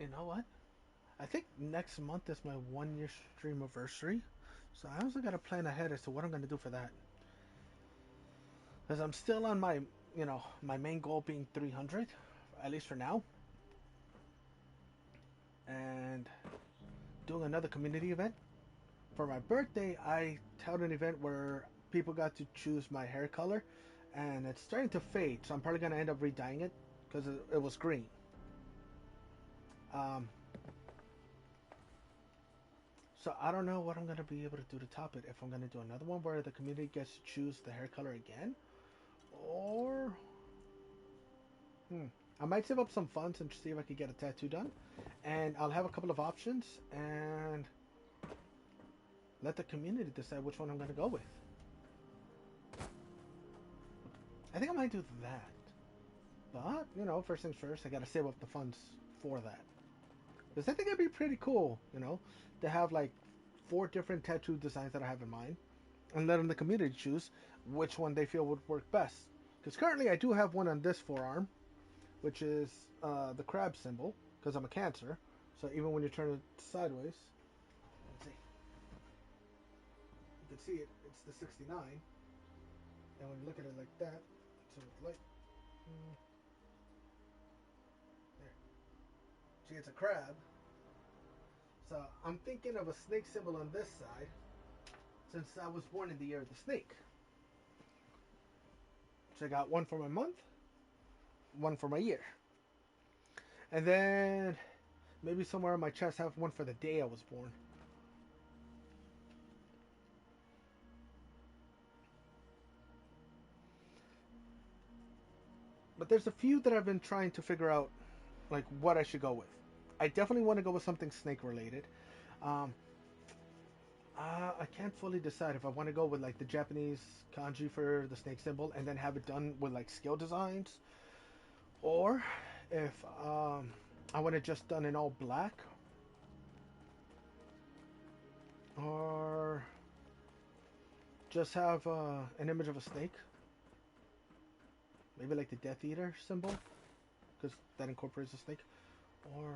You know what? I think next month is my 1-year stream anniversary. So I also got to plan ahead as to what I'm going to do for that. Because I'm still on my, my main goal being 300, at least for now. And doing another community event. For my birthday, I held an event where people got to choose my hair color. And it's starting to fade, so I'm probably going to end up re-dyeing it. Because it was green. So I don't know what I'm going to be able to do to top it. If I'm going to do another one where the community gets to choose the hair color again. Or... I might save up some funds and see if I could get a tattoo done. And I'll have a couple of options. And let the community decide which one I'm going to go with. I think I might do that. But, first things first, I got to save up the funds for that. Because I think it'd be pretty cool, to have like 4 different tattoo designs that I have in mind. And let the community choose which one they feel would work best. Because currently I do have one on this forearm, which is the crab symbol, because I'm a Cancer. So even when you turn it sideways, let's see. You can see it's the 69. And when you look at it like that, so like, there. See, it's a crab. So I'm thinking of a snake symbol on this side, since I was born in the year of the snake. So I got one for my month, one for my year. And then maybe somewhere on my chest have one for the day I was born. But there's a few that I've been trying to figure out, like, what I should go with. I definitely want to go with something snake related. Um, I can't fully decide if I want to go with like the Japanese kanji for the snake symbol and then have it done with like skill designs, or if I want it just done in all black, or just have an image of a snake, maybe like the Death Eater symbol, because that incorporates a snake, or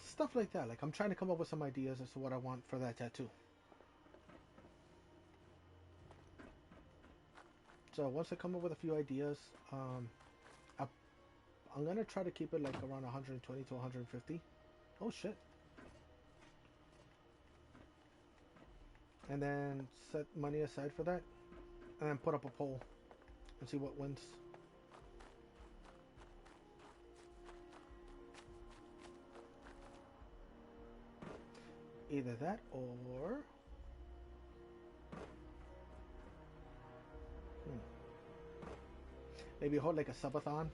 stuff like that. Like I'm trying to come up with some ideas as to what I want for that tattoo. So once I come up with a few ideas, I'm gonna try to keep it like around 120 to 150. Oh shit! And then set money aside for that, and then put up a poll and see what wins. Either that or maybe hold like a subathon.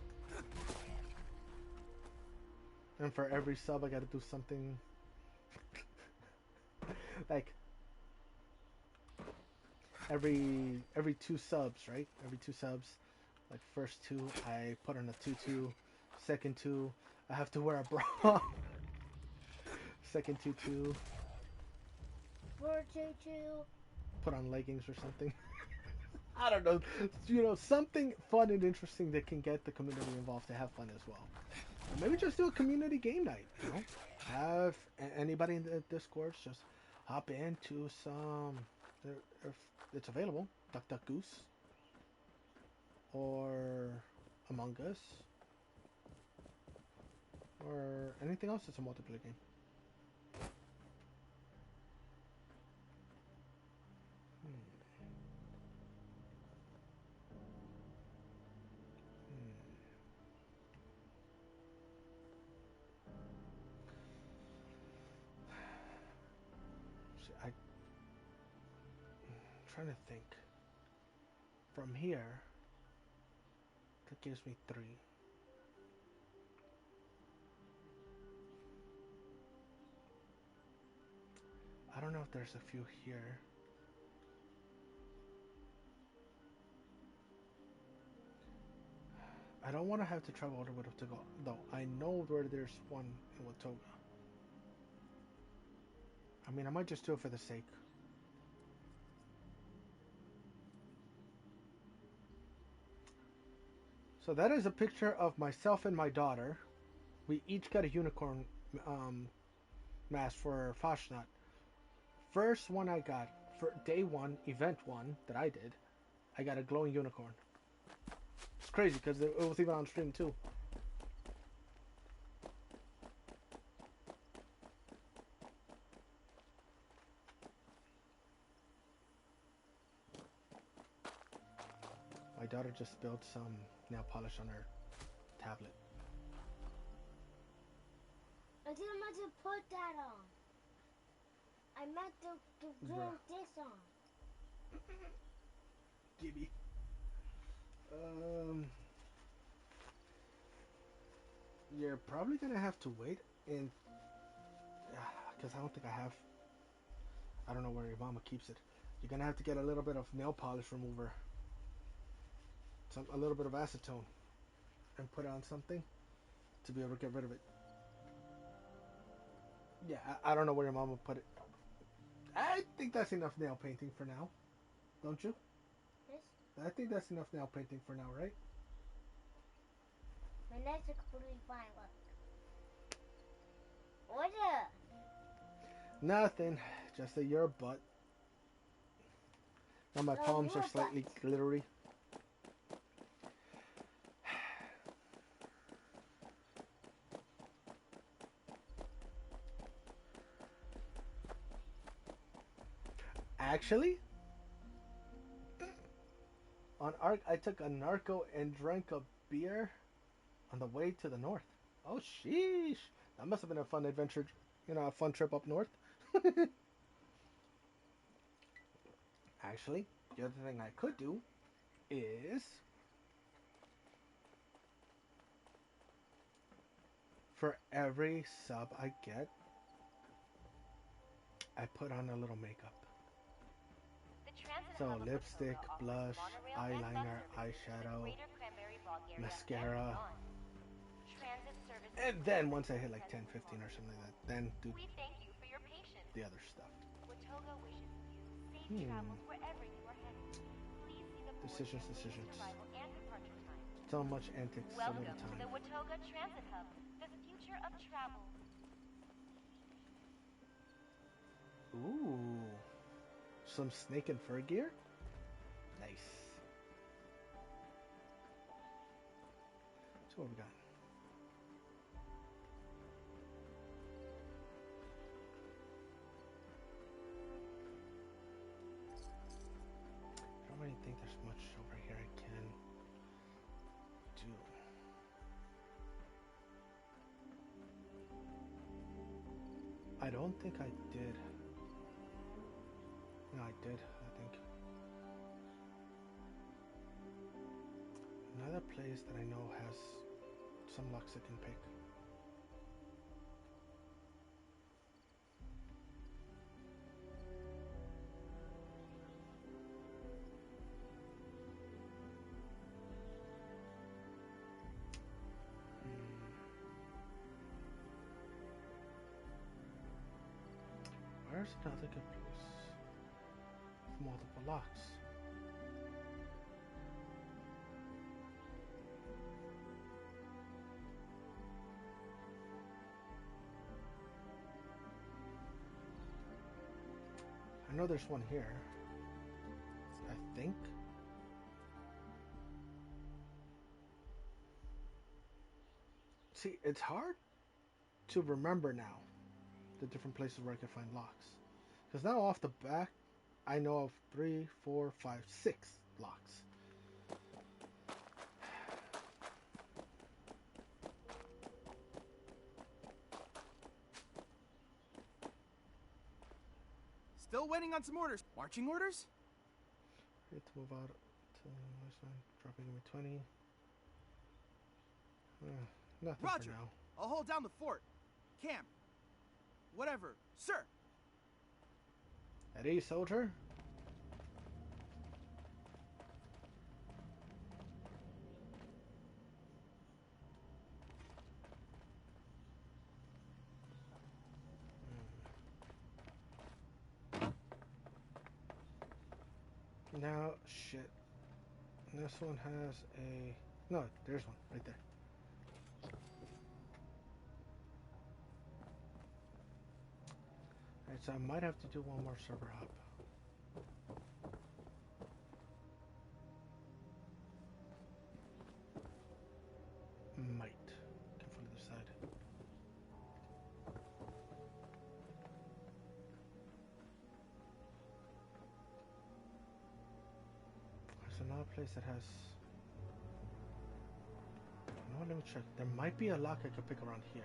And for every sub, I gotta do something like every 2 subs, right? Every 2 subs, like first 2, I put on a tutu. Second 2, I have to wear a bra. Second tutu, put on leggings or something. I don't know, something fun and interesting that can get the community involved to have fun as well. Or maybe just do a community game night, Have anybody in the Discord just hop into some, if it's available, Duck Duck Goose, or Among Us, or anything else that's a multiplayer game. I'm trying to think. From here, that gives me 3. I don't know if there's a few here. I don't want to have to travel all the way to go, though. I know where there's one in Watoga. I mean, I might just do it for the sake. So that is a picture of myself and my daughter. We each got a unicorn mask for Fashnot. First one I got, for day 1, event 1 that I did, I got a glowing unicorn. It's crazy because it was even on stream too. My daughter just spilled some nail polish on her tablet. I didn't meant to put that on. I meant to do this on. Gibby. You're probably gonna have to wait, and because I don't think I don't know where your mama keeps it. You're gonna have to get a little bit of nail polish remover, a little bit of acetone, and put it on something to be able to get rid of it. Yeah, I don't know where your mama put it. I think that's enough nail painting for now, don't you? Yes. I think that's enough nail painting for now, right? My nails are completely fine. Look. What is Nothing. Just that your butt. Now my palms are slightly glittery. Actually, on Ark, I took a narco and drank a beer on the way to the north. Oh, sheesh. That must have been a fun adventure, a fun trip up north. Actually, the other thing I could do is for every sub I get, I put on a little makeup. So lipstick, blush, eyeliner, eyeshadow, mascara. And then once I hit like 10, 15 or something like that, then do the other stuff. Decisions. So much antics, so little time. The Watoga Transit Hub, the future of travel. Ooh. Some snake and fur gear? Nice. So what we got? I don't really think there's much over here I can do. I don't think I did. No, I did, I think. Another place that I know has some locks I can pick. Where's another good place with multiple locks? I know there's one here. I think. See, it's hard to remember now the different places where I can find locks. Because now off the back, I know of 3, 4, 5, 6 locks. Still waiting on some orders. Marching orders? Need to move out to this one. Dropping me 20. Nothing Roger. for now. I'll hold down the fort. Camp. Whatever. Sir. At ease, soldier. Now, shit. This one has a... No, there's one right there. Alright, so I might have to do one more server hop. Might. Come from the other side. There's another place that has... No, let me check. There might be a lock I could pick around here.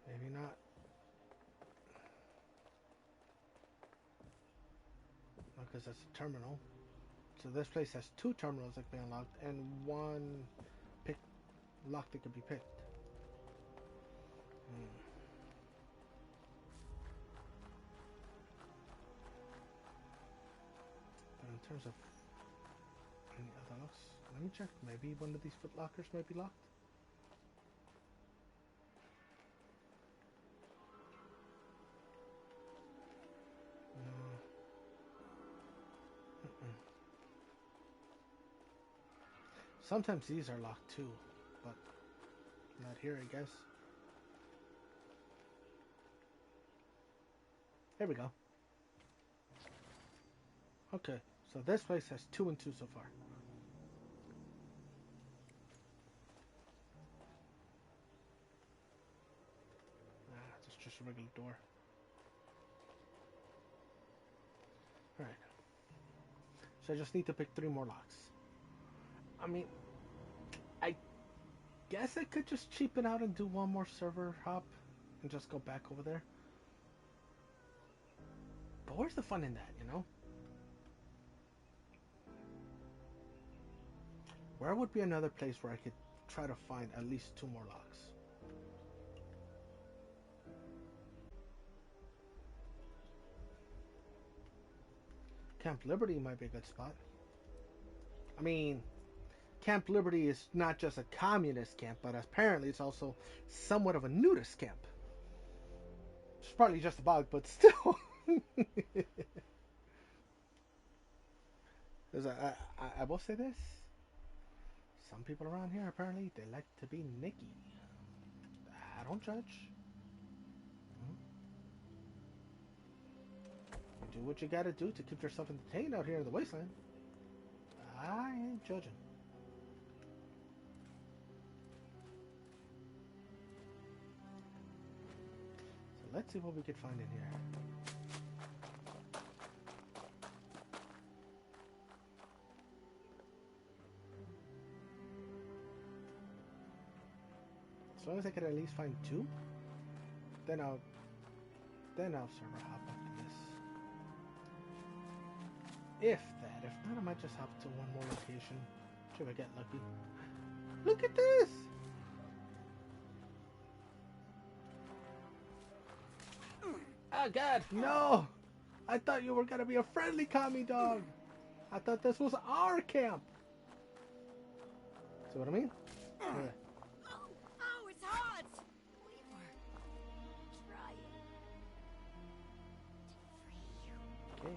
Maybe not. Because that's a terminal. So this place has 2 terminals that can be unlocked and 1 lock that could be picked. But in terms of any other locks, let me check. Maybe one of these foot lockers might be locked. Sometimes these are locked too, but not here, I guess. Here we go. Okay, so this place has 2 and 2 so far. It's just a regular door. Alright. So I just need to pick 3 more locks. I mean, guess I could just cheapen out and do one more server hop and just go back over there. But where's the fun in that, you know? Where would be another place where I could try to find at least 2 more locks? Camp Liberty might be a good spot. I mean, Camp Liberty is not just a communist camp, but apparently it's also somewhat of a nudist camp. It's partly just a bug, but still. I will say this. Some people around here, apparently, they like to be Nikki. I don't judge. You do what you gotta do to keep yourself entertained out here in the wasteland. I ain't judging. So let's see what we could find in here. As long as I could at least find 2, then I'll server hop after this. If that. If not, I might just hop to one more location. See if I get lucky. Look at this! Oh god, no! I thought you were gonna be a friendly commie dog! I thought this was our camp! See what I mean? Yeah. Oh, it's hot! We were trying to free you. Okay.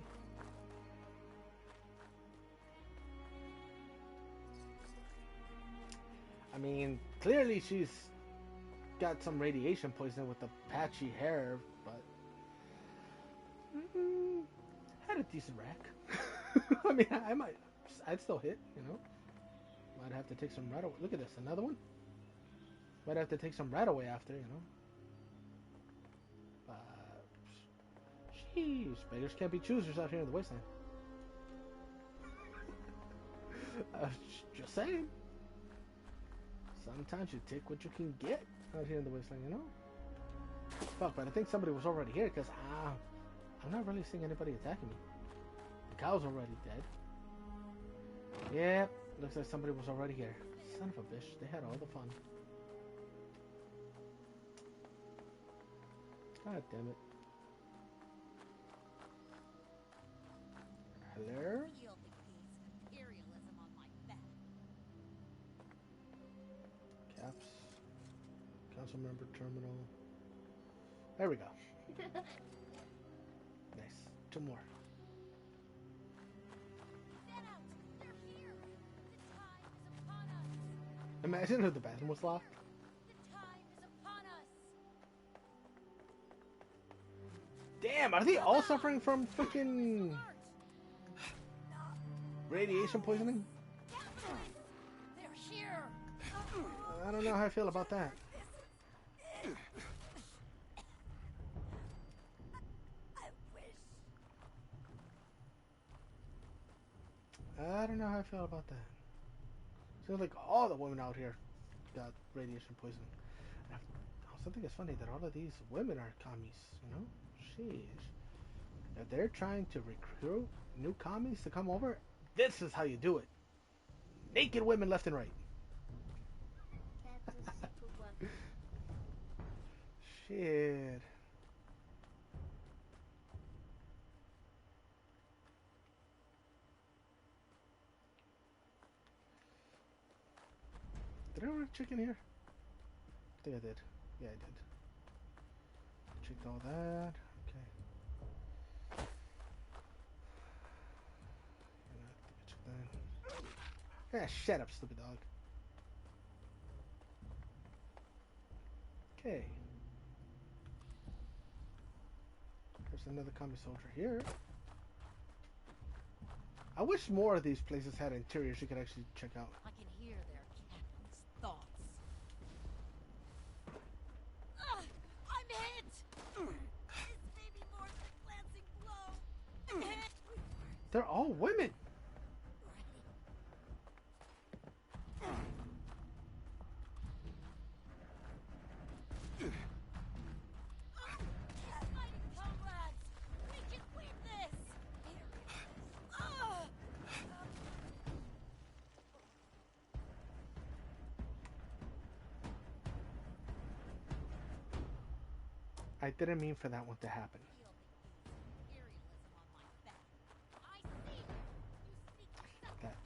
I mean, clearly she's got some radiation poisoning with the patchy hair, but had a decent rack. I mean, I'd still hit, you know. Might have to take some rat away. Look at this, another one. Might have to take some rat away after, you know. Jeez, beggars can't be choosers out here in the wasteland. Just saying. Sometimes you take what you can get out here in the wasteland, you know? Fuck, but I think somebody was already here because I'm not really seeing anybody attacking me. The cow's already dead. Yep, looks like somebody was already here. Son of a bitch, they had all the fun. God damn it. Hello? Caps. Council member terminal. There we go. Nice. 2 more. Imagine if the bathroom was locked. Damn, are they all suffering from freaking radiation poisoning? They're here. I don't know how I feel about that. I don't know how I feel about that. Seems like all the women out here got radiation poisoning. I also think it's funny that all of these women are commies, you know? Sheesh. If they're trying to recruit new commies to come over, this is how you do it. Naked women left and right. That's a super weapon. Shit. Did I order chicken here? I think I did. Yeah, I did. Checked all that. Okay. Yeah, shut up, stupid dog. Okay. There's another commie soldier here. I wish more of these places had interiors you could actually check out. I can hear their captain's thoughts. I'm hit! This may be more than a glancing blow. I'm hit! They're all women! I didn't mean for that one to happen. That.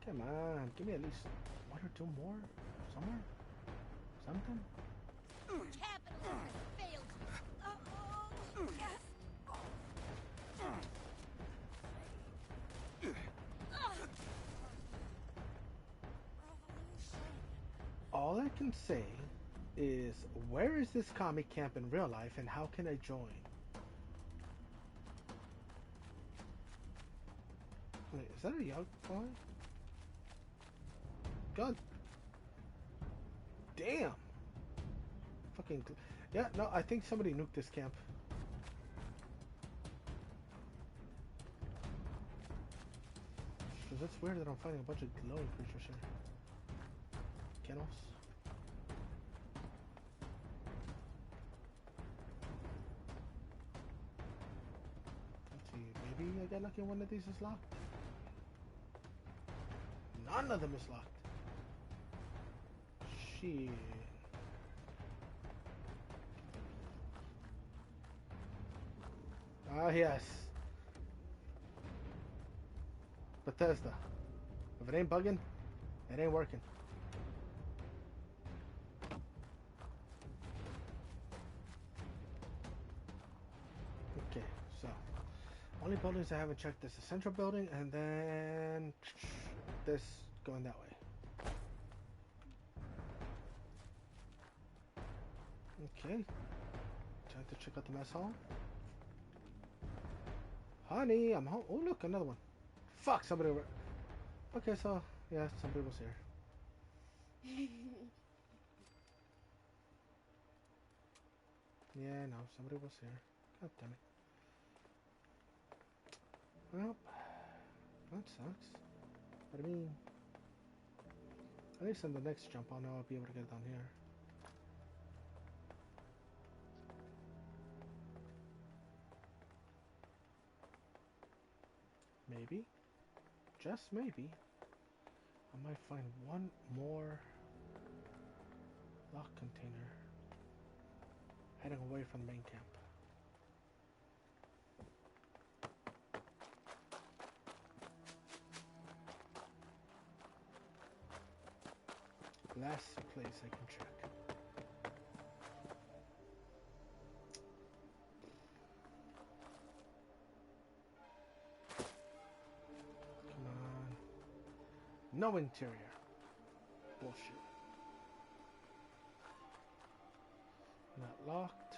Come on, give me at least one or two more somewhere. Something. Capitalism failed you. All I can say is, where is this comic camp in real life, and how can I join? Wait, is that a young boy? God damn! Fucking yeah, no, I think somebody nuked this camp. Cause that's weird that I'm finding a bunch of glowing creatures here. Kennels. Let's see, maybe I got lucky one of these is locked. None of them is locked. Shit. Ah, yes. Bethesda. If it ain't bugging, it ain't working. Okay, so only buildings I haven't checked is the central building, and then this going that way. Okay, time to check out the mess hall. Honey, I'm home. Oh, look, another one. Fuck, somebody. Okay, so yeah, somebody was here. Yeah, no, somebody was here. God damn it. Well, that sucks. But I mean, at least on the next jump, I'll know I'll be able to get it down here. Maybe, just maybe, I might find one more lock container heading away from the main camp. Last place I can check. Come on. No interior. Bullshit. Not locked.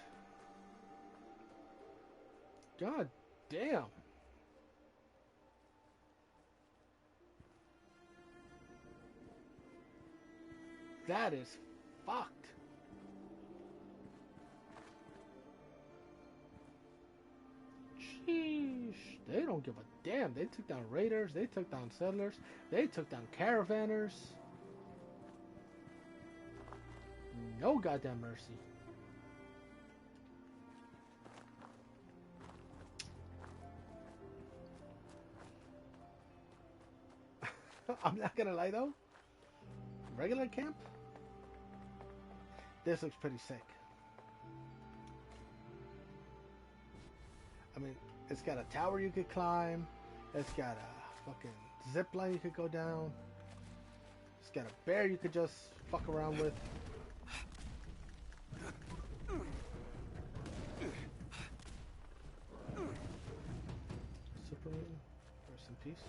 God damn. That is fucked. Sheesh. They don't give a damn. They took down raiders. They took down settlers. They took down caravanners. No goddamn mercy. I'm not gonna lie though. Regular camp? This looks pretty sick. I mean, it's got a tower you could climb. It's got a fucking zip line you could go down. It's got a bear you could just fuck around with. Superman, rest in peace.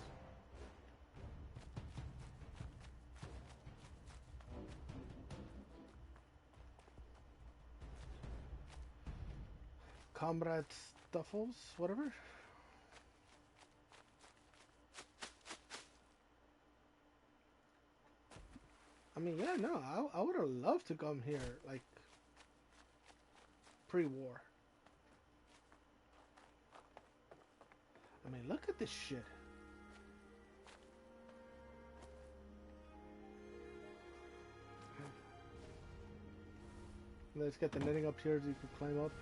Comrade Stuffles, whatever. I mean, yeah, no, I would have loved to come here, like, pre-war. I mean, look at this shit. Let's get the netting up here so you can climb up.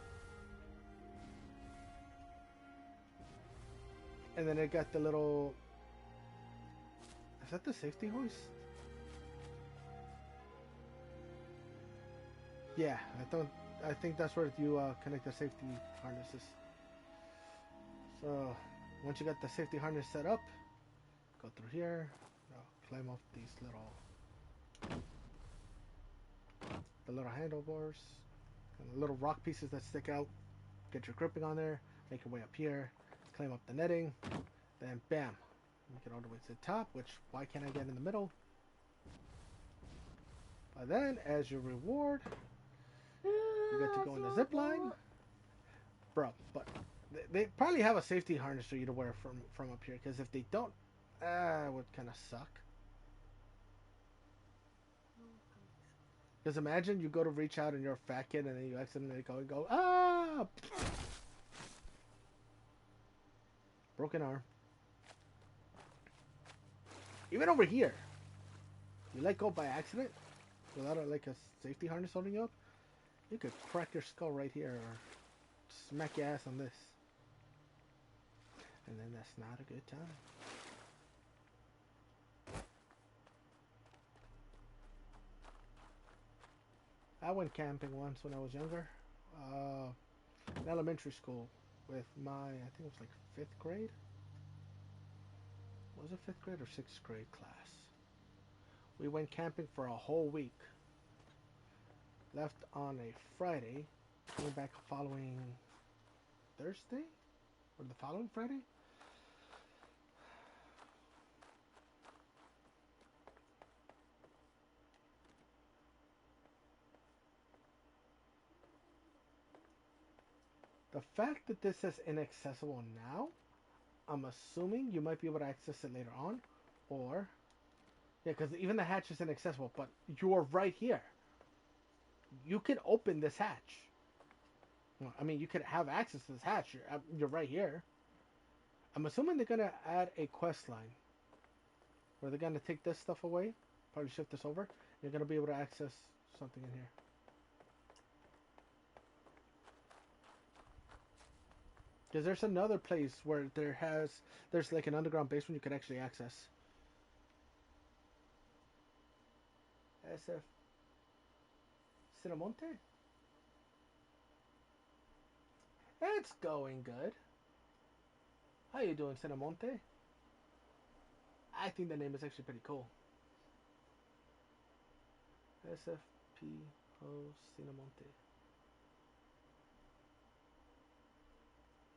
And then it got the little that the safety hoist? Yeah, I think that's where you connect the safety harnesses. So once you got the safety harness set up, go through here, climb up these little handlebars, and the little rock pieces that stick out. Get your gripping on there, make your way up here, climb up the netting, then bam, you get all the way to the top. Which, why can't I get in the middle? But then, as your reward, you get to go in the zip line, bro. But they probably have a safety harness for you to wear from up here, because if they don't, it would kind of suck. Because imagine you go to reach out and you're a fat kid and then you accidentally go, ah! Broken arm. Even over here, you let go by accident without like a safety harness holding you up, you could crack your skull right here or smack your ass on this. And then that's not a good time. I went camping once when I was younger, in elementary school with my, I think it was like 5th grade. Was it 5th grade or 6th grade class? We went camping for a whole week. Left on a Friday, came back following Thursday? Or the following Friday? The fact that this says inaccessible now, I'm assuming you might be able to access it later on. Or, yeah, because even the hatch is inaccessible, but you're right here. You can open this hatch. Well, I mean, you could have access to this hatch. You're right here. I'm assuming they're going to add a quest line where they're going to take this stuff away, probably shift this over. You're going to be able to access something in here. Because there's another place where there's like an underground basement you could actually access. SF Cinemonte? It's going good. How you doing, Cinemonte? I think the name is actually pretty cool. SFP Ho Cinemonte.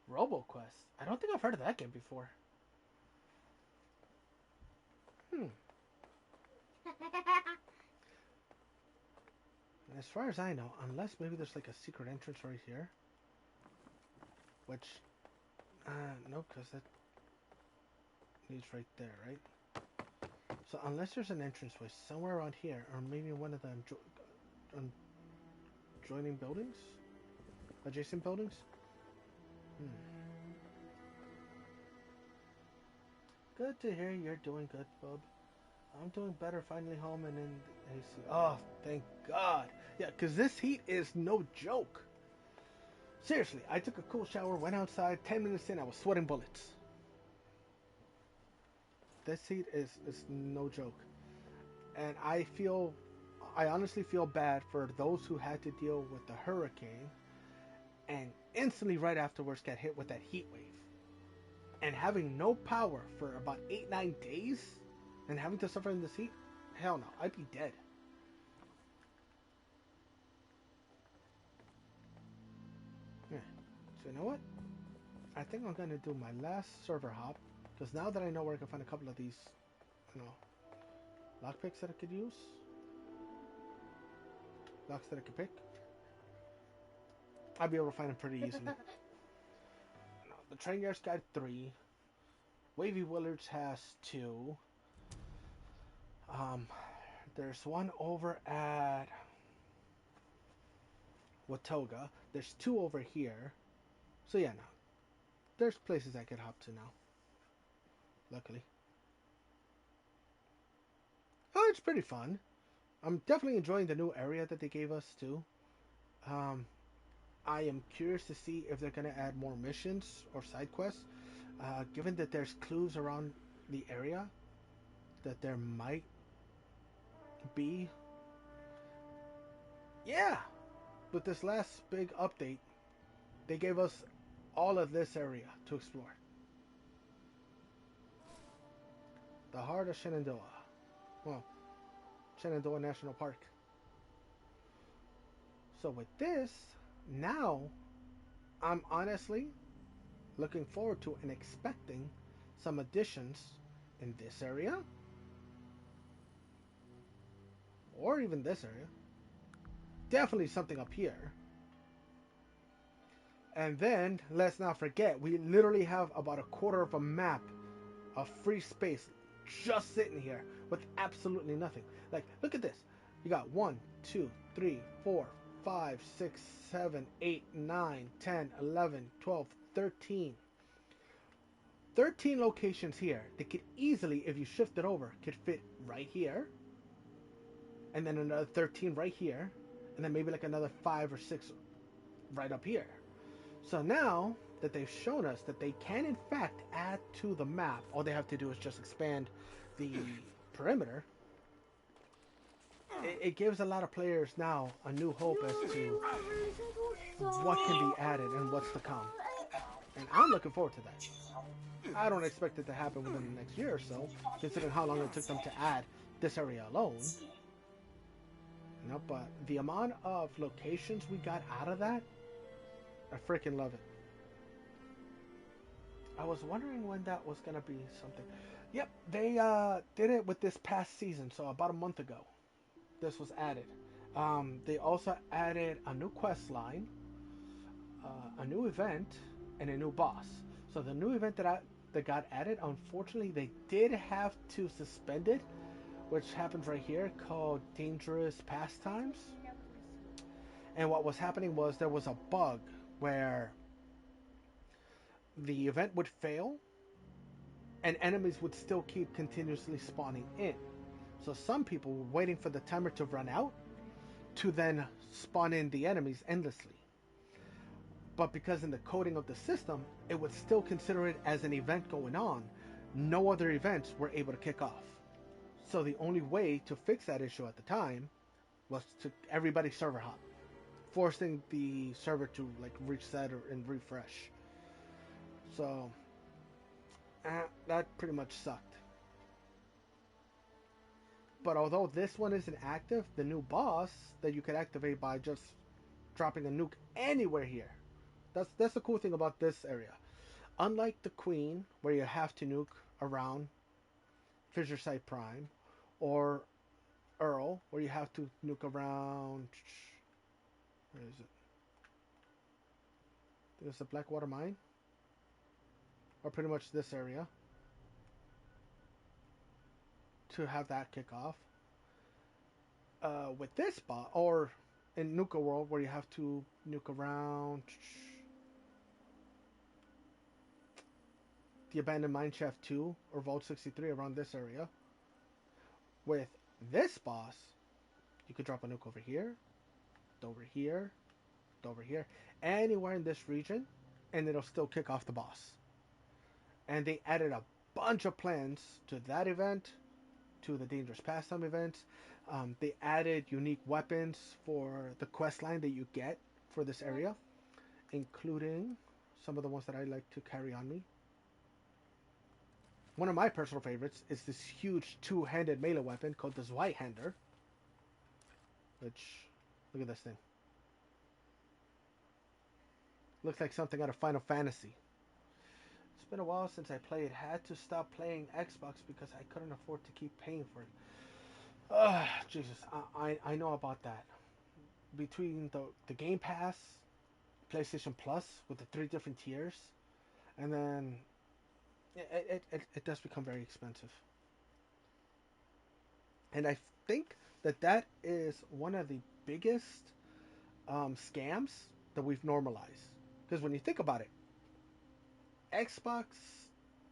RoboQuest. I don't think I've heard of that game before. As far as I know, unless maybe there's like a secret entrance right here. Which, no, because that leads right there, right? So unless there's an entranceway somewhere around here, or maybe one of the adjoining buildings? Adjacent buildings? Good to hear you're doing good, bub. I'm doing better, finally home and in AC. Oh, thank God. Yeah, because this heat is no joke. Seriously, I took a cool shower, went outside, 10 minutes in, I was sweating bullets. This heat is no joke. And I honestly feel bad for those who had to deal with the hurricane and instantly right afterwards got hit with that heat wave. And having no power for about 8-9 days and having to suffer in this heat, hell no, I'd be dead. Yeah. So you know what? I think I'm gonna do my last server hop, because now that I know where I can find a couple of these, lockpicks that I could use, locks that I could pick, I'll be able to find them pretty easily. The Train Yards got 3. Wavy Willards has 2. There's one over at Watoga. There's 2 over here. So yeah, no. There's places I could hop to now. Luckily. Oh, it's pretty fun. I'm definitely enjoying the new area that they gave us too. I am curious to see if they're going to add more missions or side quests. Given that there's clues around the area, that there might be. Yeah, with this last big update, they gave us all of this area to explore. The heart of Shenandoah. Well, Shenandoah National Park. So with this, now I'm honestly looking forward to and expecting some additions in this area. Or even this area. Definitely something up here. And then, let's not forget, we literally have about a quarter of a map of free space just sitting here with absolutely nothing. Like, look at this. You got 1, 2, 3, 4, 5, 6, 7, 8, 9, 10, 11, 12, 13. 13 locations here. They could easily, if you shift it over, could fit right here. And then another 13 right here. And then maybe like another 5 or 6 right up here. So now that they've shown us that they can in fact add to the map, all they have to do is just expand the perimeter. It gives a lot of players now a new hope as to what can be added and what's to come. And I'm looking forward to that. I don't expect it to happen within the next year or so, considering how long it took them to add this area alone. You know, but the amount of locations we got out of that, I freaking love it. I was wondering when that was going to be something. Yep, they did it with this past season, so about a month ago. This was added. They also added a new quest line, a new event, and a new boss. So the new event that got added, unfortunately, they did have to suspend it, which happens right here, called Dangerous Pastimes. And what was happening was there was a bug where the event would fail and enemies would still keep continuously spawning in. So some people were waiting for the timer to run out to then spawn in the enemies endlessly. But because in the coding of the system, it would still consider it as an event going on, no other events were able to kick off. So the only way to fix that issue at the time was to everybody server hop, forcing the server to like reset and refresh. So that pretty much sucked. But although this one isn't active, the new boss that you could activate by just dropping a nuke anywhere here. That's the cool thing about this area. Unlike the Queen, where you have to nuke around Fissure Site Prime, or Earl, where you have to nuke around, where is it? I think it's the Blackwater Mine, or pretty much this area, to have that kick off. With this bot, or in Nuka World, where you have to nuke around the Abandoned Mineshaft 2 or Vault 63, around this area. With this boss, you could drop a nuke over here, over here, over here, anywhere in this region, and it'll still kick off the boss. And they added a bunch of plans to that event, to the Dangerous Pastime events. They added unique weapons for the quest line that you get for this area, including some of the ones that I like to carry on me. One of my personal favorites is this huge two-handed melee weapon called the Zweihander. Which, look at this thing. Looks like something out of Final Fantasy. It's been a while since I played. Had to stop playing Xbox because I couldn't afford to keep paying for it. Jesus, I know about that. Between the Game Pass, PlayStation Plus with the 3 different tiers, and then it does become very expensive. And I think that is one of the biggest scams that we've normalized. Because when you think about it, Xbox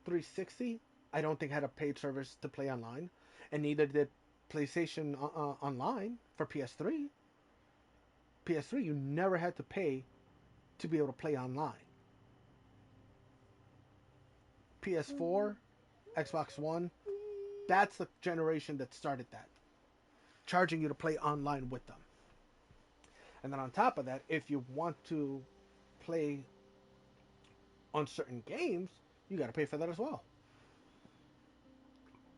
360, I don't think had a paid service to play online, and neither did PlayStation Online for PS3. PS3, you never had to pay to be able to play online. PS4, Xbox One, That's the generation that started that, charging you to play online with them. And then on top of that, if you want to play on certain games, you got to pay for that as well.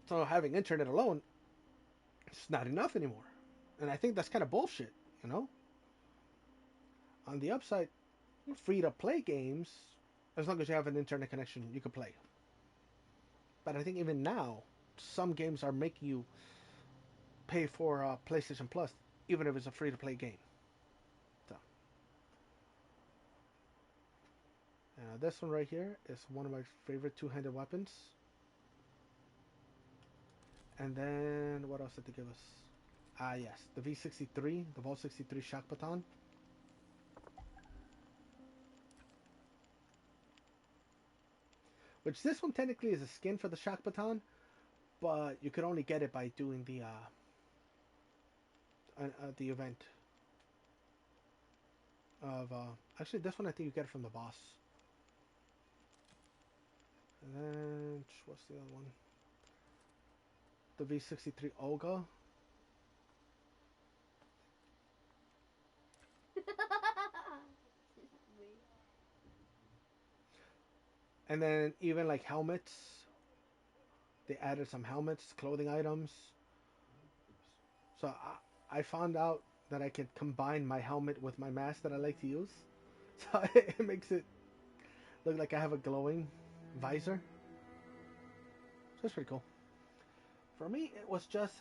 So having internet alone, it's not enough anymore. And I think that's kind of bullshit, you know? On the upside, free to play games, as long as you have an internet connection, you can play. But I think even now, some games are making you pay for PlayStation Plus, even if it's a free to play game. So, this one right here is one of my favorite two-handed weapons. And then, what else did they give us? Yes, the V63, the Vol 63 shock baton. Which this one technically is a skin for the shock baton, but you could only get it by doing the event of actually this one I think you get it from the boss. And then what's the other one? The V63 Olga. And then even like helmets, they added some helmets, clothing items. So I found out that I could combine my helmet with my mask that I like to use. So it makes it look like I have a glowing visor. So it's pretty cool. For me, it was just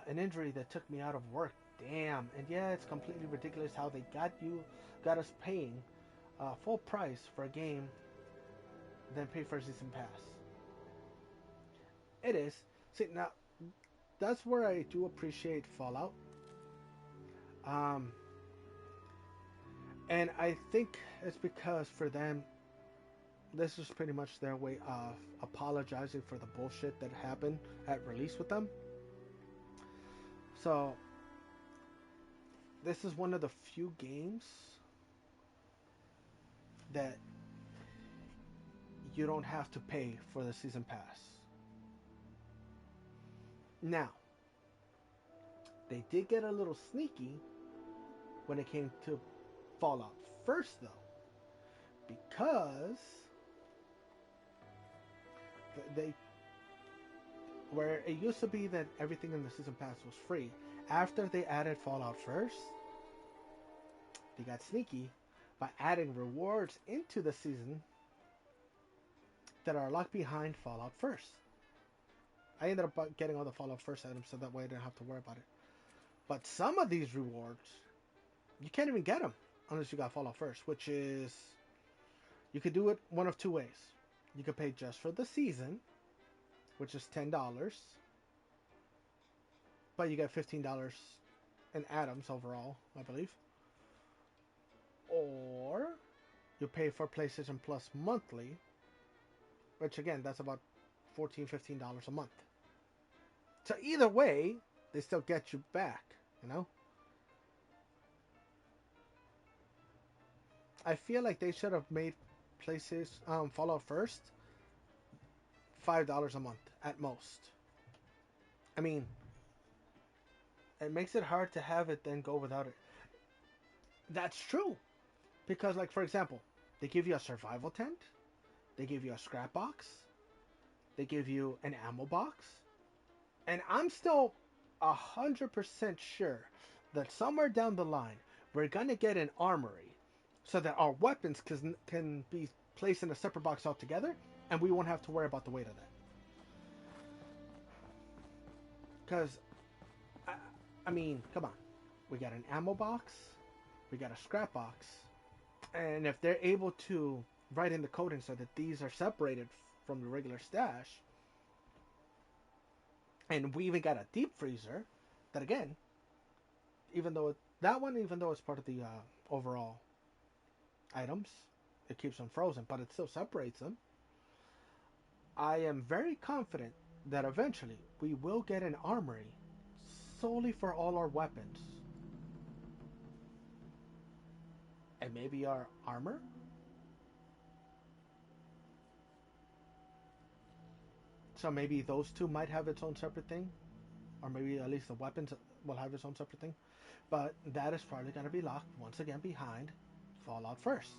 an injury that took me out of work. Damn. And yeah, it's completely ridiculous how they got us paying full price for a game, then pay for a season pass. It is. See, now, that's where I do appreciate Fallout. And I think it's because for them, this is pretty much their way of apologizing for the bullshit that happened at release with them. So, this is one of the few games that you don't have to pay for the season pass. Now, they did get a little sneaky when it came to Fallout First, though, because they, where it used to be that everything in the season pass was free, after they added Fallout First, they got sneaky by adding rewards into the season that are locked behind Fallout First. I ended up getting all the Fallout First items so that way I didn't have to worry about it. But some of these rewards, you can't even get them unless you got Fallout First, which is, you could do it one of two ways. You could pay just for the season, which is $10, but you get $15 in items overall, I believe. Or you pay for PlayStation Plus monthly, which again, that's about $14, $15 a month. So either way, they still get you back, you know? I feel like they should have made PlayStation Fallout First $5 a month at most. I mean, it makes it hard to have it then go without it. That's true. Because, like, for example, they give you a survival tent, they give you a scrap box, they give you an ammo box, and I'm still 100% sure that somewhere down the line, we're going to get an armory so that our weapons can be placed in a separate box altogether, and we won't have to worry about the weight of that. Because, I mean, come on. We got an ammo box, we got a scrap box, and if they're able to write in the coding so that these are separated from the regular stash, and we even got a deep freezer, that again, even though it's part of the overall items, it keeps them frozen, but it still separates them. I am very confident that eventually we will get an armory solely for all our weapons. And maybe our armor? So maybe those two might have its own separate thing, or maybe at least the weapons will have its own separate thing. But that is probably going to be locked once again behind Fallout First.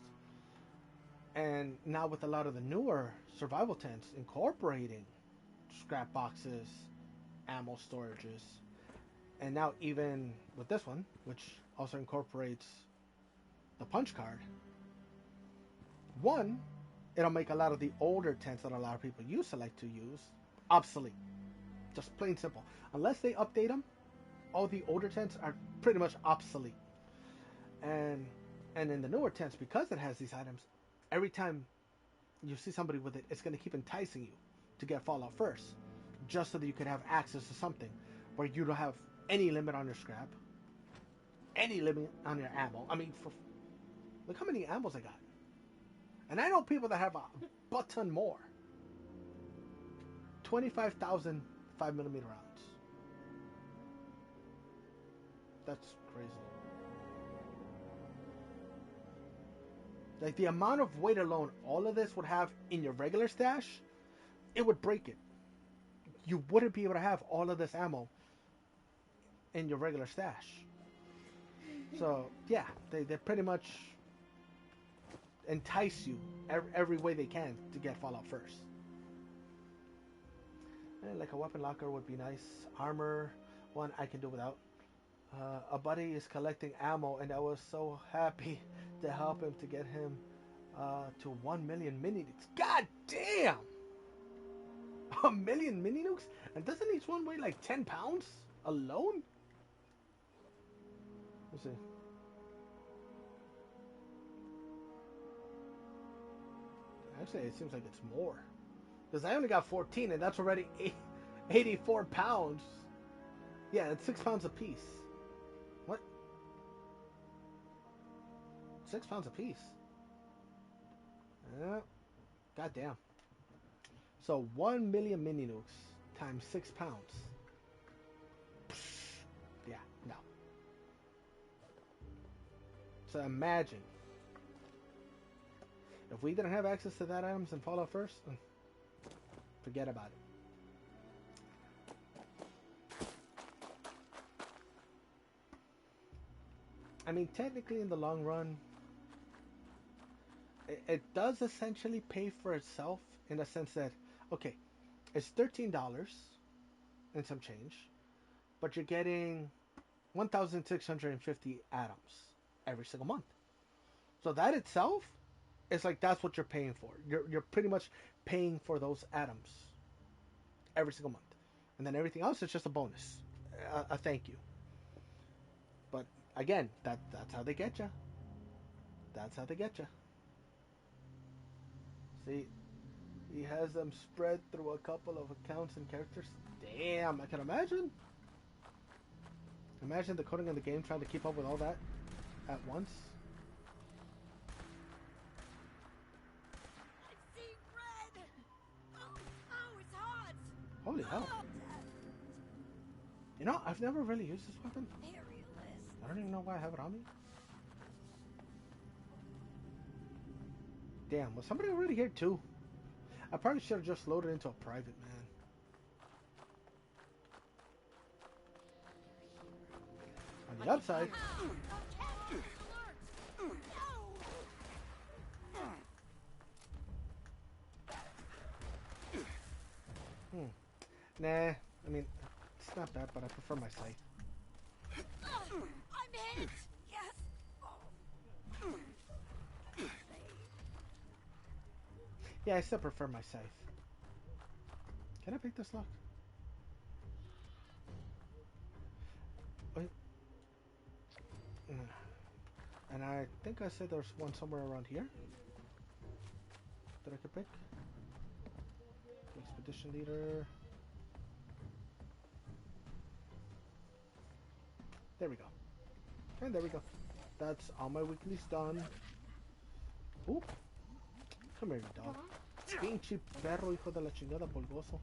And now with a lot of the newer survival tents incorporating scrap boxes, ammo storages, and now even with this one, which also incorporates the punch card, one, it'll make a lot of the older tents that a lot of people used to like to use obsolete. Just plain simple. Unless they update them, all the older tents are pretty much obsolete. And in the newer tents, because it has these items, every time you see somebody with it, it's going to keep enticing you to get Fallout First, just so that you could have access to something where you don't have any limit on your scrap, any limit on your ammo. I mean, look how many ammos I got. And I know people that have a butt ton more. 25,000 5mm rounds. That's crazy. Like the amount of weight alone all of this would have in your regular stash, it would break it. You wouldn't be able to have all of this ammo in your regular stash. So yeah, they pretty much entice you every way they can to get Fallout First. And like a weapon locker would be nice. Armor, one I can do without. A buddy is collecting ammo, and I was so happy to help him to get him to 1 million mini nukes. God damn! 1 million mini nukes? And doesn't each one weigh like 10 pounds alone? Let's see. Actually, it seems like it's more. Because I only got 14, and that's already 84 pounds. Yeah, it's 6 pounds a piece. What? 6 pounds a piece. God damn. So 1 million mini nukes times 6 pounds. Yeah, no. So imagine if we didn't have access to that items in Fallout First, forget about it. I mean, technically, in the long run, it does essentially pay for itself in the sense that, okay, it's $13 and some change, but you're getting 1,650 atoms every single month. So that itself is like that's what you're paying for. You're pretty much paying for those atoms every single month, and then everything else is just a bonus, a thank you. But again, that's how they get you. That's how they get you. See, he has them spread through a couple of accounts and characters. Damn, I can imagine. Imagine the coding of the game trying to keep up with all that at once. I see red. Oh, it's hot. Holy hell. You know, I've never really used this weapon. I don't even know why I have it on me. Damn, was somebody already here too? I probably should have just loaded into a private, man. On the upside. Nah, I mean, it's not bad, but I prefer my scythe. I'm hit. Yes. Yeah, I still prefer my scythe. Can I pick this lock? Wait. And I think I said there's one somewhere around here that I could pick. Expedition leader. There we go. And there we go. That's all my weeklies done. Ooh. Come here, dog. Pinche perro, hijo de la chingada, polgoso.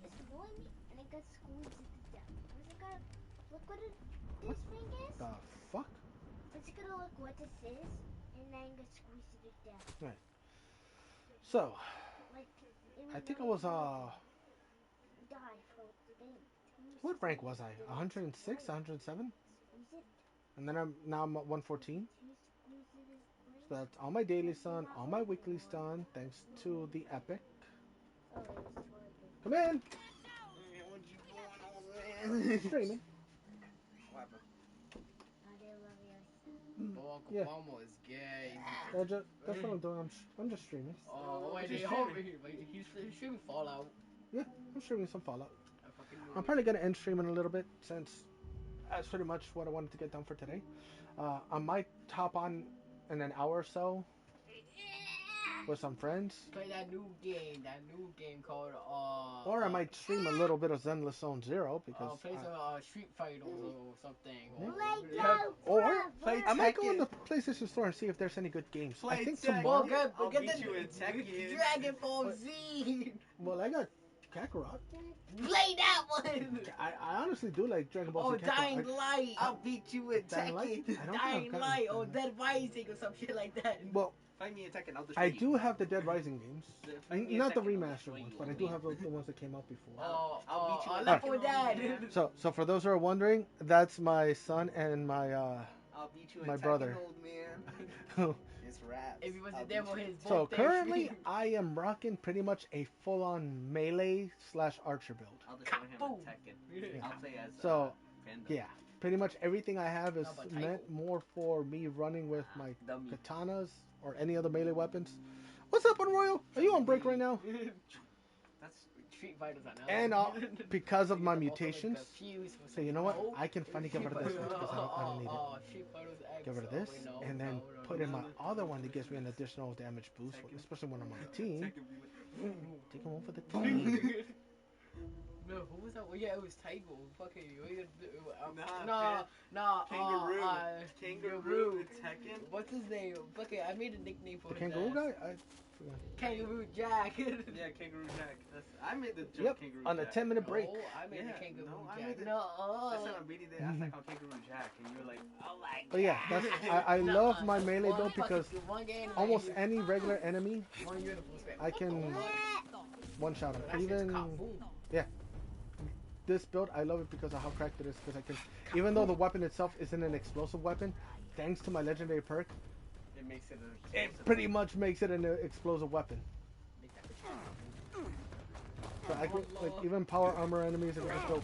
It's blowing me, and it got squeezed to death. Look what this thing is. The fuck? It's gonna look what this is, and then get squeezed to death. Right. So, Like, I think I was What rank was I? 106, 107? And then I'm at 114. So that's all my dailies done, all my weeklies done, thanks to the Epic. Come in! What you doing, old man? Streaming. What happened? Oh, Uncle Yeah. Momo is gay. That's what I'm doing. I'm just streaming. Oh, wait, Just he's streaming Fallout. Yeah, I'm streaming some Fallout. I fucking knew I'm it. probably gonna end streaming a little bit since that's pretty much what I wanted to get done for today. I might hop on in an hour or so with some friends. Play that new game called Or I might stream a little bit of Zenless Zone Zero because play some Street Fighter or something. or I might go in the PlayStation Store and see if there's any good games. I think tomorrow. I'll beat you in Tekken. Dragon Ball Z. Well, I got Kakarot. Play that one. I honestly do like Dragon Ball Z. Dying Light. I'll beat you in Dying Tekken. Light? Dying Light or Dead Rising or some shit like that. Well, Find me in Tekken. I'll I do have the Dead Rising games. Not the Tekken, remastered ones, but I do have the ones that came out before. I'll beat you in Left 4 Dead. So for those who are wondering, that's my son and my I'll beat you in my Tekken, brother. old man. It's raps. If he wasn't there for his So birthday currently, stream. I am rocking pretty much a full-on melee / archer build. I'll just show him in Tekken. Yeah. I'll play as So Panda. yeah, pretty much everything I have is No, but meant more for me running with my katanas or any other melee weapons. What's up, Unroyal? Are you on break right now? That's Street Fighters are now. And because of my mutations, so you know what? I can finally get rid of this one because I don't need it. Get rid of this, and then put in my other one that gives me an additional damage boost, especially when I'm on the team. Take him over the team. No, who was that? Well, yeah, it was Tiger. Fucking, Kangaroo in Tekken. What's his name? Fucking, I made a nickname for The his kangaroo ass. guy? Kangaroo Jack. Yeah, Kangaroo Jack. I made the joke Kangaroo on Jack. a 10-minute break. Oh, I made the Kangaroo I Jack. made the, I said on BD Day, I said called Kangaroo Jack, and you were like, oh my god. But yeah, that's I love my melee build because almost any regular enemy I can one-shot him. Even yeah, this build I love it because of how cracked it is. Because I can, even though the weapon itself isn't an explosive weapon, thanks to my legendary perk, it makes it it pretty much makes it an explosive weapon. So I can, like, even power armor enemies, I can just go.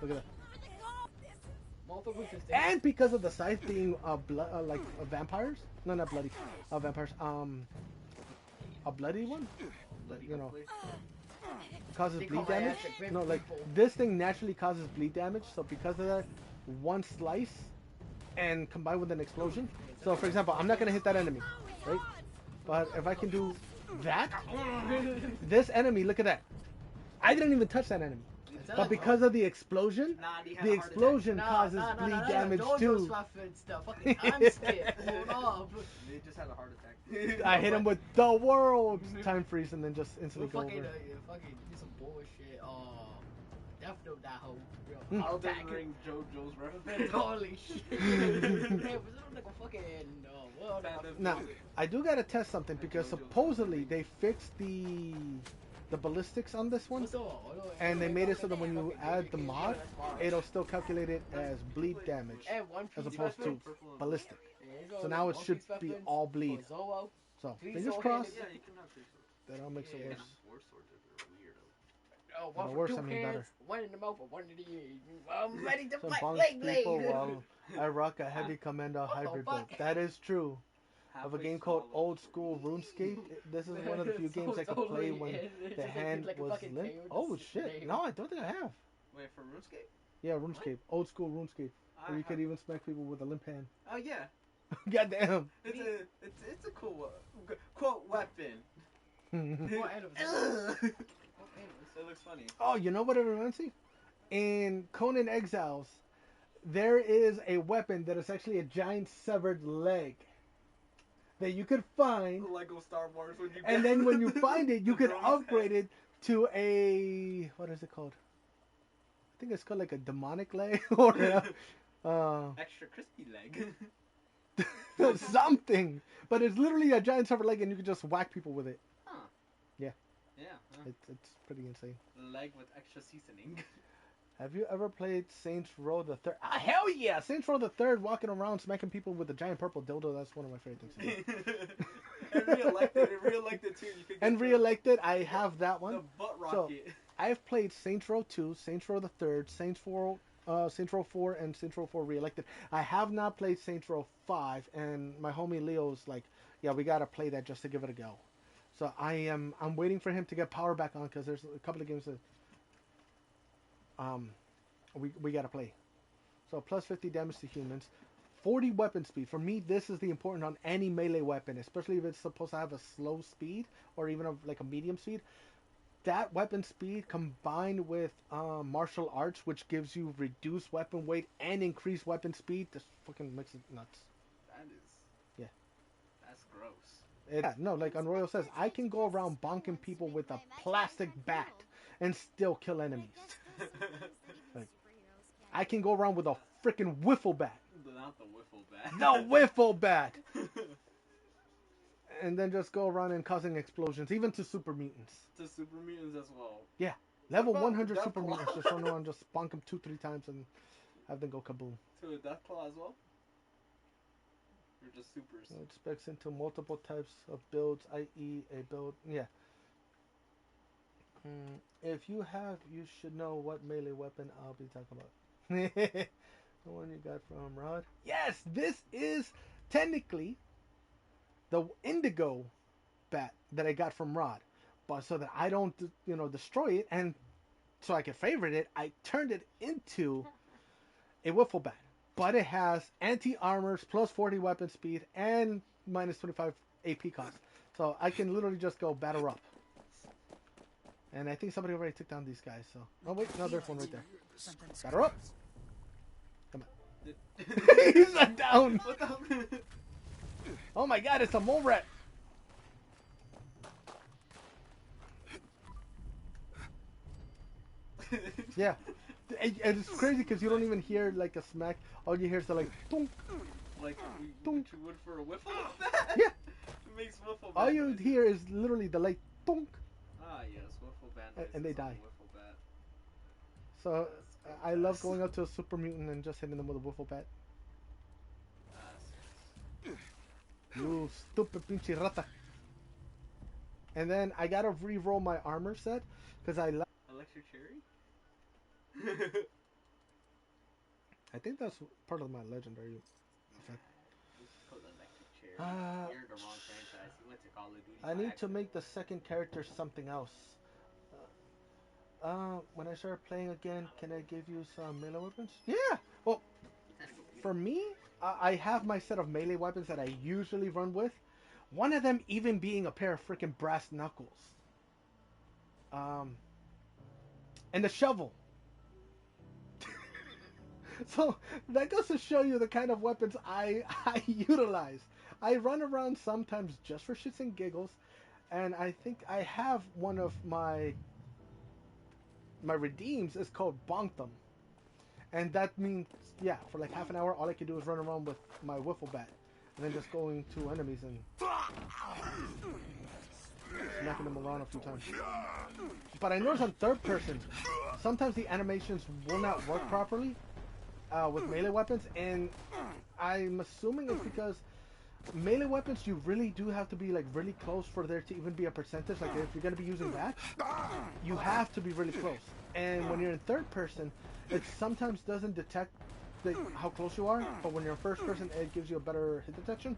Look at that. And because of the scythe being vampires, no, not bloody, vampires, a bloody one, you know, causes bleed damage. No, like this thing naturally causes bleed damage. So because of that, one slice and combined with an explosion. So for example, I'm not gonna hit that enemy, right? But if I can do that, this enemy, look at that. I didn't even touch that enemy. But because of the explosion, the explosion causes bleed damage too. They just had a heart attack. I hit him with the world time freeze and then just instantly go over. Fucking do some bullshit. Death Note that hoe. Elden Ring JoJo's reference. Holy shit. Now, I do gotta test something because supposedly they fixed the ballistics on this one, and they made it so that when you add the mod, it'll still calculate it as bleed damage as opposed to ballistic. So now it should be all bleed. So fingers crossed. That'll make it worse. One worse, for I two mean hands, better. one in the mouth, and one in the ear. I'm ready to Some fight bunch Blade people Blade. while I rock a heavy commando hybrid build. That is true. Of a game called Old School RuneScape. This is one of the few games I could play when the hand was limp. Oh shit! No, I don't think I have. Wait, for RuneScape? Yeah, RuneScape. Old School RuneScape. Where you could even smack people with a limp hand. Oh yeah. Goddamn. It's a cool quote weapon. It looks funny. Oh, you know what it reminds me? In Conan Exiles, there is a weapon that is actually a giant severed leg that you could find. Lego Star Wars. And then when you find it, you could upgrade it to a, what is it called? I think it's called like a demonic leg or extra crispy leg. something. But it's literally a giant severed leg, and you can just whack people with it. Huh. Yeah. Yeah. It's pretty insane. Leg with extra seasoning. Have you ever played Saints Row the Third? Ah, hell yeah! Saints Row the Third, walking around smacking people with a giant purple dildo. That's one of my favorite things to do. And re-elected too. You could get And re-elected, I have that one. The butt So, rocket. I've played Saints Row 2, Saints Row the Third, Saints Row 4, and Saints Row 4 re-elected. I have not played Saints Row 5, and my homie Leo's like, yeah, we gotta play that just to give it a go. So I'm waiting for him to get power back on because there's a couple of games that we gotta play. So plus 50 damage to humans, 40 weapon speed. For me, this is the important on any melee weapon, especially if it's supposed to have a slow speed or even like a medium speed. That weapon speed combined with martial arts, which gives you reduced weapon weight and increased weapon speed, just fucking makes it nuts. That is. Yeah. That's gross. Yeah, no, like Unroyal says, I can go around bonking people with a plastic bat and still kill enemies. Like, I can go around with a freaking wiffle bat. Not the wiffle bat. The wiffle bat! And then just go around and causing explosions, even to super mutants. To super mutants as well. Yeah. Level 100 super mutants, just run around, just bonk them 2-3 times and have them go kaboom. To a death claw as well? Or just supers? It specs into multiple types of builds, i.e. a build, yeah. If you have, you should know what melee weapon I'll be talking about. The one you got from Rod? Yes, this is technically the indigo bat that I got from Rod. But so that I don't, destroy it, and so I can favorite it, I turned it into a wiffle bat. But it has anti-armors, plus 40 weapon speed, and minus 25 AP cost. So I can literally just go batter up. And I think somebody already took down these guys, so... Oh, wait, no, there's one right there. Batter up! Come on. He's not down! Oh my god, it's a mole rat! Yeah. And it's crazy because you don't even hear like a smack. All you hear is the like thunk. Like what you would for a wiffle bat? Yeah. It makes wiffle bat. All you hear is literally the like thunk. Ah yes, wiffle bat. And they die. Wiffle bat. So I love going up to a super mutant and just hitting them with a wiffle bat. You stupid pinche rata. And then I gotta re-roll my armor set because I love Electric Cherry? I think that's part of my legendary effect. You're the wrong franchise. You went to Call of Duty. I need to make the second character something else. When I start playing again, can I give you some melee weapons? Yeah! Well, for me, I have my set of melee weapons that I usually run with. One of them even being a pair of freaking brass knuckles. And the shovel. So that goes to show you the kind of weapons I utilize. I run around sometimes just for shits and giggles, and I think I have one of my redeems is called Bonk Them. And that means, yeah, for like half an hour all I can do is run around with my wiffle bat and then just going to enemies and smacking them around a few times. But I notice on third person, sometimes the animations will not work properly with melee weapons, and I'm assuming it's because melee weapons you really do have to be like really close for there to even be a percentage. Like if you're going to be using that, you have to be really close. And when you're in third person, it sometimes doesn't detect how close you are, but when you're in first person, it gives you a better hit detection.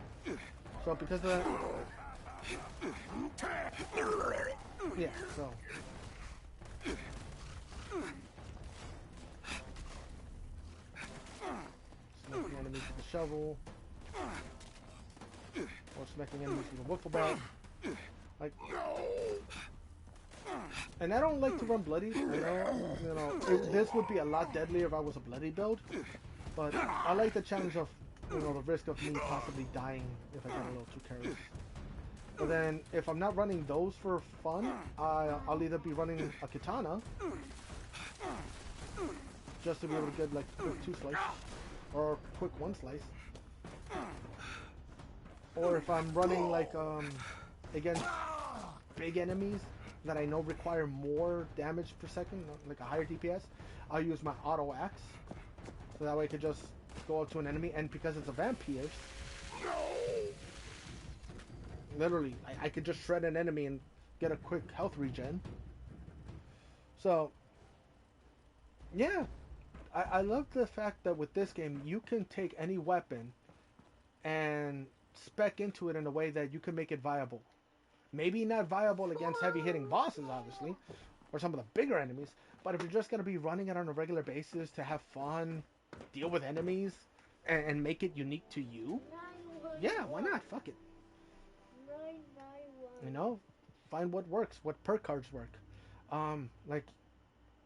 So because of that, yeah, so smacking enemies with the shovel, or smacking enemies with a wiffle bat. Like, and I don't like to run bloody. I know, this would be a lot deadlier if I was a bloody build. But I like the challenge of, the risk of me possibly dying if I get a little too careless. But then, if I'm not running those for fun, I'll either be running a katana, just to be able to get like quick 2 slices, or quick 1 slice. Or if I'm running like against big enemies, that I know require more damage per second, like a higher DPS, I'll use my auto axe. So that way I could just go up to an enemy, and because it's a vampire, literally, I could just shred an enemy and get a quick health regen. So, yeah, I love the fact that with this game, you can take any weapon and spec into it in a way that you can make it viable. Maybe not viable against heavy hitting bosses, obviously, or some of the bigger enemies, but if you're just going to be running it on a regular basis to have fun, deal with enemies, and make it unique to you, yeah, why not? Fuck it. You know, find what works, what perk cards work. Like,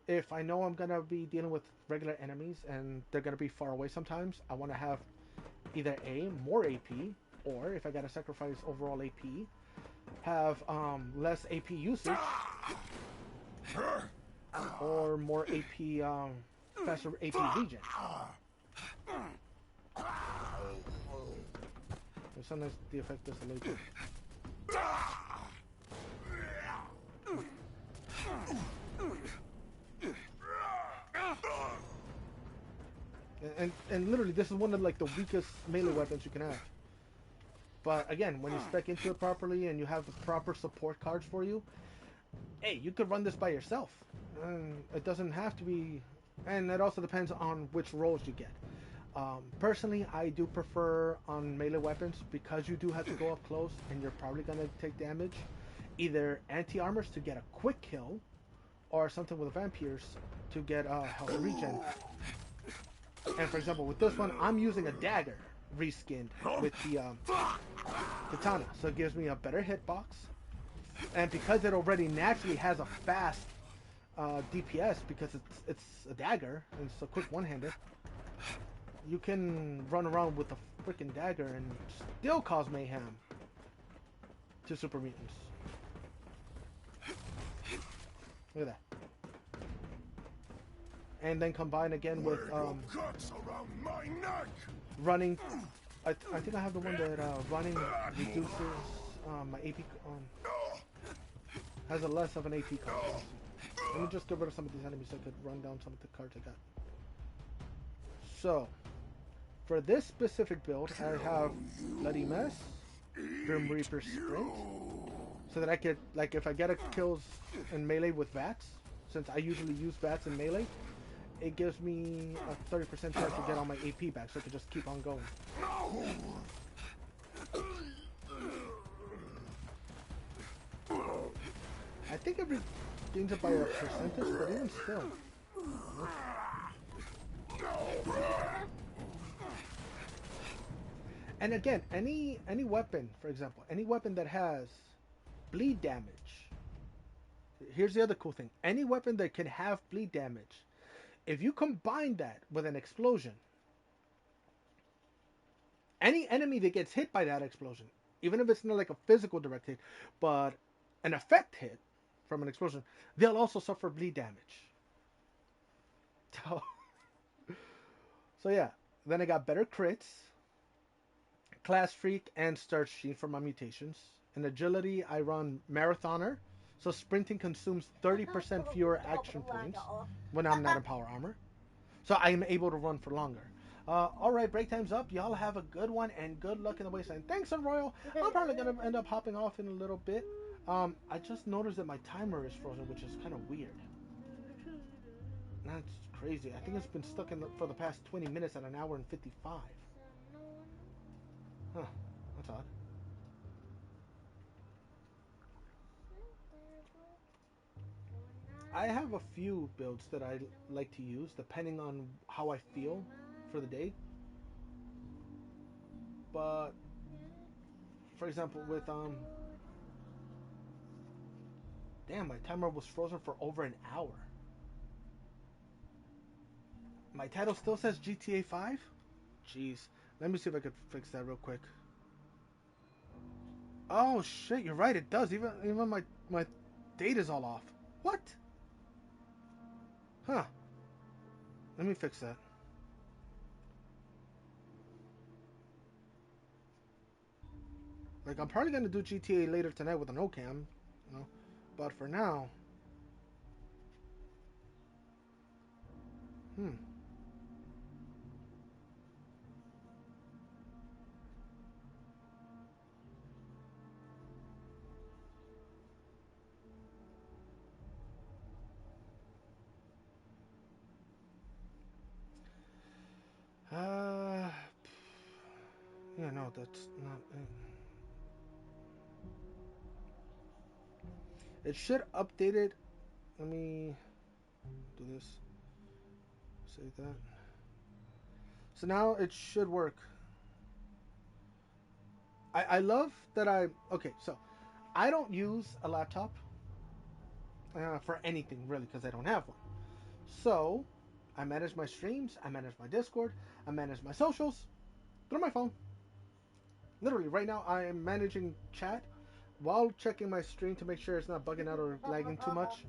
if I know I'm going to be dealing with regular enemies and they're going to be far away sometimes, I want to have either A, more AP, or if I got to sacrifice overall AP, have less AP usage, or more AP, faster AP regen. And sometimes the effect is a little bit. And literally, this is one of like the weakest melee weapons you can have. But again, when you spec into it properly and you have the proper support cards for you, hey, you could run this by yourself. It doesn't have to be, and it also depends on which roles you get. Personally, I do prefer on melee weapons, because you do have to go up close and you're probably going to take damage, either anti-armors to get a quick kill, or something with vampires to get health regen. And for example, with this one, I'm using a dagger reskinned with the katana, so it gives me a better hitbox. And because it already naturally has a fast DPS, because it's a dagger and it's a quick one-hander, you can run around with a freaking dagger and still cause mayhem to super mutants. Look at that. And then combine again with running. I think I have the one that running reduces my AP. Has a less of an AP cost. Let me just get rid of some of these enemies so I could run down some of the cards I got. So, for this specific build, I have Bloody Mess, Grim Reaper Sprint, so that I could, like, if I get a kills in melee with VATS, since I usually use VATS in melee, it gives me a 30% chance to get all my AP back, so I can just keep on going. I think every gains it by a percentage, but even still. And again, any weapon, for example, any weapon that has bleed damage. Here's the other cool thing. Any weapon that can have bleed damage, if you combine that with an explosion, any enemy that gets hit by that explosion, even if it's not like a physical direct hit, but an effect hit from an explosion, they'll also suffer bleed damage. So yeah, then I got better crits, Class Freak, and Star Sheet for my mutations. In agility, I run Marathoner, so sprinting consumes 30% fewer action points when I'm not in power armor. So I am able to run for longer. Alright, break time's up. Y'all have a good one, and good luck in the wasteland. Thanks, Royal. I'm probably going to end up hopping off in a little bit. I just noticed that my timer is frozen, which is kind of weird. That's crazy. I think it's been stuck for the past 20 minutes at an hour and 55. Huh, that's odd. I have a few builds that I like to use depending on how I feel for the day. But for example, with damn, my timer was frozen for over an hour. My title still says GTA 5? Jeez. Let me see if I could fix that real quick. Oh shit, you're right, it does. Even my date is all off. What? Huh. Let me fix that. Like, I'm probably gonna do GTA later tonight with a no cam, you know. But for now, hmm. Uh, yeah, no, that's not it. It should update it. Let me do this. Save that. So now it should work. I love that okay, so I don't use a laptop for anything really because I don't have one. So I manage my streams, I manage my Discord, I manage my socials through my phone. Literally, right now I am managing chat while checking my stream to make sure it's not bugging out or lagging too much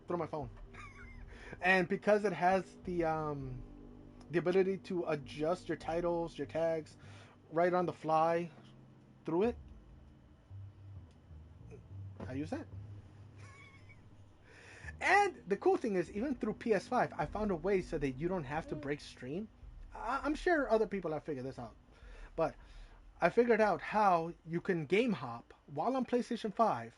through my phone. And because it has the ability to adjust your titles, your tags, right on the fly through it, I use that. And the cool thing is, even through PS5, I found a way so that you don't have to break stream. I'm sure other people have figured this out, but I figured out how you can game hop while on PlayStation 5,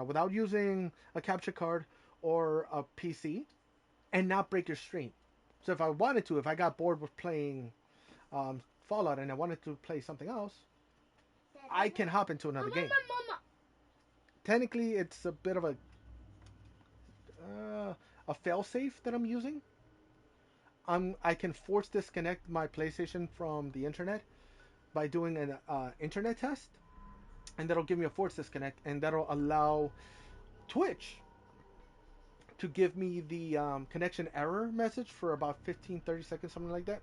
without using a capture card or a PC, and not break your stream. So if I wanted to, if I got bored with playing Fallout and I wanted to play something else, I can hop into another game. Technically, it's a bit of a failsafe that I'm using. I can force disconnect my PlayStation from the internet by doing an internet test, and that'll give me a force disconnect, and that'll allow Twitch to give me the connection error message for about 15, 30 seconds, something like that.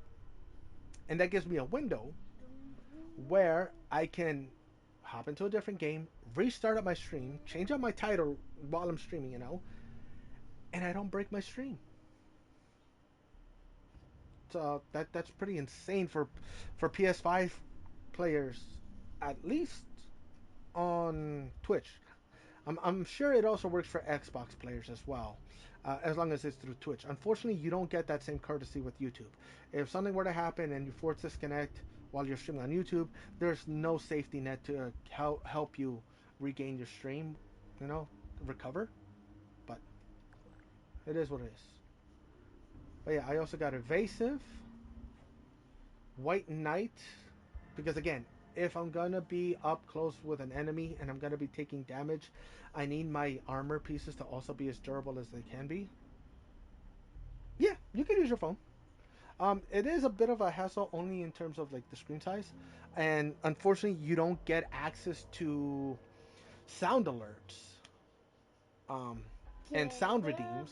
And that gives me a window where I can hop into a different game, restart up my stream, change up my title while I'm streaming, and I don't break my stream. So that's pretty insane for PS5 players, at least on Twitch. I'm sure it also works for Xbox players as well, as long as it's through Twitch. Unfortunately, you don't get that same courtesy with YouTube. If something were to happen and you force disconnect while you're streaming on YouTube, there's no safety net to help you regain your stream, recover. But it is what it is. But yeah, I also got Evasive, White Knight, because again, if I'm gonna be up close with an enemy and I'm gonna be taking damage, I need my armor pieces to also be as durable as they can be. Yeah, you can use your phone. It is a bit of a hassle only in terms of like the screen size, and unfortunately, you don't get access to sound alerts, and sound redeems.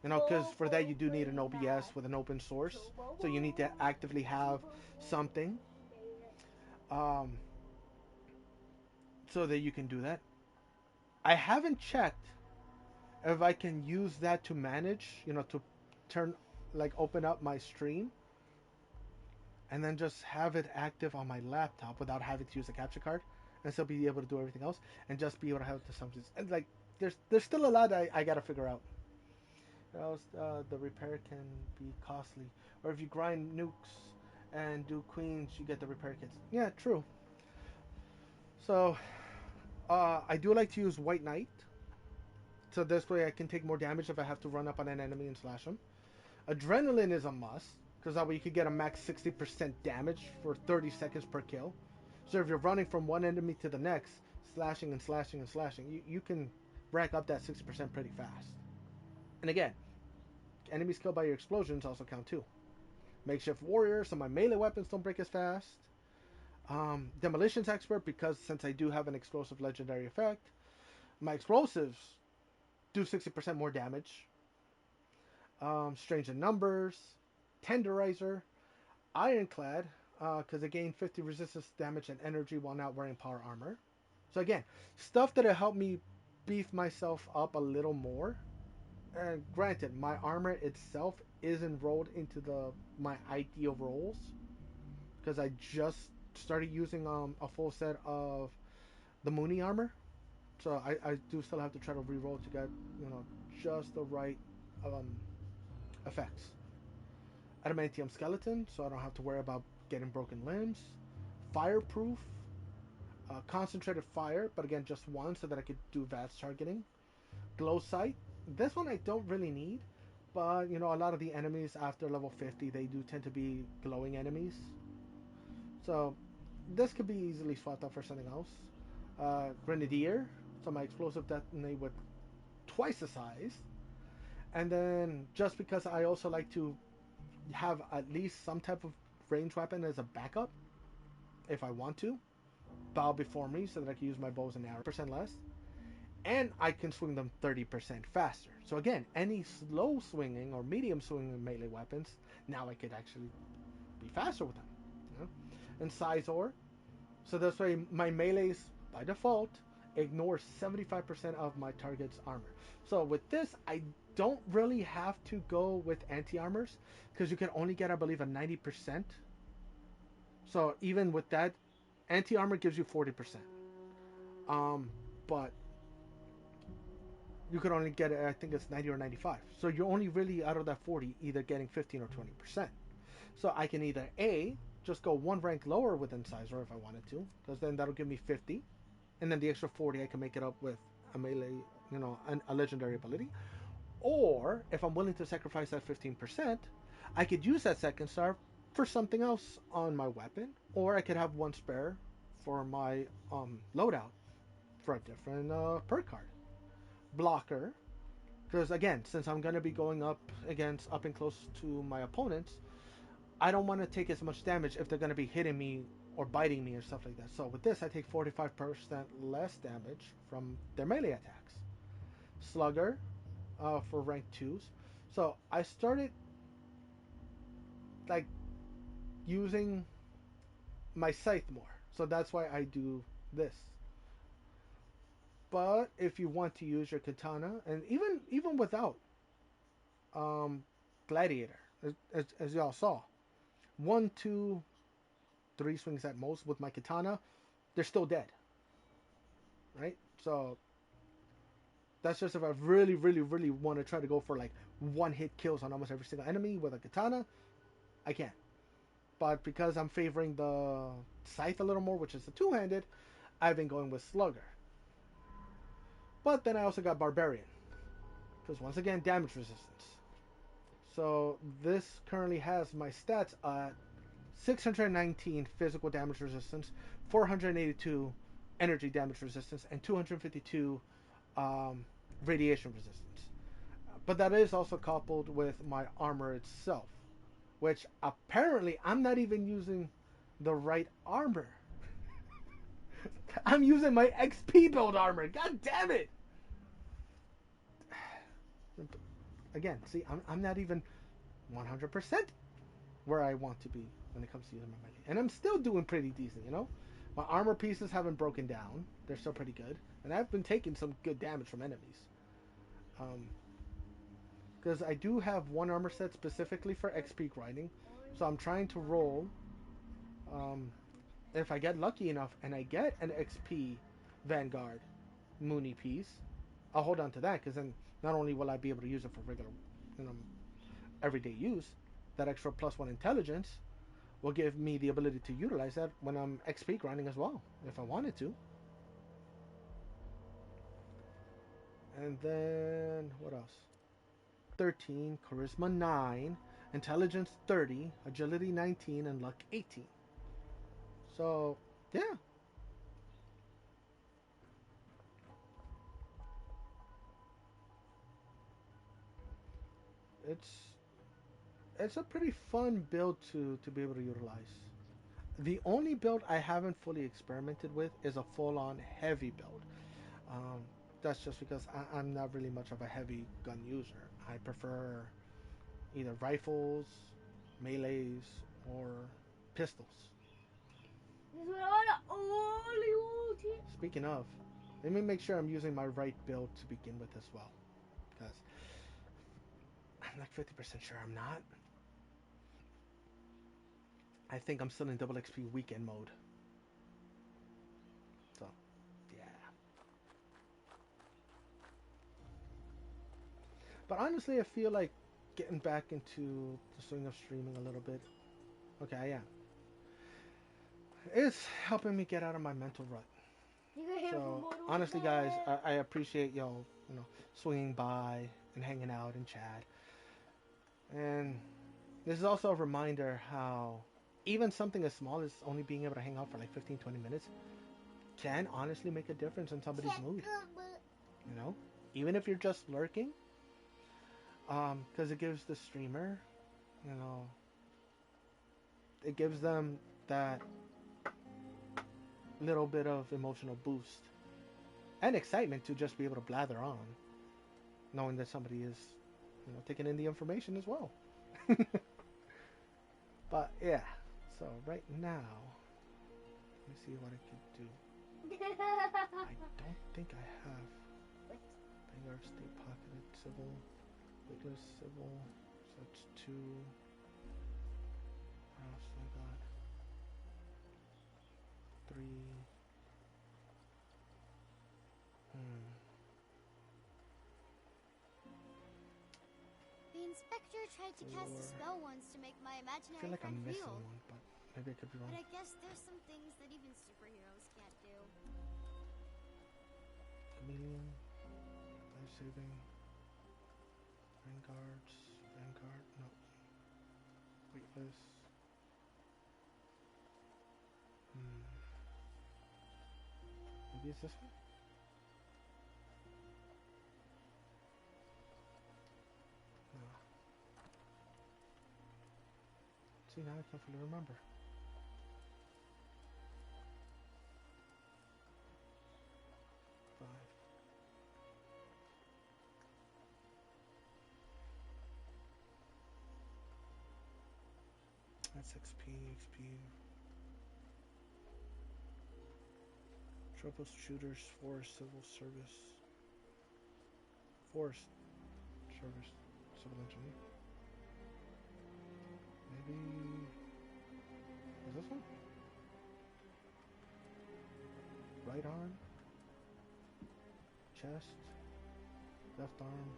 Because for that you do need an OBS with an open source, so you need to actively have something, so that you can do that. I haven't checked if I can use that to manage, to turn, like, open up my stream and then just have it active on my laptop without having to use a capture card and still be able to do everything else and just be able to have it to something. And like, there's still a lot I gotta figure out. Else, the repair can be costly, or if you grind nukes and do queens, you get the repair kits. Yeah, true. So, I do like to use White Knight. So this way I can take more damage if I have to run up on an enemy and slash them. Adrenaline is a must, because that way you could get a max 60% damage for 30 seconds per kill. So if you're running from one enemy to the next, slashing and slashing and slashing, you can rack up that 60% pretty fast. And again, enemies killed by your explosions also count too. Makeshift warrior, so my melee weapons don't break as fast. Demolitions expert, because since I do have an explosive legendary effect, my explosives do 60% more damage. Strange in numbers, tenderizer, ironclad, because I gain 50 resistance damage and energy while not wearing power armor. So again, stuff that'll help me beef myself up a little more. And granted, my armor itself is enrolled into my ideal roles, because I just started using a full set of the Mooney armor. So I do still have to try to re-roll to get, just the right um, effects. Adamantium skeleton, so I don't have to worry about getting broken limbs. Fireproof, concentrated fire, but again just one so that I could do VATS targeting. Glow sight. This one I don't really need, but a lot of the enemies after level 50 they do tend to be glowing enemies. So this could be easily swapped out for something else. Grenadier, so my explosive detonate with twice the size. And then just because I also like to have at least some type of range weapon as a backup, if I want to, bow before me so that I can use my bows and arrows percent less. And I can swing them 30% faster. So again, any slow swinging or medium swinging melee weapons, now I could actually be faster with them. And Sizor, so this way my melees, by default, ignore 75% of my target's armor. So with this, I don't really have to go with anti-armors, because you can only get, I believe, a 90%. So even with that, anti-armor gives you 40%. But you could only get it, I think it's 90 or 95. So you're only really, out of that 40, either getting 15 or 20%. So I can either A, just go one rank lower with Incisor if I wanted to, because then that'll give me 50. And then the extra 40 I can make it up with a melee, a legendary ability. Or, if I'm willing to sacrifice that 15%, I could use that second star for something else on my weapon. Or I could have one spare for my loadout for a different perk card. Blocker, because again, since I'm going to be going up and close to my opponents, I don't want to take as much damage if they're going to be hitting me or biting me or stuff like that. So with this, I take 45% less damage from their melee attacks. Slugger, for rank 2s. So I started like using my scythe more. So that's why I do this. But if you want to use your katana, and even without gladiator, as y'all saw, 1, 2, 3 swings at most with my katana, they're still dead. Right? So that's just if I really, really, really want to try to go for like one hit kills on almost every single enemy with a katana, I can. But because I'm favoring the scythe a little more, which is the two-handed, I've been going with slugger. But then I also got barbarian, because once again, damage resistance. So this currently has my stats at 619 physical damage resistance, 482 energy damage resistance, and 252 radiation resistance. But that is also coupled with my armor itself, which apparently I'm not even using the right armor. I'm using my XP build armor. God damn it! Again, see, I'm not even 100% where I want to be when it comes to using my melee. And I'm still doing pretty decent, My armor pieces haven't broken down. They're still pretty good. And I've been taking some good damage from enemies. Because I do have one armor set specifically for XP grinding. So I'm trying to roll. If I get lucky enough and I get an XP Vanguard Mooney piece, I'll hold on to that, because then not only will I be able to use it for regular, everyday use, that extra +1 intelligence will give me the ability to utilize that when I'm XP grinding as well, if I wanted to. And then, what else? 13, Charisma 9, Intelligence 30, Agility 19, and Luck 18. So, yeah. It's a pretty fun build to be able to utilize. The only build I haven't fully experimented with is a full-on heavy build. That's just because I'm not really much of a heavy gun user. I prefer either rifles, melees, or pistols. Speaking of, let me make sure I'm using my right build to begin with as well, because I'm like 50% sure I'm not. I think I'm still in double XP weekend mode. So, yeah. But honestly, I feel like getting back into the swing of streaming a little bit. Okay, I am. It's helping me get out of my mental rut. So honestly, guys, I appreciate y'all, swinging by and hanging out and chat. And this is also a reminder how even something as small as only being able to hang out for like 15, 20 minutes can honestly make a difference in somebody's mood. Even if you're just lurking, because it gives the streamer, it gives them that little bit of emotional boost and excitement to just be able to blather on, knowing that somebody is, taking in the information as well. But yeah, so right now, let me see what I can do. I don't think I have Vanguard, State Pocketed, Civil, Weightless, Civil, so that's 2. What else do I got? 3. The inspector tried to cast a spell once to make my I imaginary feel like I'm friend missing real. one, but maybe I could be wrong. But I guess there's some things that even superheroes can't do. Chameleon, Life Saving, Vanguard, no. Weightless. Maybe it's this one? No. See, now I can't fully remember. That's XP. Troubleshooters, Forest Civil Service. Forest Service, Civil Engineer. Maybe... is this one? Right arm. Chest. Left arm.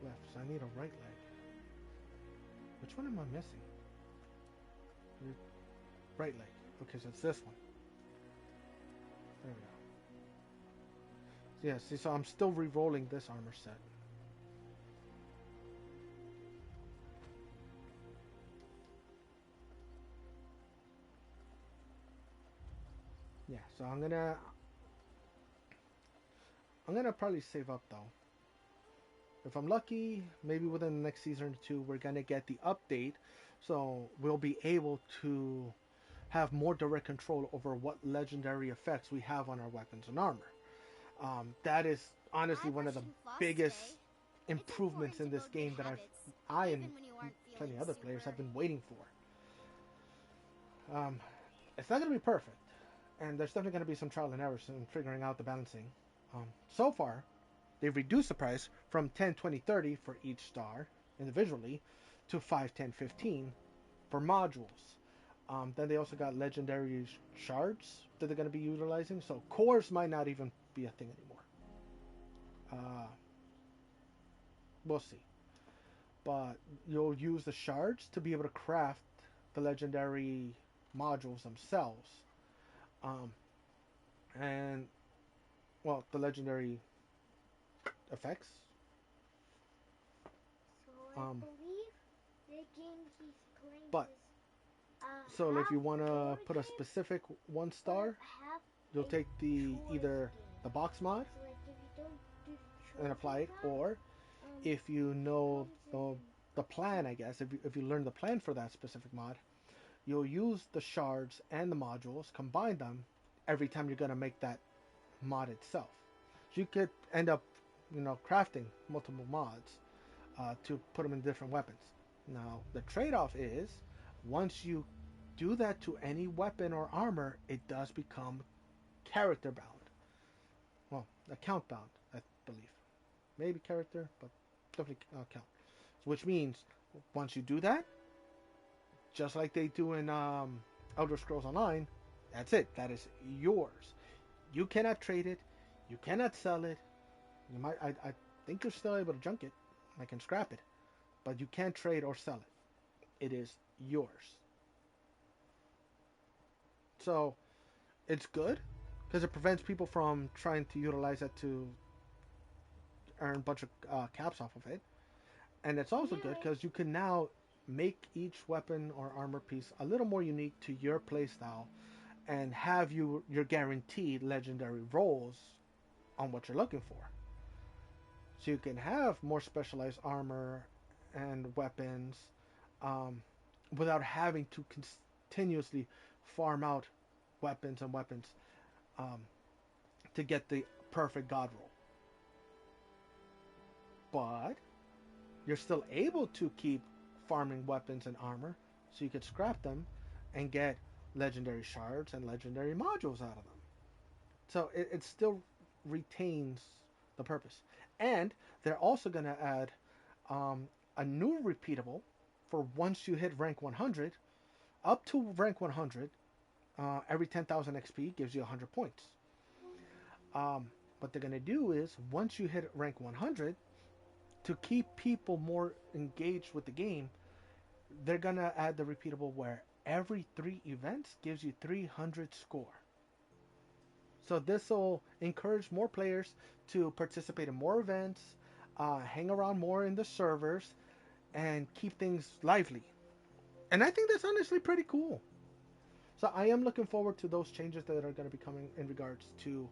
Left. So I need a right leg. Which one am I missing? Right leg. Okay, so it's this one. There we go. Yeah, see, so I'm still re-rolling this armor set. Yeah, so I'm gonna probably save up though. If I'm lucky, maybe within the next season or 2, we're gonna get the update, so we'll be able to have more direct control over what legendary effects we have on our weapons and armor. That is honestly one of the biggest improvements in this game that I and plenty of other players have been waiting for. It's not going to be perfect, and there's definitely going to be some trial and errors in figuring out the balancing. So far, they've reduced the price from 10, 20, 30 for each star individually to 5, 10, 15 for modules. Then they also got legendary shards that they're going to be utilizing, so cores might not even be a thing anymore. We'll see. But you'll use the shards to be able to craft the legendary modules themselves. And, well, the legendary effects. So I believe the game he's playing but is, so if you want to put a specific 1 star, you'll take either the box mod and apply it, or if you know the plan, I guess, if you learn the plan for that specific mod, you'll use the shards and the modules, combine them every time you're going to make that mod itself. So you could end up, crafting multiple mods to put them in different weapons. Now, the trade-off is, once you do that to any weapon or armor, it does become character bound. Well, account bound, I believe. Maybe character, but definitely account. Which means, once you do that, just like they do in Elder Scrolls Online, that's it. That is yours. You cannot trade it. You cannot sell it. You might. think you're still able to junk it. I can scrap it. But you can't trade or sell it. It is yours. So it's good because it prevents people from trying to utilize it to earn a bunch of caps off of it. And it's also good because you can now make each weapon or armor piece a little more unique to your playstyle and have your guaranteed legendary rolls on what you're looking for. So you can have more specialized armor and weapons without having to continuously farm out weapons and weapons to get the perfect god roll. But you're still able to keep farming weapons and armor, so you could scrap them and get legendary shards and legendary modules out of them. So it still retains the purpose. And they're also going to add a new repeatable for once you hit rank 100. Up to rank 100, every 10,000 XP gives you 100 points. What they're going to do is, once you hit rank 100, to keep people more engaged with the game, they're going to add the repeatable where every 3 events gives you 300 score. So this will encourage more players to participate in more events, hang around more in the servers, and keep things lively. And I think that's honestly pretty cool. So I am looking forward to those changes that are going to be coming in regards to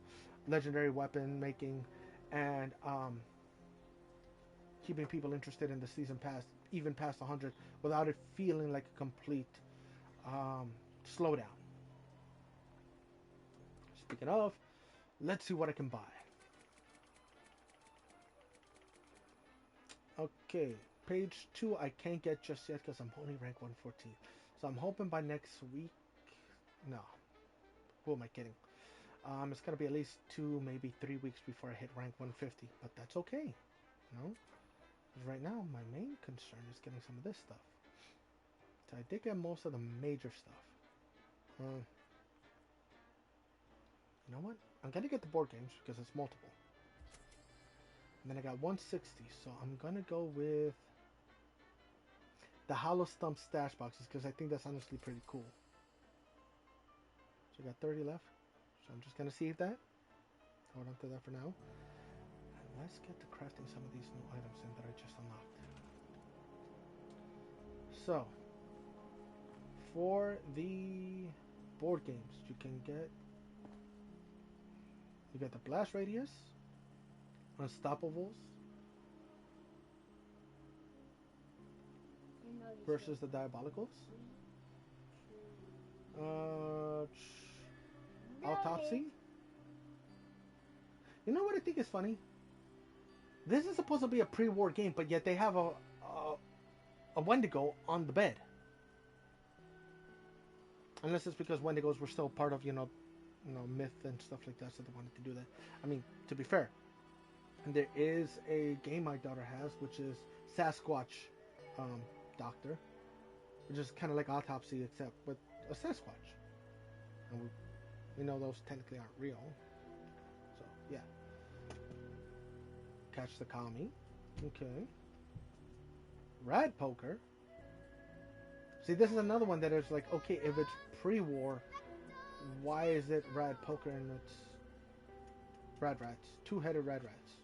legendary weapon making and keeping people interested in the season pass, even past 100, without it feeling like a complete slowdown. Speaking of, let's see what I can buy. Okay, page 2 I can't get just yet because I'm only rank 114. So I'm hoping by next week. No. Who am I kidding? It's going to be at least 2, maybe 3 weeks before I hit rank 150. But that's okay. No? Because right now, my main concern is getting some of this stuff. So I did get most of the major stuff. You know what? I'm going to get the board games because it's multiple. And then I got 160. So I'm going to go with the Hollow Stump stash boxes because I think that's honestly pretty cool. So I got 30 left. So I'm just going to save that. Hold on to that for now. And let's get to crafting some of these new items in that I just unlocked. So, for the board games, you get the Blast Radius, Unstoppables, versus the Diabolicals, Autopsy. You know what I think is funny? This is supposed to be a pre-war game, but yet they have a Wendigo on the bed. Unless it's because Wendigos were still part of, myth and stuff like that, so they wanted to do that. I mean, to be fair, there is a game my daughter has, which is Sasquatch Doctor, which is kind of like Autopsy, except with a Sasquatch. And we know those technically aren't real. So, yeah. Catch the Kami. Okay. Rad Poker. See, this is another one that is like, okay, if it's pre-war, why is it Rad Poker and it's Rad Rats? 2-headed Rad Rats.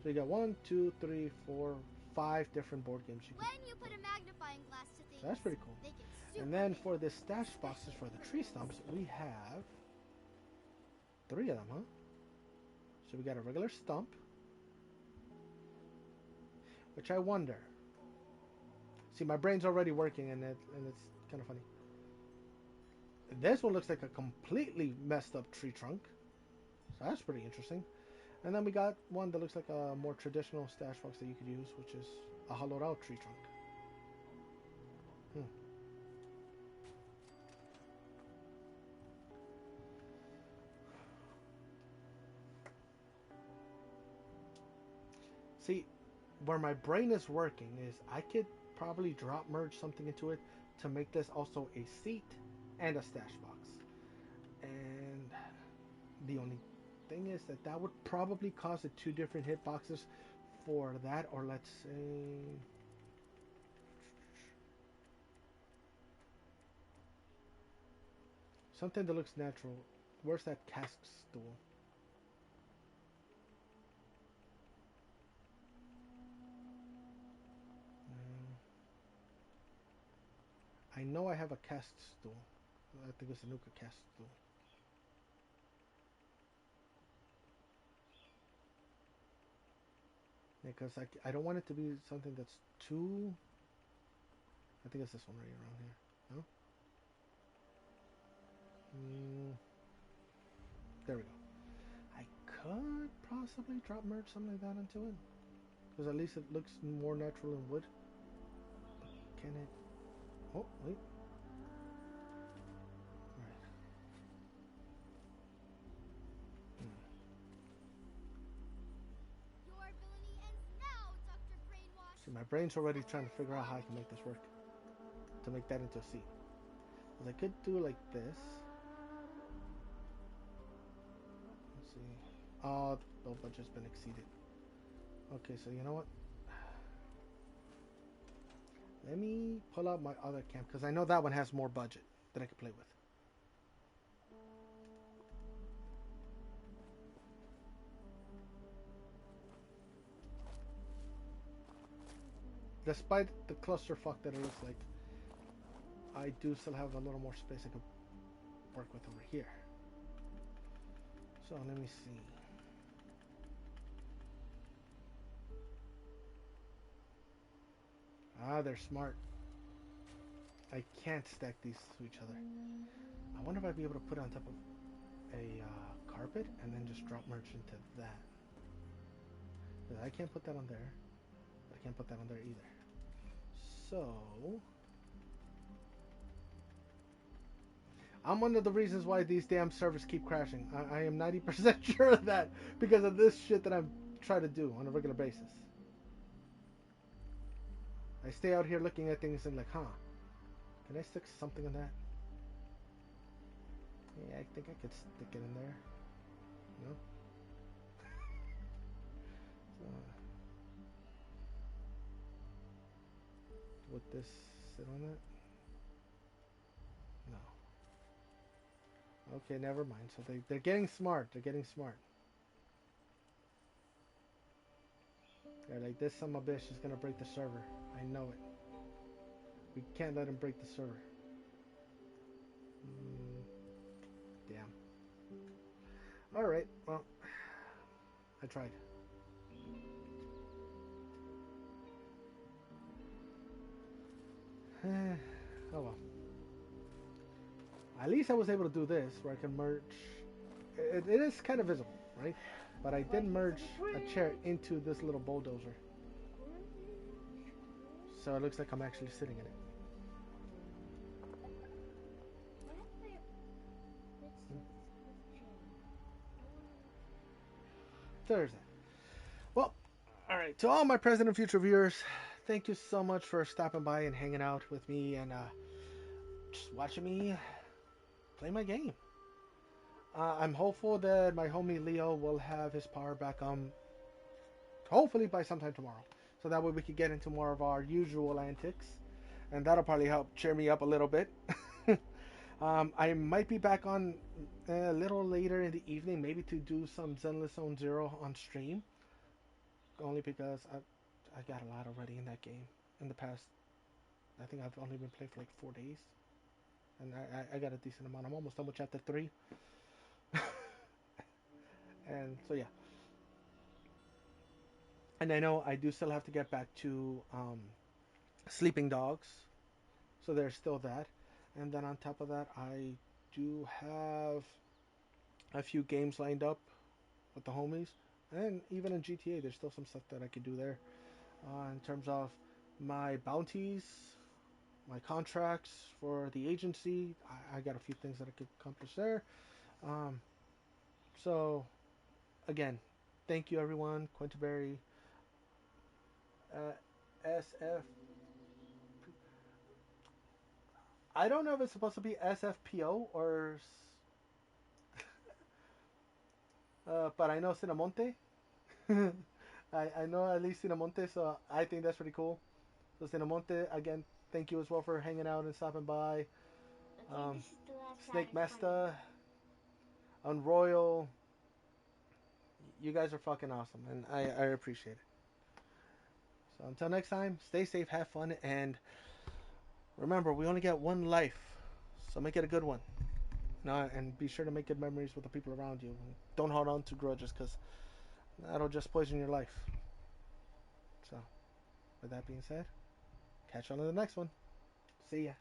So you got 1, 2, 3, 4, 5 different board games you can. When you put a magnifying glass to things, so that's pretty cool. And then for the stash boxes for the tree stumps, we have 3 of them, huh? So we got a regular stump, which I wonder. See, my brain's already working, and it's kind of funny. This one looks like a completely messed up tree trunk, so that's pretty interesting. And then we got one that looks like a more traditional stash box that you could use, which is a hollowed out tree trunk. See, where my brain is working is I could probably drop merge something into it to make this also a seat and a stash box. And the only thing is that would probably cause it 2 different hitboxes for that, or let's say something that looks natural. Where's that cask stool? I know I have a cast stool. I think it's a Nuka cast stool. Because I don't want it to be something that's too... I think it's this one right around here. No? There we go. I could possibly drop merge something like that into it. Because at least it looks more natural in wood. Can it... Oh, wait. Alright. Your ability ends now, Dr. Brainwash. See, my brain's already trying to figure out how I can make this work. To make that into a seat. Because I could do like this. Let's see. Oh, the budget's been exceeded. Okay, so you know what? Let me pull out my other cam, because I know that one has more budget that I can play with. Despite the clusterfuck that it looks like, I do still have a little more space I can work with over here. So let me see. Ah, they're smart. I can't stack these to each other. I wonder if I'd be able to put it on top of a carpet and then just drop merch into that. I can't put that on there. But I can't put that on there either. So... I'm one of the reasons why these damn servers keep crashing. I am 90% sure of that because of this shit that I'm trying to do on a regular basis. I stay out here looking at things and like, huh, can I stick something in that? Yeah, I think I could stick it in there. No? Would this sit on it? No. Okay, never mind. So they're getting smart. They're getting smart. They're like, this son of a bitch is gonna break the server. I know it. We can't let him break the server. Damn. Alright, well, I tried. Oh well. At least I was able to do this, where I can merge. It is kind of visible, right? But I did merge a chair into this little bulldozer. So it looks like I'm actually sitting in it. So there's that. Well, alright. To all my present and future viewers, thank you so much for stopping by and hanging out with me and just watching me play my game. I'm hopeful that my homie Leo will have his power back on hopefully by sometime tomorrow. So that way we can get into more of our usual antics. And that'll probably help cheer me up a little bit. I might be back on a little later in the evening, maybe to do some Zenless Zone Zero on stream. Only because I got a lot already in that game in the past. I think I've only been playing for like 4 days. And I got a decent amount. I'm almost done with chapter 3. And so yeah. And I know I do still have to get back to Sleeping Dogs. So there's still that. And then on top of that, I do have a few games lined up with the homies. And even in GTA, there's still some stuff that I could do there. In terms of my bounties, my contracts for the agency, I got a few things that I could accomplish there. So, again, thank you everyone. Quinterberry, SF. I don't know if it's supposed to be SFPO or But I know Cinemonte. I know at least Cinemonte, so I think that's pretty cool. So Cinemonte, again, thank you as well for hanging out and stopping by. This is the last Snake round. Mesta, Unroyal, you guys are fucking awesome, and I appreciate it. So until next time, stay safe, have fun, and remember, we only get one life, so make it a good one. And be sure to make good memories with the people around you. Don't hold on to grudges, because that'll just poison your life. So, with that being said, catch you on the next one. See ya.